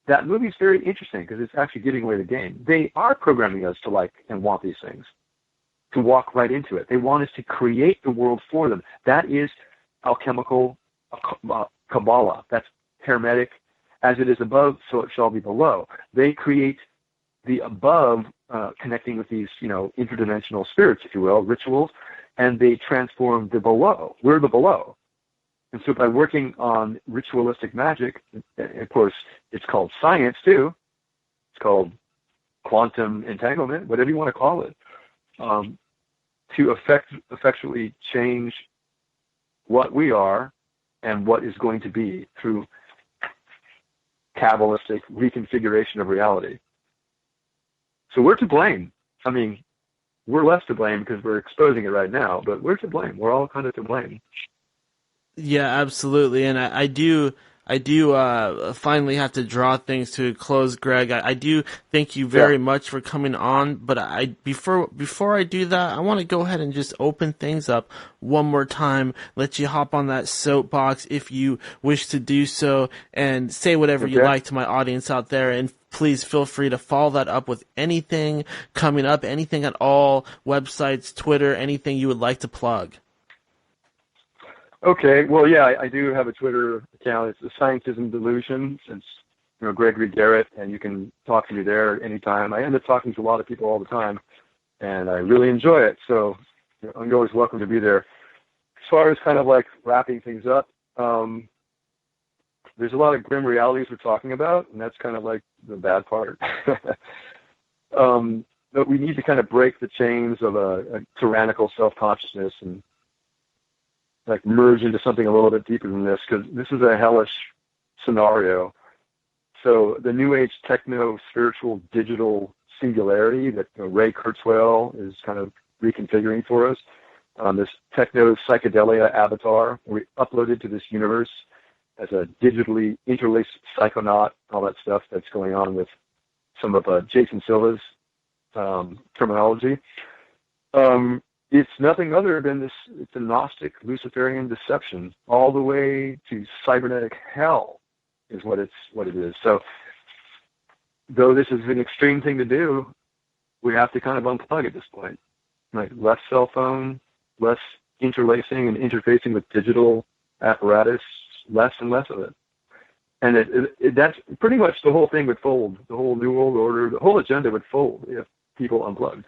that movie's very interesting because it's actually giving away the game. They are programming us to like and want these things, to walk right into it. They want us to create the world for them. That is alchemical Kabbalah. That's Hermetic. As it is above, so it shall be below. They create the above, connecting with these, interdimensional spirits, if you will, rituals, and they transform the below. We're the below. And so by working on ritualistic magic, of course, it's called science too. It's called quantum entanglement, whatever you want to call it, to effectually change what we are and what is going to be through Kabbalistic reconfiguration of reality. So we're to blame. I mean, we're less to blame because we're exposing it right now, but we're to blame. We're all kind of to blame. Yeah, absolutely. And I do finally have to draw things to a close, Greg. I do thank you very much for coming on, but before I do that, I want to go ahead and just open things up one more time, let you hop on that soapbox if you wish to do so, and say whatever you like to my audience out there, and please feel free to follow that up with anything coming up, anything at all, websites, Twitter, anything you would like to plug. Okay, well, yeah, I do have a Twitter account. It's the Scientism Delusion. It's Gregory Garrett, and you can talk to me there anytime. I end up talking to a lot of people all the time, and I really enjoy it. So you're always welcome to be there. As far as kind of like wrapping things up, there's a lot of grim realities we're talking about, and that's kind of like the bad part. But we need to kind of break the chains of a tyrannical self-consciousness and like merge into something a little bit deeper than this, because this is a hellish scenario. So the New Age techno-spiritual digital singularity that Ray Kurzweil is kind of reconfiguring for us, this techno-psychedelia avatar we uploaded to this universe as a digitally interlaced psychonaut, all that stuff that's going on with some of Jason Silva's terminology. It's nothing other than this. It's a Gnostic Luciferian deception, all the way to cybernetic hell, is what it is. So, though this is an extreme thing to do, we have to kind of unplug at this point. Like less cell phone, less interlacing and interfacing with digital apparatus, less and less of it. And that's pretty much the whole thing would fold. The whole New World Order, the whole agenda would fold if people unplugged.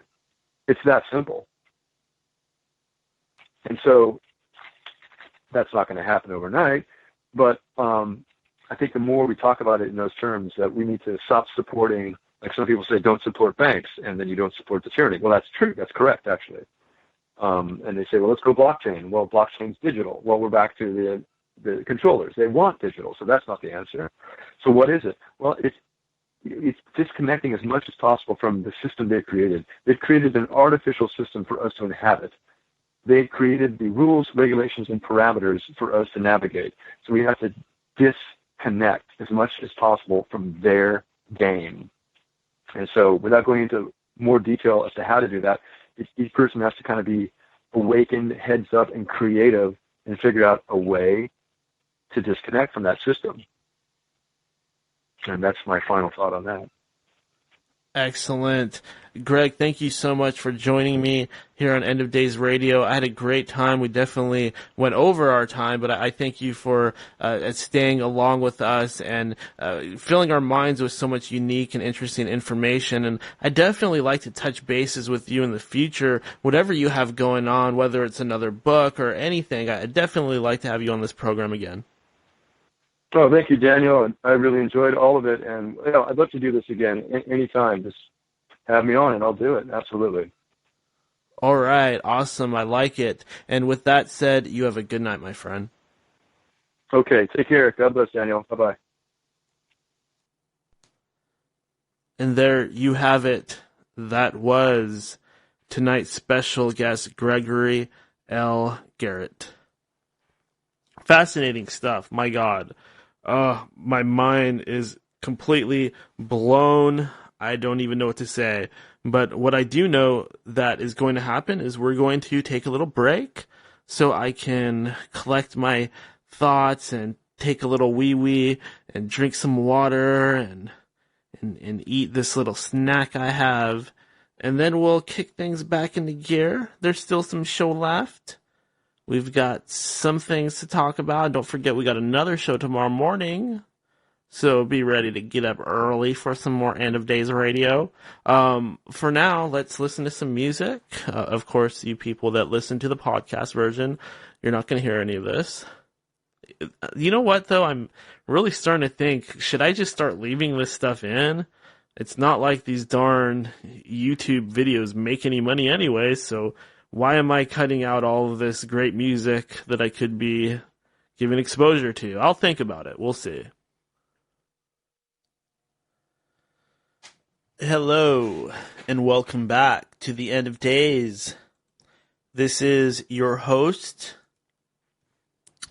It's that simple. And so that's not going to happen overnight. But I think the more we talk about it in those terms, that we need to stop supporting, like some people say, don't support banks, and then you don't support the tyranny. Well, that's true. That's correct, actually. And they say, well, let's go blockchain. Well, blockchain's digital. Well, we're back to the controllers. They want digital, so that's not the answer. So what is it? Well, it's disconnecting as much as possible from the system they've created. They've created an artificial system for us to inhabit. They've created the rules, regulations, and parameters for us to navigate. So we have to disconnect as much as possible from their game. And so without going into more detail as to how to do that, each person has to kind of be awakened, heads up, and creative, and figure out a way to disconnect from that system. And that's my final thought on that. Excellent. Greg, thank you so much for joining me here on End of Days Radio. I had a great time. We definitely went over our time, but I thank you for staying along with us and filling our minds with so much unique and interesting information. And I definitely like to touch bases with you in the future, whatever you have going on, whether it's another book or anything. I'd definitely like to have you on this program again. Oh, thank you, Daniel. I really enjoyed all of it, and I'd love to do this again anytime. Just have me on, and I'll do it. Absolutely. All right, awesome. I like it. And with that said, you have a good night, my friend. Okay, take care. God bless, Daniel. Bye-bye. And there you have it. That was tonight's special guest, Gregory L. Garrett. Fascinating stuff. My God. My mind is completely blown. I don't even know what to say. But what I do know that is going to happen is we're going to take a little break so I can collect my thoughts and take a little wee-wee and drink some water and eat this little snack I have. And then we'll kick things back into gear. There's still some show left. We've got some things to talk about. Don't forget, we got another show tomorrow morning. So be ready to get up early for some more End of Days Radio. For now, let's listen to some music. Of course, you people that listen to the podcast version, you're not going to hear any of this. You know what, though? I'm really starting to think, should I just start leaving this stuff in? It's not like these darn YouTube videos make any money anyway, so why am I cutting out all of this great music that I could be giving exposure to? I'll think about it. We'll see. Hello, and welcome back to the End of Days. This is your host,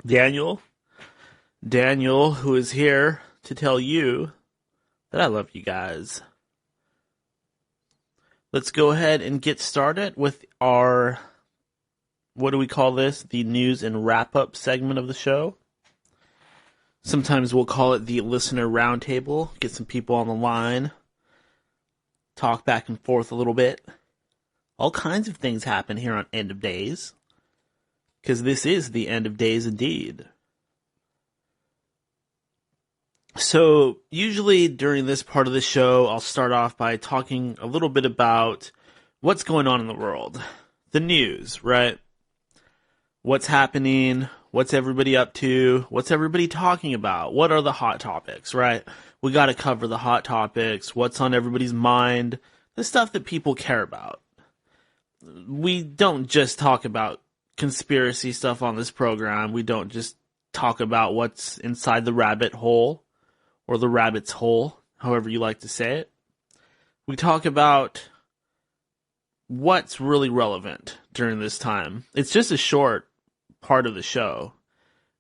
Daniel. Daniel, who is here to tell you that I love you guys. Let's go ahead and get started with our, what do we call this? The news and wrap-up segment of the show. Sometimes we'll call it the listener roundtable. Get some people on the line. Talk back and forth a little bit. All kinds of things happen here on End of Days. because this is the end of days indeed. So usually during this part of the show, I'll start off by talking a little bit about what's going on in the world. The news, right? What's happening? What's everybody up to? What's everybody talking about? What are the hot topics, right? We got to cover the hot topics. What's on everybody's mind? The stuff that people care about. We don't just talk about conspiracy stuff on this program. We don't just talk about what's inside the rabbit hole or the rabbit's hole, however you like to say it. We talk about what's really relevant during this time. It's just a short part of the show.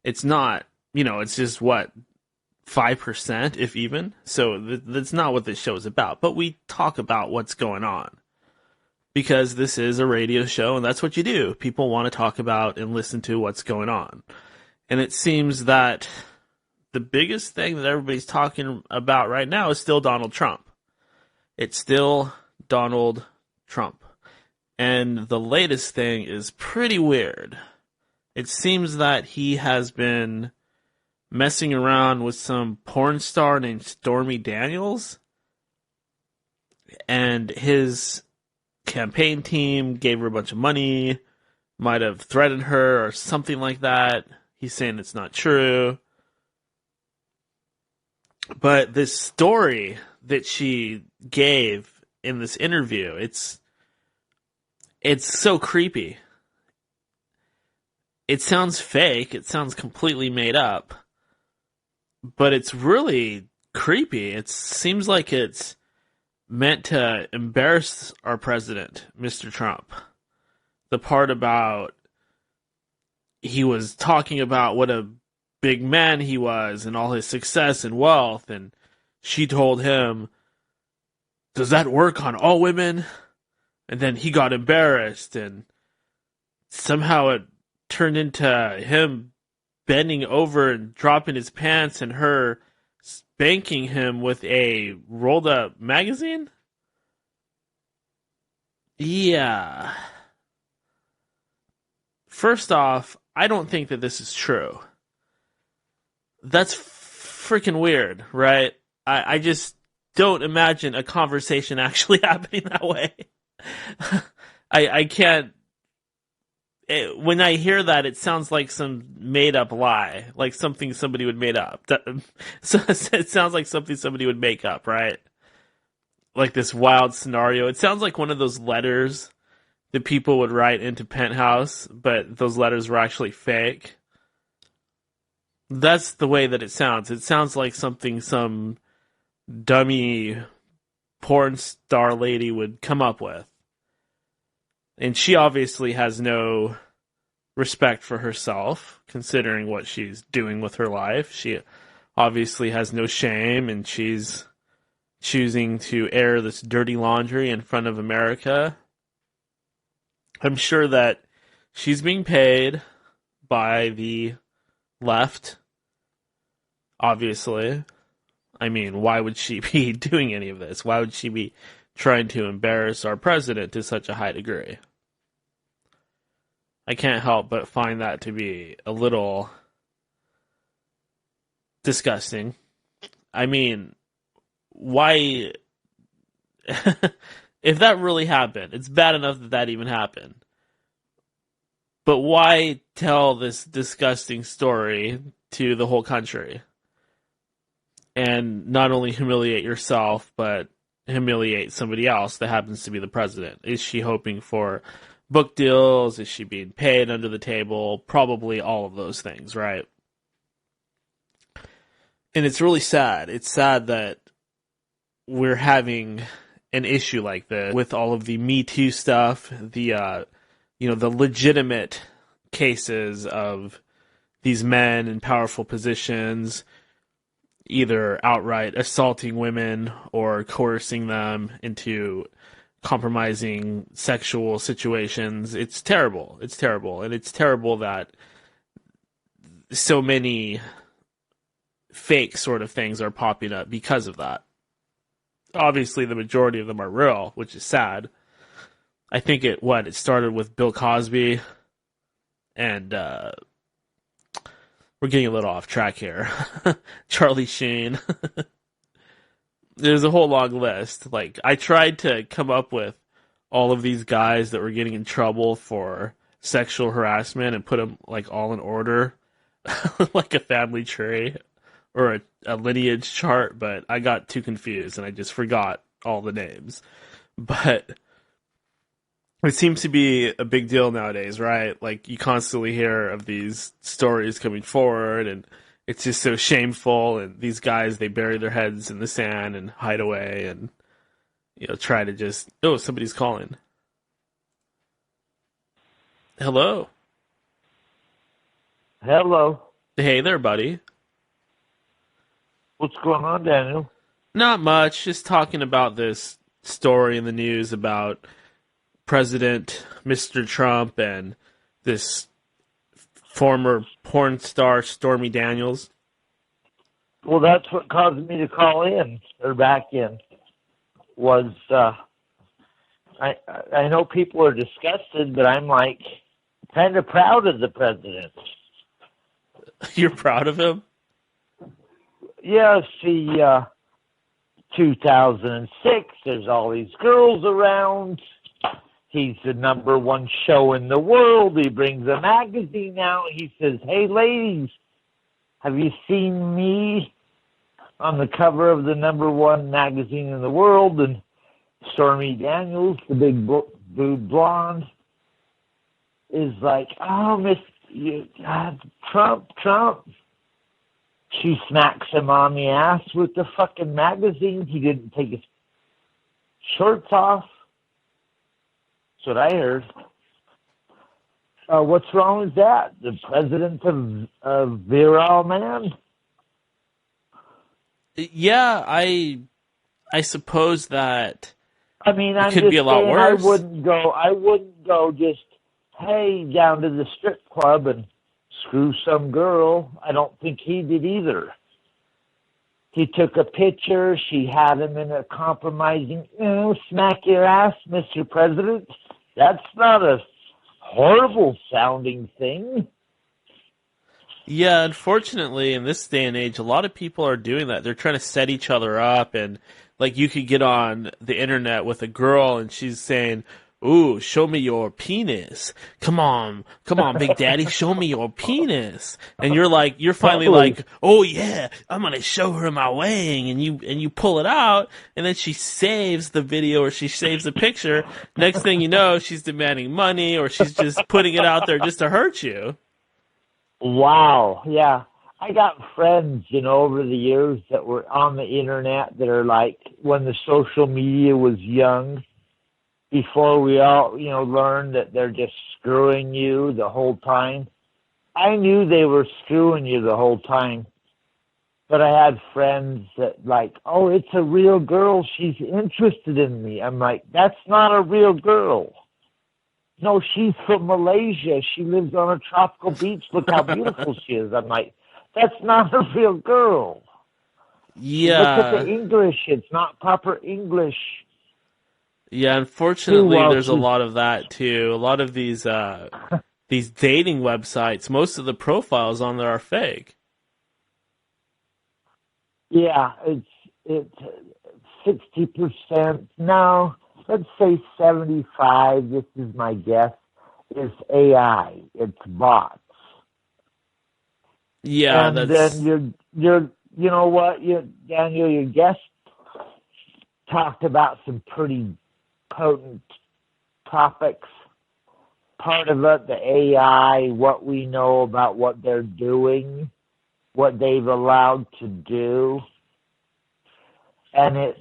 It's not, it's just 5%, if even. So that's not what this show is about. But we talk about what's going on. Because this is a radio show, and that's what you do. People want to talk about and listen to what's going on. And it seems that the biggest thing that everybody's talking about right now is still Donald Trump. It's still Donald Trump. And the latest thing is pretty weird. It seems that he has been messing around with some porn star named Stormy Daniels. And his campaign team gave her a bunch of money, might have threatened her or something like that. He's saying it's not true. But this story that she gave in this interview, it's so creepy. It sounds fake. It sounds completely made up. But it's really creepy. It seems like it's meant to embarrass our president, Mr. Trump. The part about he was talking about what a big man he was and all his success and wealth, and she told him, "Does that work on all women?" And then he got embarrassed, and somehow it turned into him bending over and dropping his pants and her spanking him with a rolled-up magazine? Yeah. First off, I don't think that this is true. That's freaking weird, right? I just don't imagine a conversation actually happening that way. I can't... when I hear that, it sounds like some made-up lie, like something somebody would make up. So it sounds like something somebody would make up, right? Like this wild scenario. It sounds like one of those letters that people would write into Penthouse, but those letters were actually fake. That's the way that it sounds. It sounds like something some dummy porn star lady would come up with. And she obviously has no respect for herself, considering what she's doing with her life. She obviously has no shame, and she's choosing to air this dirty laundry in front of America. I'm sure that she's being paid by the left, obviously. I mean, why would she be doing any of this? Why would she be trying to embarrass our president to such a high degree? I can't help but find that to be a little disgusting. I mean, why... if that really happened, it's bad enough that that even happened. But why tell this disgusting story to the whole country? And not only humiliate yourself, but humiliate somebody else that happens to be the president. Is she hoping for book deals? Is she being paid under the table? Probably all of those things, right? And it's really sad. It's sad that we're having an issue like this with all of the Me Too stuff, the legitimate cases of these men in powerful positions either outright assaulting women or coercing them into compromising sexual situations. It's terrible. It's terrible. And it's terrible that so many fake sort of things are popping up because of that. Obviously, the majority of them are real, which is sad. I think it started with Bill Cosby, and we're getting a little off track here. Charlie Sheen. There's a whole long list. Like, I tried to come up with all of these guys that were getting in trouble for sexual harassment and put them like all in order, like a family tree or a lineage chart, but I got too confused and I just forgot all the names. But it seems to be a big deal nowadays, right? Like, you constantly hear of these stories coming forward, and it's just so shameful, and these guys, they bury their heads in the sand and hide away and, you know, try to just... Oh, somebody's calling. Hello. Hello. Hey there, buddy. What's going on, Daniel? Not much. Just talking about this story in the news about President Mr. Trump and this former porn star Stormy Daniels. Well, that's what caused me to call in, or back in, was I know people are disgusted, but I'm like kind of proud of the president. You're proud of him? Yeah, see, 2006, there's all these girls around. He's the number one show in the world. He brings a magazine out. He says, hey, ladies, have you seen me on the cover of the number one magazine in the world? And Stormy Daniels, the big boob blonde, is like, oh, Trump. She smacks him on the ass with the fucking magazine. He didn't take his shorts off. That's what I heard. What's wrong with that? The president of Viral Man? Yeah, I suppose that. I mean, it could be a lot worse. I wouldn't go just, hey, down to the strip club and screw some girl. I don't think he did either. He took a picture. She had him in a compromising, smack your ass, Mr. President. That's not a horrible sounding thing. Yeah, unfortunately, in this day and age, a lot of people are doing that. They're trying to set each other up, and like, you could get on the internet with a girl and she's saying, ooh, show me your penis. Come on, Big Daddy, show me your penis. And you're finally like, oh yeah, I'm gonna show her my wang, and you pull it out, and then she saves the video or she saves the picture. Next thing you know, she's demanding money, or she's just putting it out there just to hurt you. Wow, yeah. I got friends, over the years that were on the internet that are like, when the social media was young, before we all, learned that they're just screwing you the whole time. I knew they were screwing you the whole time. But I had friends that like, oh, it's a real girl. She's interested in me. I'm like, that's not a real girl. No, she's from Malaysia. She lives on a tropical beach. Look how beautiful she is. I'm like, that's not a real girl. Yeah. Look at the English. It's not proper English. Yeah, unfortunately, there's a lot of that too. A lot of these dating websites, most of the profiles on there are fake. Yeah, it's 60%. No, let's say 75. This is my guess. Is AI. It's bots. Yeah, and that's... then you're you know what, Daniel, your guest talked about some pretty potent topics. Part of it, the AI, what we know about what they're doing, what they've allowed to do. And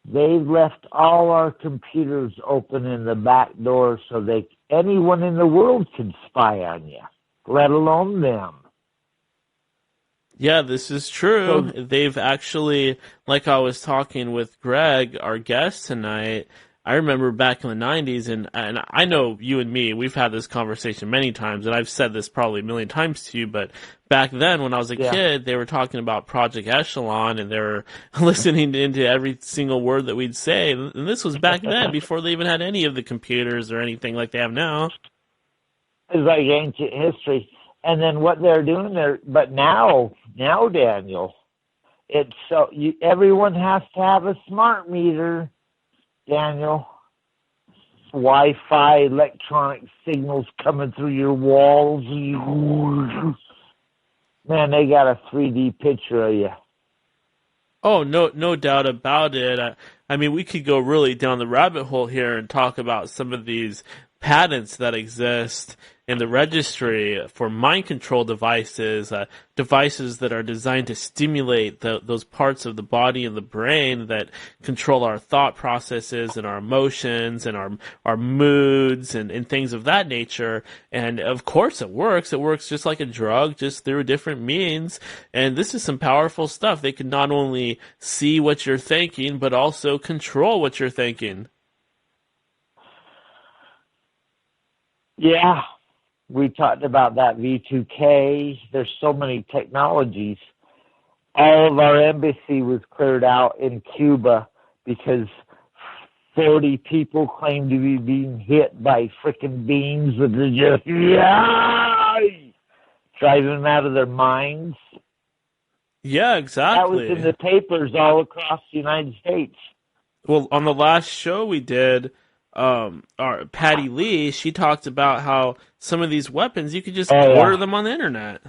they've left all our computers open in the back door so anyone in the world can spy on you, let alone them. Yeah, this is true. So, they've actually, like I was talking with Greg, our guest tonight, I remember back in the 90s, and I know you and me, we've had this conversation many times, and I've said this probably a million times to you, but back then when I was a kid, they were talking about Project Echelon, and they were listening into every single word that we'd say, and this was back then, before they even had any of the computers or anything like they have now. It's like ancient history. And then what they're doing there, but now, Daniel, it's so everyone has to have a smart meter, Daniel. Wi-Fi, electronic signals coming through your walls. Man, they got a 3D picture of you. Oh, no doubt about it. I mean, we could go really down the rabbit hole here and talk about some of these patents that exist in the registry for mind control devices, devices that are designed to stimulate those parts of the body and the brain that control our thought processes and our emotions and our moods and things of that nature. And of course it works. It works just like a drug, just through different means. And this is some powerful stuff. They can not only see what you're thinking, but also control what you're thinking. Yeah. We talked about that V2K. There's so many technologies. All of our embassy was cleared out in Cuba because 40 people claim to be being hit by freaking beams that are just driving them out of their minds. Yeah, exactly. That was in the papers all across the United States. Well, on the last show we did, our Patty Lee, she talked about how some of these weapons you could just order them on the internet.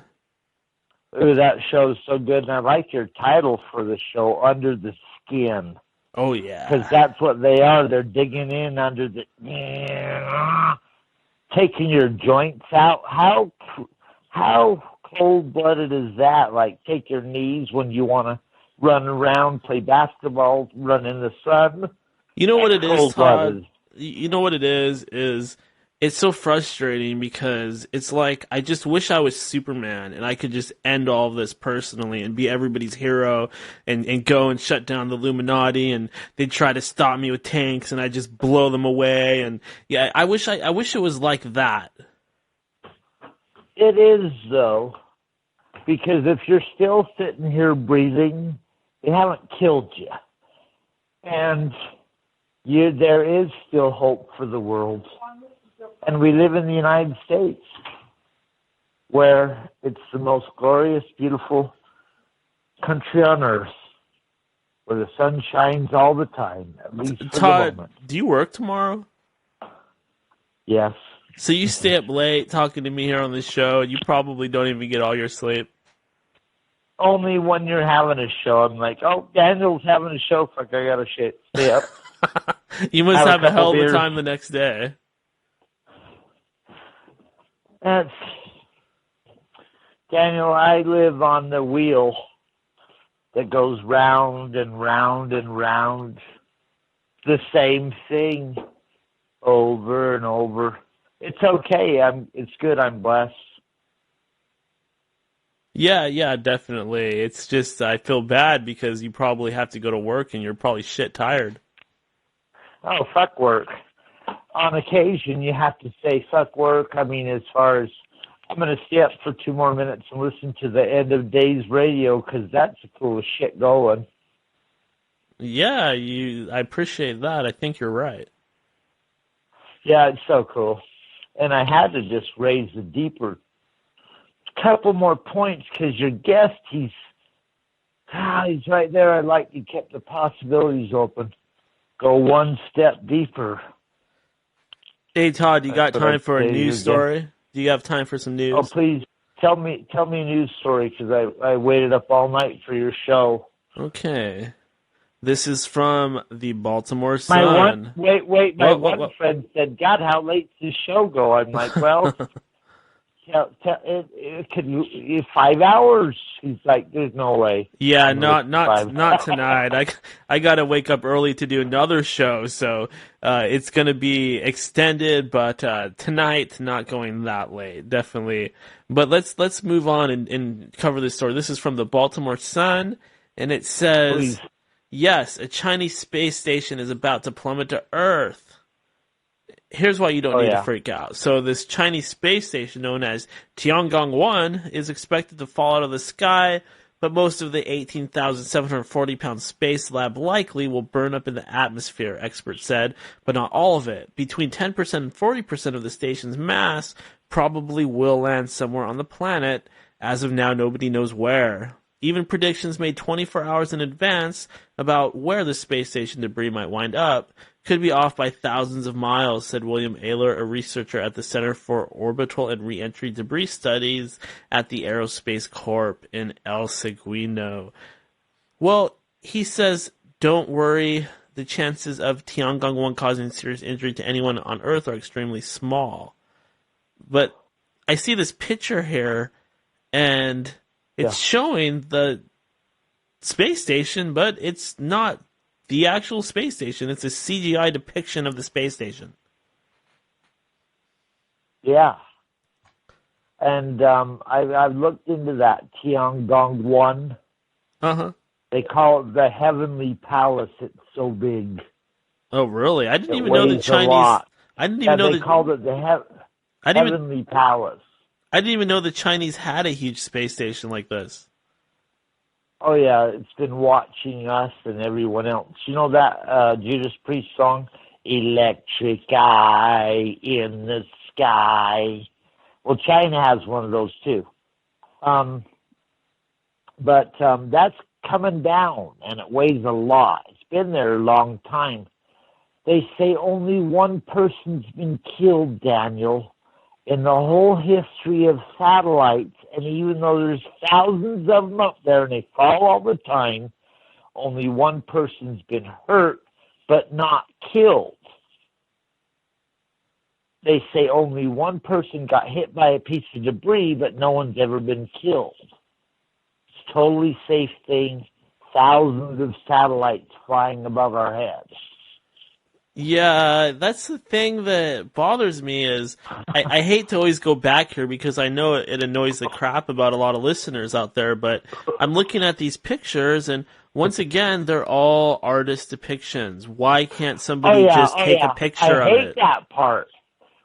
Ooh, that show's so good, and I like your title for the show, Under the Skin. Oh yeah, because that's what they are. They're digging in under the, taking your joints out. How cold-blooded is that? Like take your knees when you want to run around, play basketball, run in the sun. You know what it is, Todd? You know what it is it's so frustrating because it's like I just wish I was Superman and I could just end all of this personally and be everybody's hero and go and shut down the Illuminati, and they'd try to stop me with tanks and I just blow them away. And yeah, I wish it was like that. It is though, because if you're still sitting here breathing, they haven't killed you, and there is still hope for the world. And we live in the United States, where it's the most glorious, beautiful country on earth, where the sun shines all the time, at least for Todd, the moment. do you work tomorrow? Yes. So you stay up late talking to me here on the show, and you probably don't even get all your sleep. Only when you're having a show. I'm like, oh, Daniel's having a show. Fuck, I gotta stay up. You must have a hell of a time the next day. Daniel, I live on the wheel that goes round and round and round. The same thing over and over. It's okay. It's good. I'm blessed. Yeah, definitely. It's just I feel bad because you probably have to go to work and you're probably shit tired. Oh, fuck work. On occasion, you have to say fuck work. I mean, as far as I'm going to stay up for 2 more minutes and listen to the end of days radio because that's the coolest shit going. Yeah, I appreciate that. I think you're right. Yeah, it's so cool. And I had to just raise the deeper couple more points because your guest, he's right there. I like you kept the possibilities open. Go one step deeper. Hey Todd, you got time for a news story? Do you have time for some news? Oh, please tell me a news story because I waited up all night for your show. Okay, this is from the Baltimore Sun. My one friend said, "God, how late's this show go?" I'm like, well. It could 5 hours. He's like, "There's no way." Yeah, not tonight. I got to wake up early to do another show, so it's going to be extended. But tonight, not going that late, definitely. But let's move on and cover this story. This is from the Baltimore Sun, and it says, Please. "Yes, a Chinese space station is about to plummet to Earth." Here's why you don't need to freak out. So this Chinese space station known as Tiangong-1 is expected to fall out of the sky, but most of the 18,740-pound space lab likely will burn up in the atmosphere, experts said, but not all of it. Between 10% and 40% of the station's mass probably will land somewhere on the planet. As of now, nobody knows where. Even predictions made 24 hours in advance about where the space station debris might wind up could be off by thousands of miles, said William Ayler, a researcher at the Center for Orbital and Reentry Debris Studies at the Aerospace Corp in El Seguino. Well, he says, don't worry, the chances of Tiangong-1 causing serious injury to anyone on Earth are extremely small. But I see this picture here, and it's showing the space station, but it's not the actual space station. It's a CGI depiction of the space station. Yeah. And I've looked into that Tiangong-1. Uh-huh. They call it the Heavenly Palace. It's so big. Oh, really? I didn't even know the Chinese... I didn't even know they called it the Heavenly Palace. I didn't even know the Chinese had a huge space station like this. Oh, yeah, it's been watching us and everyone else. You know that Judas Priest song, Electric Eye in the Sky? Well, China has one of those, too. But that's coming down, and it weighs a lot. It's been there a long time. They say only one person's been killed, Daniel, in the whole history of satellites, and even though there's thousands of them up there and they fall all the time, only one person's been hurt but not killed. They say only one person got hit by a piece of debris, but no one's ever been killed. It's a totally safe thing. Thousands of satellites flying above our heads. Yeah, that's the thing that bothers me is I hate to always go back here because I know it annoys the crap about a lot of listeners out there, but I'm looking at these pictures and once again, they're all artist depictions. Why can't somebody just take a picture of it? I hate that part.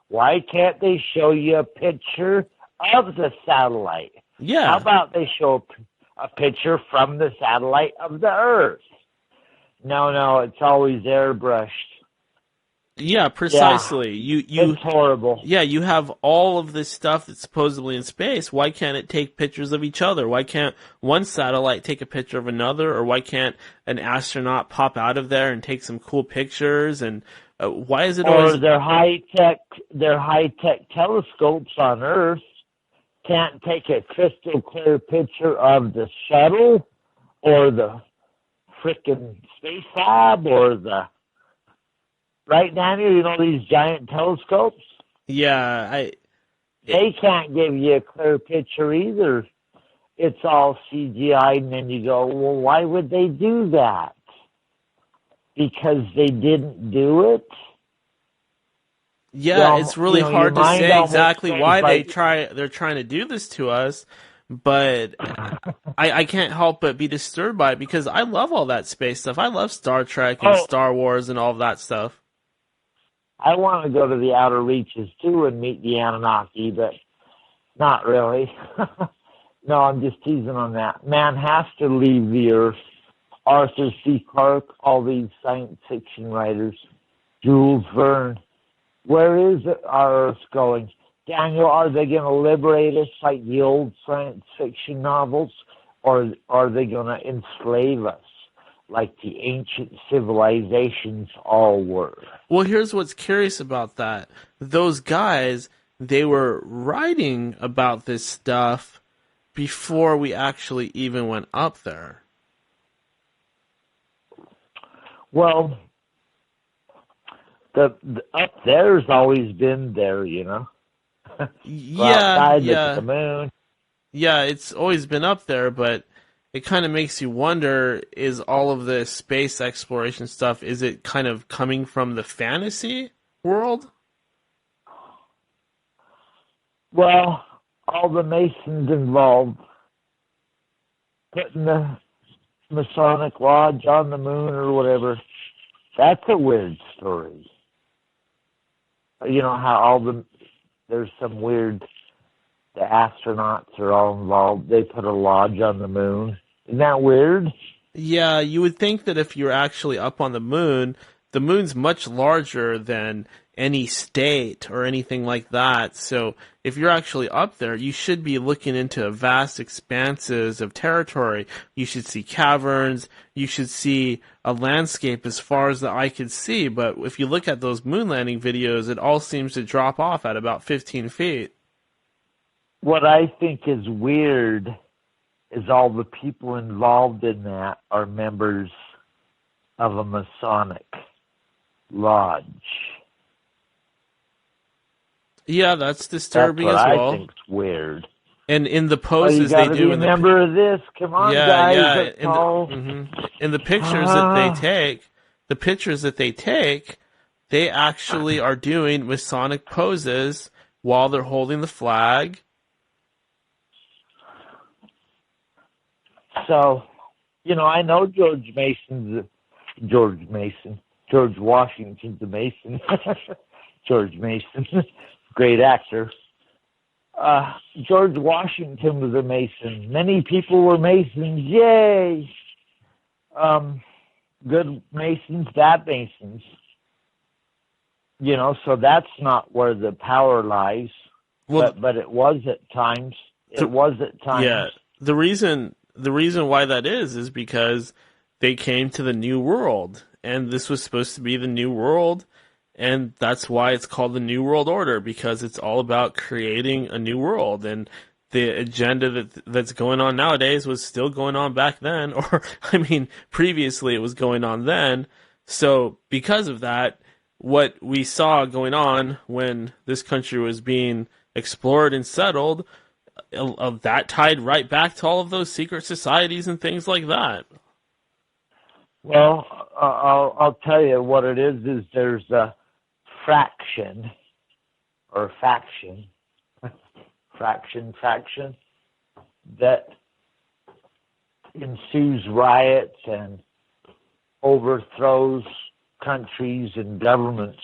Why can't they show you a picture of the satellite? Yeah. How about they show a picture from the satellite of the Earth? No, it's always airbrushed. Yeah, precisely. Yeah, it's horrible. Yeah, you have all of this stuff that's supposedly in space. Why can't it take pictures of each other? Why can't one satellite take a picture of another? Or why can't an astronaut pop out of there and take some cool pictures? And why is it always... Or their high-tech telescopes on Earth can't take a crystal clear picture of the shuttle or the frickin' space lab or the... Right, Daniel? You know these giant telescopes? Yeah, They can't give you a clear picture either. It's all CGI, and then you go, well, why would they do that? Because they didn't do it? Yeah, well, it's really hard to say exactly why they're trying to do this to us, but I can't help but be disturbed by it because I love all that space stuff. I love Star Trek and Star Wars and all of that stuff. I want to go to the outer reaches, too, and meet the Anunnaki, but not really. No, I'm just teasing on that. Man has to leave the Earth. Arthur C. Clarke, all these science fiction writers, Jules Verne. Where is our Earth going? Daniel, are they going to liberate us like the old science fiction novels, or are they going to enslave us? Like the ancient civilizations all were. Well, here's what's curious about that. Those guys, they were writing about this stuff before we actually even went up there. Well, the up there's always been there, you know. Yeah. Look at the moon. Yeah, it's always been up there, but it kind of makes you wonder, is all of this space exploration stuff, is it kind of coming from the fantasy world? Well, all the Masons involved, putting the Masonic Lodge on the moon or whatever, that's a weird story. You know how there's some weird, the astronauts are all involved, they put a lodge on the moon. Isn't that weird? Yeah, you would think that if you're actually up on the moon's much larger than any state or anything like that. So if you're actually up there, you should be looking into vast expanses of territory. You should see caverns. You should see a landscape as far as the eye could see. But if you look at those moon landing videos, it all seems to drop off at about 15 feet. What I think is weird is all the people involved in that are members of a Masonic lodge. Yeah, that's disturbing that's as what well. I think's weird. And in the poses they do, be a member of this. Come on, guys. In the pictures that they take, they actually are doing Masonic poses while they're holding the flag. So, I know George Washington's a Mason. George Mason, great actor. George Washington was a Mason. Many people were Masons. Yay! Good Masons, bad Masons. So that's not where the power lies. Well, but it was at times. Yeah. The reason why that is because they came to the New World, and this was supposed to be the New World, and that's why it's called the New World Order, because it's all about creating a new world, and the agenda that's going on nowadays was still going on back then, or, previously it was going on then. So because of that, what we saw going on when this country was being explored and settled, that tied right back to all of those secret societies and things like that. Well, I'll tell you what it is there's a faction that ensues riots and overthrows countries and governments,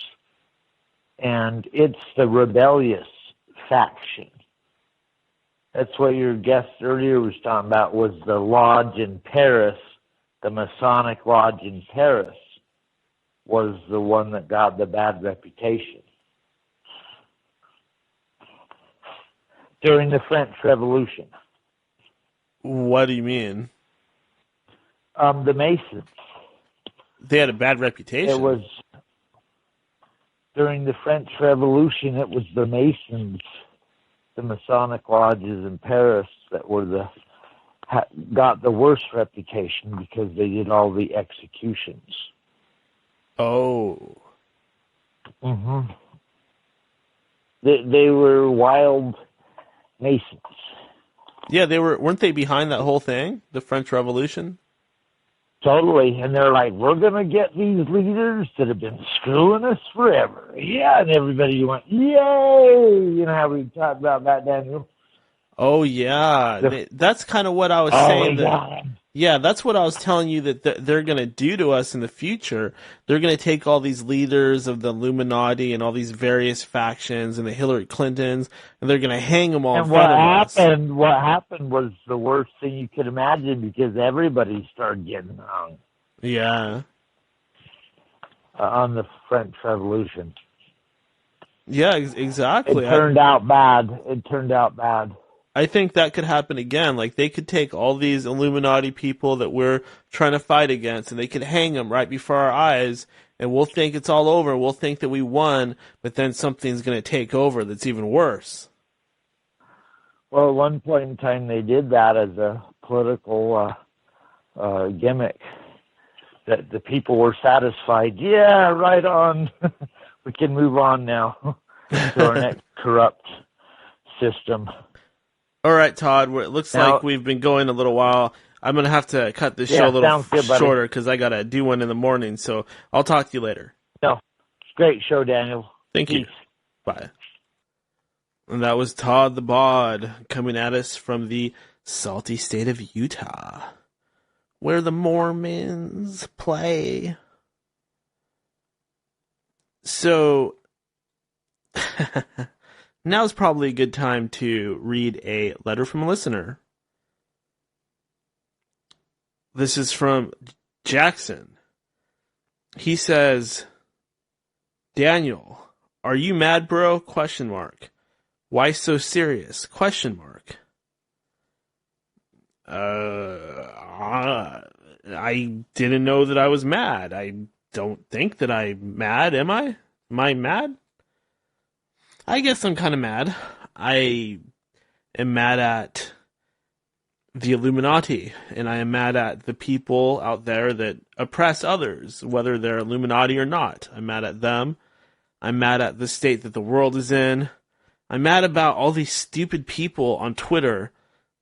and it's the rebellious faction. That's what your guest earlier was talking about, was the lodge in Paris, the Masonic lodge in Paris was the one that got the bad reputation. During the French Revolution. What do you mean? The Masons. They had a bad reputation? It was, during the French Revolution, it was the Masons, the Masonic lodges in Paris that were got the worst reputation because they did all the executions. Oh. Mm-hmm. They were wild Masons. Yeah, weren't they behind that whole thing, the French Revolution? Totally, and they're like, we're going to get these leaders that have been screwing us forever. Yeah, and everybody went, yay! You know how we talked about that, Daniel? Oh, yeah. That's kind of what I was saying. Yeah, that's what I was telling you that they're going to do to us in the future. They're going to take all these leaders of the Illuminati and all these various factions and the Hillary Clintons, and they're going to hang them all in front of us. And what happened was the worst thing you could imagine, because everybody started getting hung. Yeah. On the French Revolution. Yeah, exactly. It turned out bad. I think that could happen again. Like, they could take all these Illuminati people that we're trying to fight against, and they could hang them right before our eyes, and we'll think it's all over. We'll think that we won, but then something's going to take over that's even worse. Well, at one point in time, they did that as a political gimmick. That the people were satisfied. Yeah, right on. We can move on now to our next corrupt system. All right, Todd, it looks like we've been going a little while. I'm going to have to cut this show a little shorter because I got to do one in the morning. So I'll talk to you later. No, it's a great show, Daniel. Thank you. Bye. And that was Todd the Bod coming at us from the salty state of Utah, where the Mormons play. So... now's probably a good time to read a letter from a listener. This is from Jackson. He says, Daniel, Are you mad, bro? Question mark. Why so serious? Question mark. I didn't know that I was mad. I don't think that I'm mad, am I? Am I mad? I guess I'm kind of mad. I am mad at the Illuminati, and I am mad at the people out there that oppress others, whether they're Illuminati or not. I'm mad at them. I'm mad at the state that the world is in. I'm mad about all these stupid people on Twitter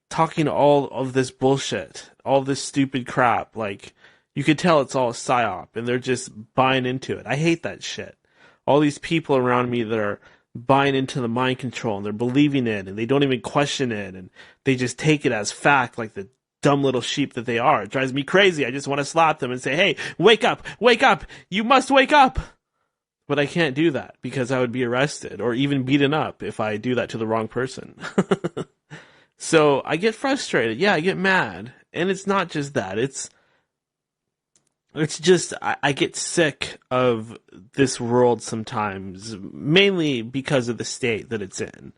talking all of this bullshit, all this stupid crap. Like, you could tell it's all a psyop, and they're just buying into it. I hate that shit. All these people around me that are buying into the mind control, and they're believing it, and they don't even question it, and they just take it as fact like the dumb little sheep that they are. It drives me crazy. I just want to slap them and say, hey, wake up, you must wake up. But I can't do that because I would be arrested or even beaten up if I do that to the wrong person. So I get frustrated. Yeah, I get mad. And it's not just that. It's just, I get sick of this world sometimes, mainly because of the state that it's in.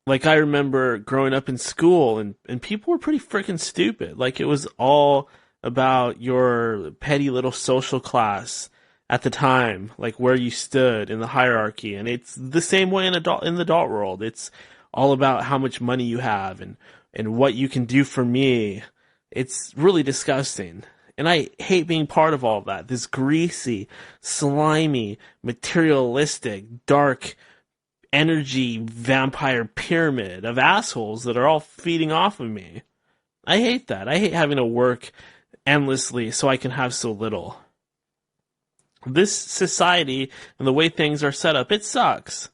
Like, I remember growing up in school, and people were pretty freaking stupid. Like, it was all about your petty little social class at the time, like where you stood in the hierarchy. And it's the same way in the adult world. It's all about how much money you have and what you can do for me. It's really disgusting. And I hate being part of all of that. This greasy, slimy, materialistic, dark energy vampire pyramid of assholes that are all feeding off of me. I hate that. I hate having to work endlessly so I can have so little. This society and the way things are set up, it sucks.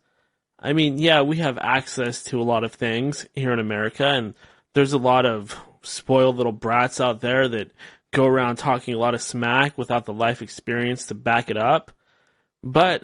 I mean, yeah, we have access to a lot of things here in America, and there's a lot of spoiled little brats out there that go around talking a lot of smack without the life experience to back it up. But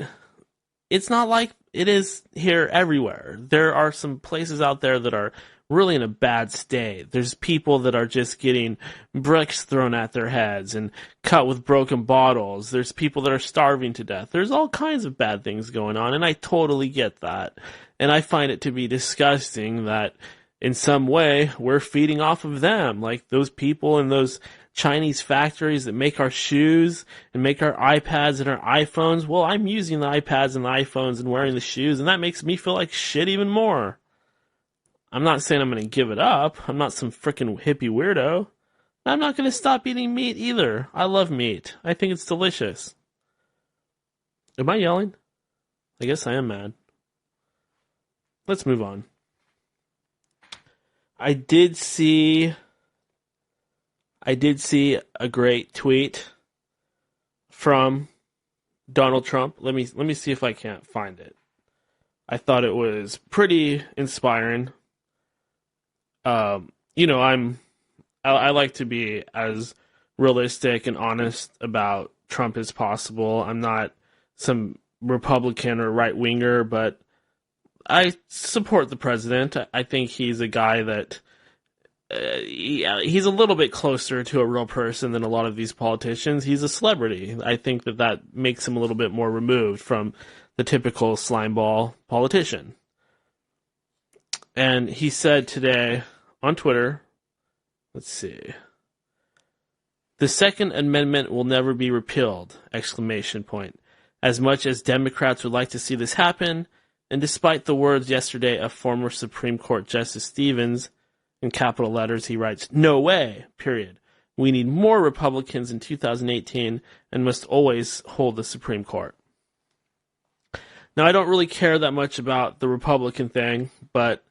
it's not like it is here everywhere. There are some places out there that are really in a bad state. There's people that are just getting bricks thrown at their heads and cut with broken bottles. There's people that are starving to death. There's all kinds of bad things going on, and I totally get that. And I find it to be disgusting that in some way we're feeding off of them, like those people in those Chinese factories that make our shoes and make our iPads and our iPhones. Well, I'm using the iPads and the iPhones and wearing the shoes, and that makes me feel like shit even more. I'm not saying I'm going to give it up. I'm not some freaking hippie weirdo. I'm not going to stop eating meat either. I love meat. I think it's delicious. Am I yelling? I guess I am mad. Let's move on. I did see a great tweet from Donald Trump. Let me see if I can't find it. I thought it was pretty inspiring. I like to be as realistic and honest about Trump as possible. I'm not some Republican or right-winger, but I support the president. I think he's a guy that he's a little bit closer to a real person than a lot of these politicians. He's a celebrity. I think that makes him a little bit more removed from the typical slimeball politician. And he said today on Twitter, let's see, "The Second Amendment will never be repealed!" ! As much as Democrats would like to see this happen, and despite the words yesterday of former Supreme Court Justice Stevens, in capital letters he writes, "No way, period. We need more Republicans in 2018 and must always hold the Supreme Court." Now, I don't really care that much about the Republican thing, but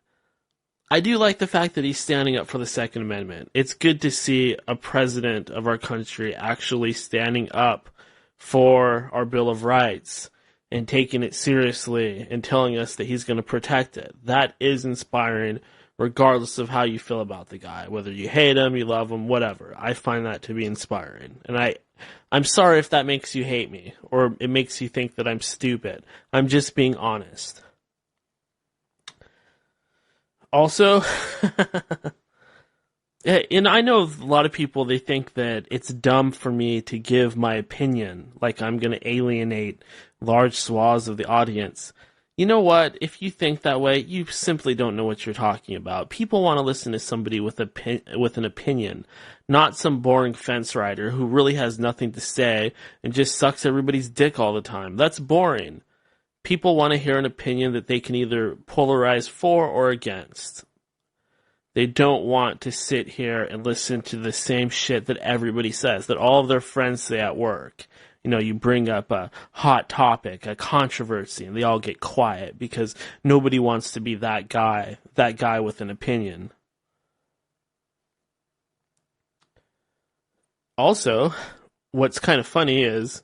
I do like the fact that he's standing up for the Second Amendment. It's good to see a president of our country actually standing up for our Bill of Rights and taking it seriously and telling us that he's going to protect it. That is inspiring, regardless of how you feel about the guy. Whether you hate him, you love him, whatever. I find that to be inspiring. And I'm sorry if that makes you hate me, or it makes you think that I'm stupid. I'm just being honest. Also, And I know a lot of people, they think that it's dumb for me to give my opinion, like I'm going to alienate large swaths of the audience. You know what? If you think that way, you simply don't know what you're talking about. People want to listen to somebody with an opinion, not some boring fence rider who really has nothing to say and just sucks everybody's dick all the time. That's boring. People want to hear an opinion that they can either polarize for or against. They don't want to sit here and listen to the same shit that everybody says, that all of their friends say at work. You know, you bring up a hot topic, a controversy, and they all get quiet because nobody wants to be that guy with an opinion. Also, what's kind of funny is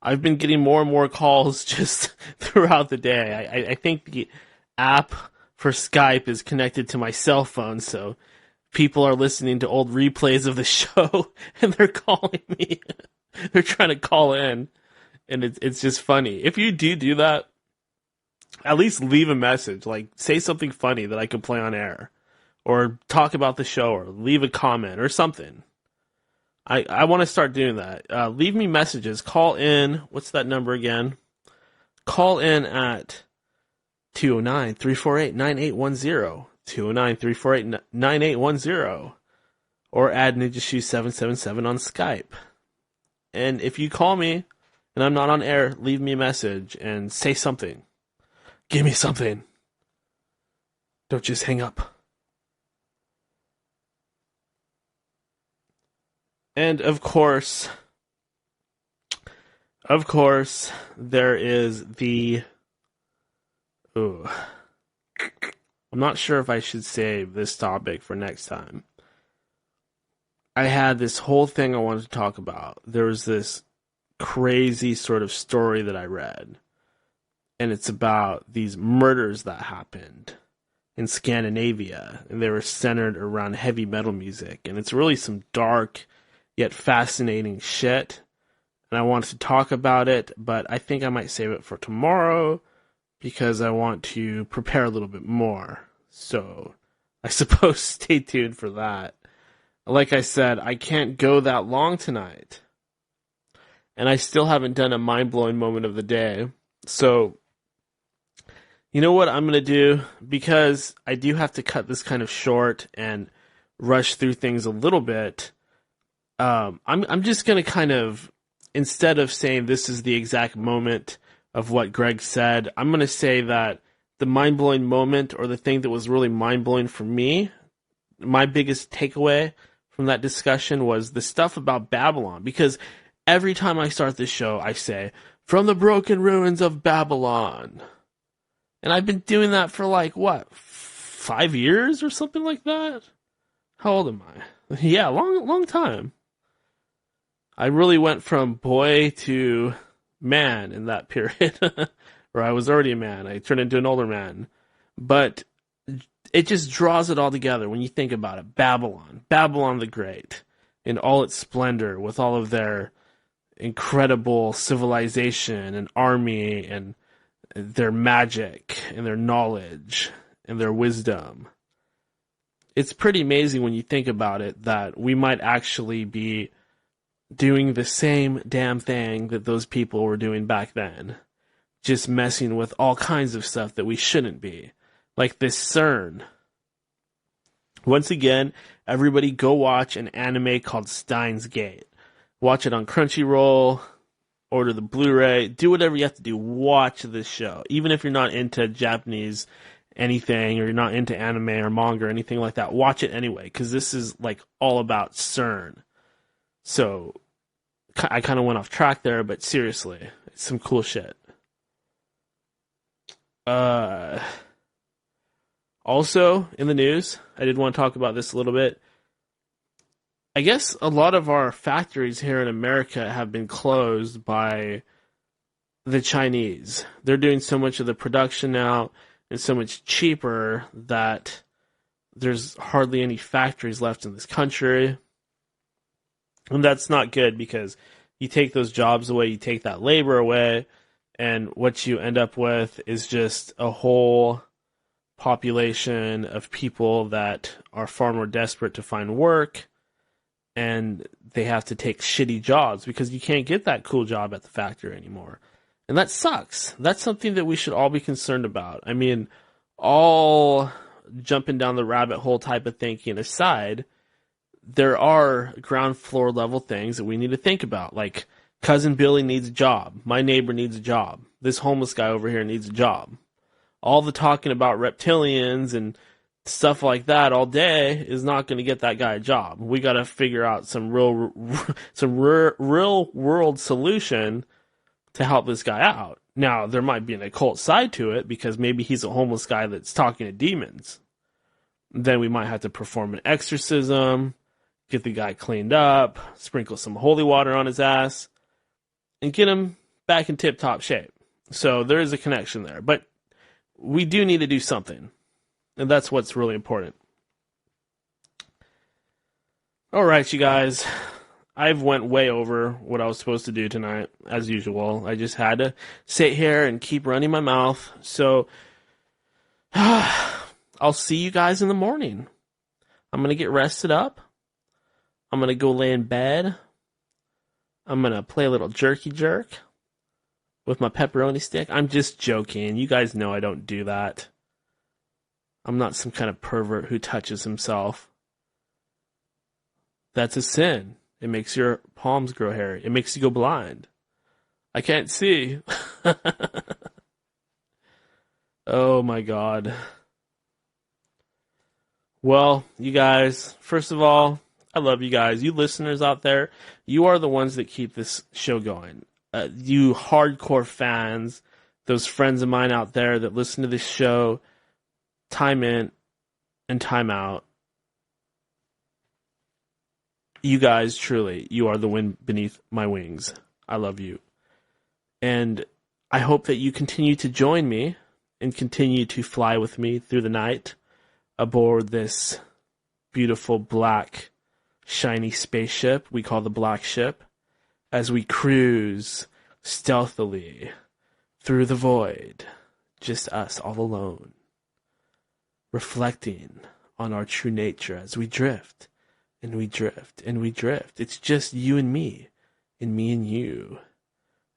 I've been getting more and more calls just throughout the day. I think the app for Skype is connected to my cell phone, so people are listening to old replays of the show, and they're calling me. They're trying to call in, and it's just funny. If you do that, at least leave a message. Like, say something funny that I can play on air, or talk about the show, or leave a comment, or something. I want to start doing that. Leave me messages. Call in. What's that number again? Call in at 209-348-9810. 209-348-9810. Or add NinjaShoe777 on Skype. And if you call me and I'm not on air, leave me a message and say something. Give me something. Don't just hang up. And of course, there is the... Ooh. I'm not sure if I should save this topic for next time. I had this whole thing I wanted to talk about. There was this crazy sort of story that I read. And it's about these murders that happened in Scandinavia. And they were centered around heavy metal music. And it's really some dark yet fascinating shit. And I wanted to talk about it, but I think I might save it for tomorrow because I want to prepare a little bit more. So I suppose stay tuned for that. Like I said, I can't go that long tonight. And I still haven't done a mind-blowing moment of the day. So, you know what I'm going to do? Because I do have to cut this kind of short and rush through things a little bit. I'm just going to kind of, instead of saying this is the exact moment of what Greg said, I'm going to say that the mind-blowing moment, or the thing that was really mind-blowing for me, my biggest takeaway from that discussion was the stuff about Babylon. Because every time I start this show, I say, from the broken ruins of Babylon. And I've been doing that for 5 years or something like that? How old am I? Yeah, long time. I really went from boy to man in that period, where I was already a man. I turned into an older man. But it just draws it all together when you think about it. Babylon the Great, in all its splendor, with all of their incredible civilization and army and their magic and their knowledge and their wisdom. It's pretty amazing when you think about it that we might actually be doing the same damn thing that those people were doing back then. Just messing with all kinds of stuff that we shouldn't be. Like this CERN. Once again, everybody go watch an anime called Steins Gate. Watch it on Crunchyroll, order the Blu-ray, do whatever you have to do. Watch this show. Even if you're not into Japanese anything, or you're not into anime or manga or anything like that, watch it anyway, because this is all about CERN. So, I kind of went off track there, but seriously, it's some cool shit. Also, in the news, I did want to talk about this a little bit. I guess a lot of our factories here in America have been closed by the Chinese. They're doing so much of the production now and so much cheaper that there's hardly any factories left in this country. And that's not good, because you take those jobs away, you take that labor away, and what you end up with is just a whole population of people that are far more desperate to find work, and they have to take shitty jobs because you can't get that cool job at the factory anymore. And that sucks. That's something that we should all be concerned about. I mean, all jumping down the rabbit hole type of thinking aside, there are ground floor level things that we need to think about. Like, Cousin Billy needs a job. My neighbor needs a job. This homeless guy over here needs a job. All the talking about reptilians and stuff like that all day is not going to get that guy a job. We got to figure out some real world solution to help this guy out. Now, there might be an occult side to it because maybe he's a homeless guy that's talking to demons. Then we might have to perform an exorcism, get the guy cleaned up, sprinkle some holy water on his ass, and get him back in tip-top shape. So there is a connection there. But we do need to do something. And that's what's really important. All right, you guys. I've went way over what I was supposed to do tonight, as usual. I just had to sit here and keep running my mouth. So I'll see you guys in the morning. I'm going to get rested up. I'm going to go lay in bed. I'm going to play a little jerky jerk with my pepperoni stick. I'm just joking. You guys know I don't do that. I'm not some kind of pervert who touches himself. That's a sin. It makes your palms grow hairy. It makes you go blind. I can't see. Oh my God. Well, you guys, first of all, I love you guys. You listeners out there, you are the ones that keep this show going. You hardcore fans, those friends of mine out there that listen to this show time in and time out. You guys, truly, you are the wind beneath my wings. I love you. And I hope that you continue to join me and continue to fly with me through the night aboard this beautiful black shiny spaceship we call the Black Ship as we cruise stealthily through the void, just us all alone, reflecting on our true nature as we drift and we drift and we drift. It's just you and me and you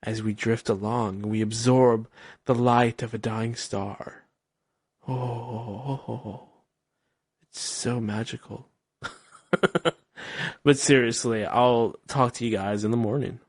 as we drift along and we absorb the light of a dying star. Oh, it's so magical. But seriously, I'll talk to you guys in the morning.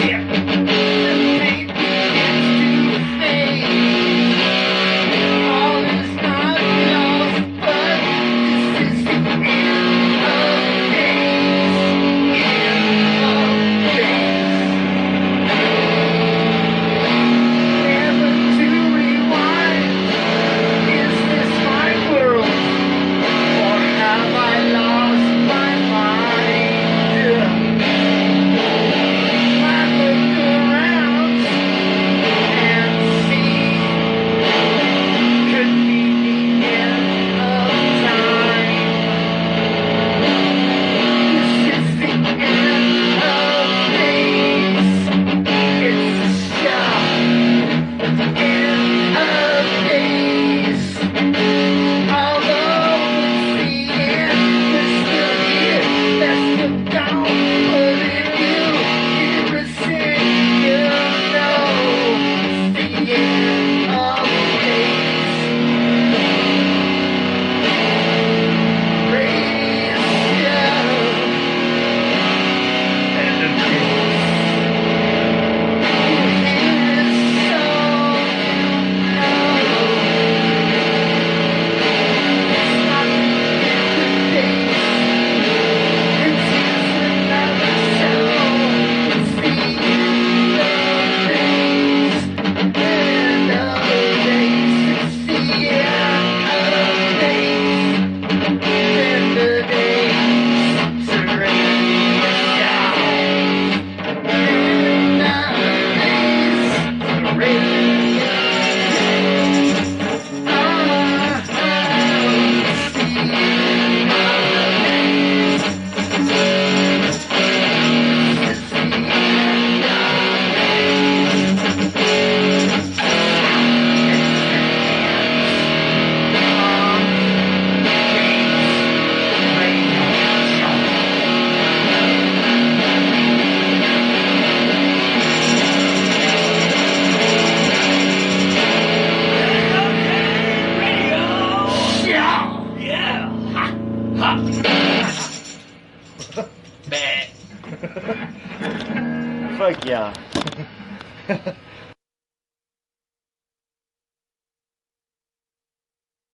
Yeah. Fuck yeah.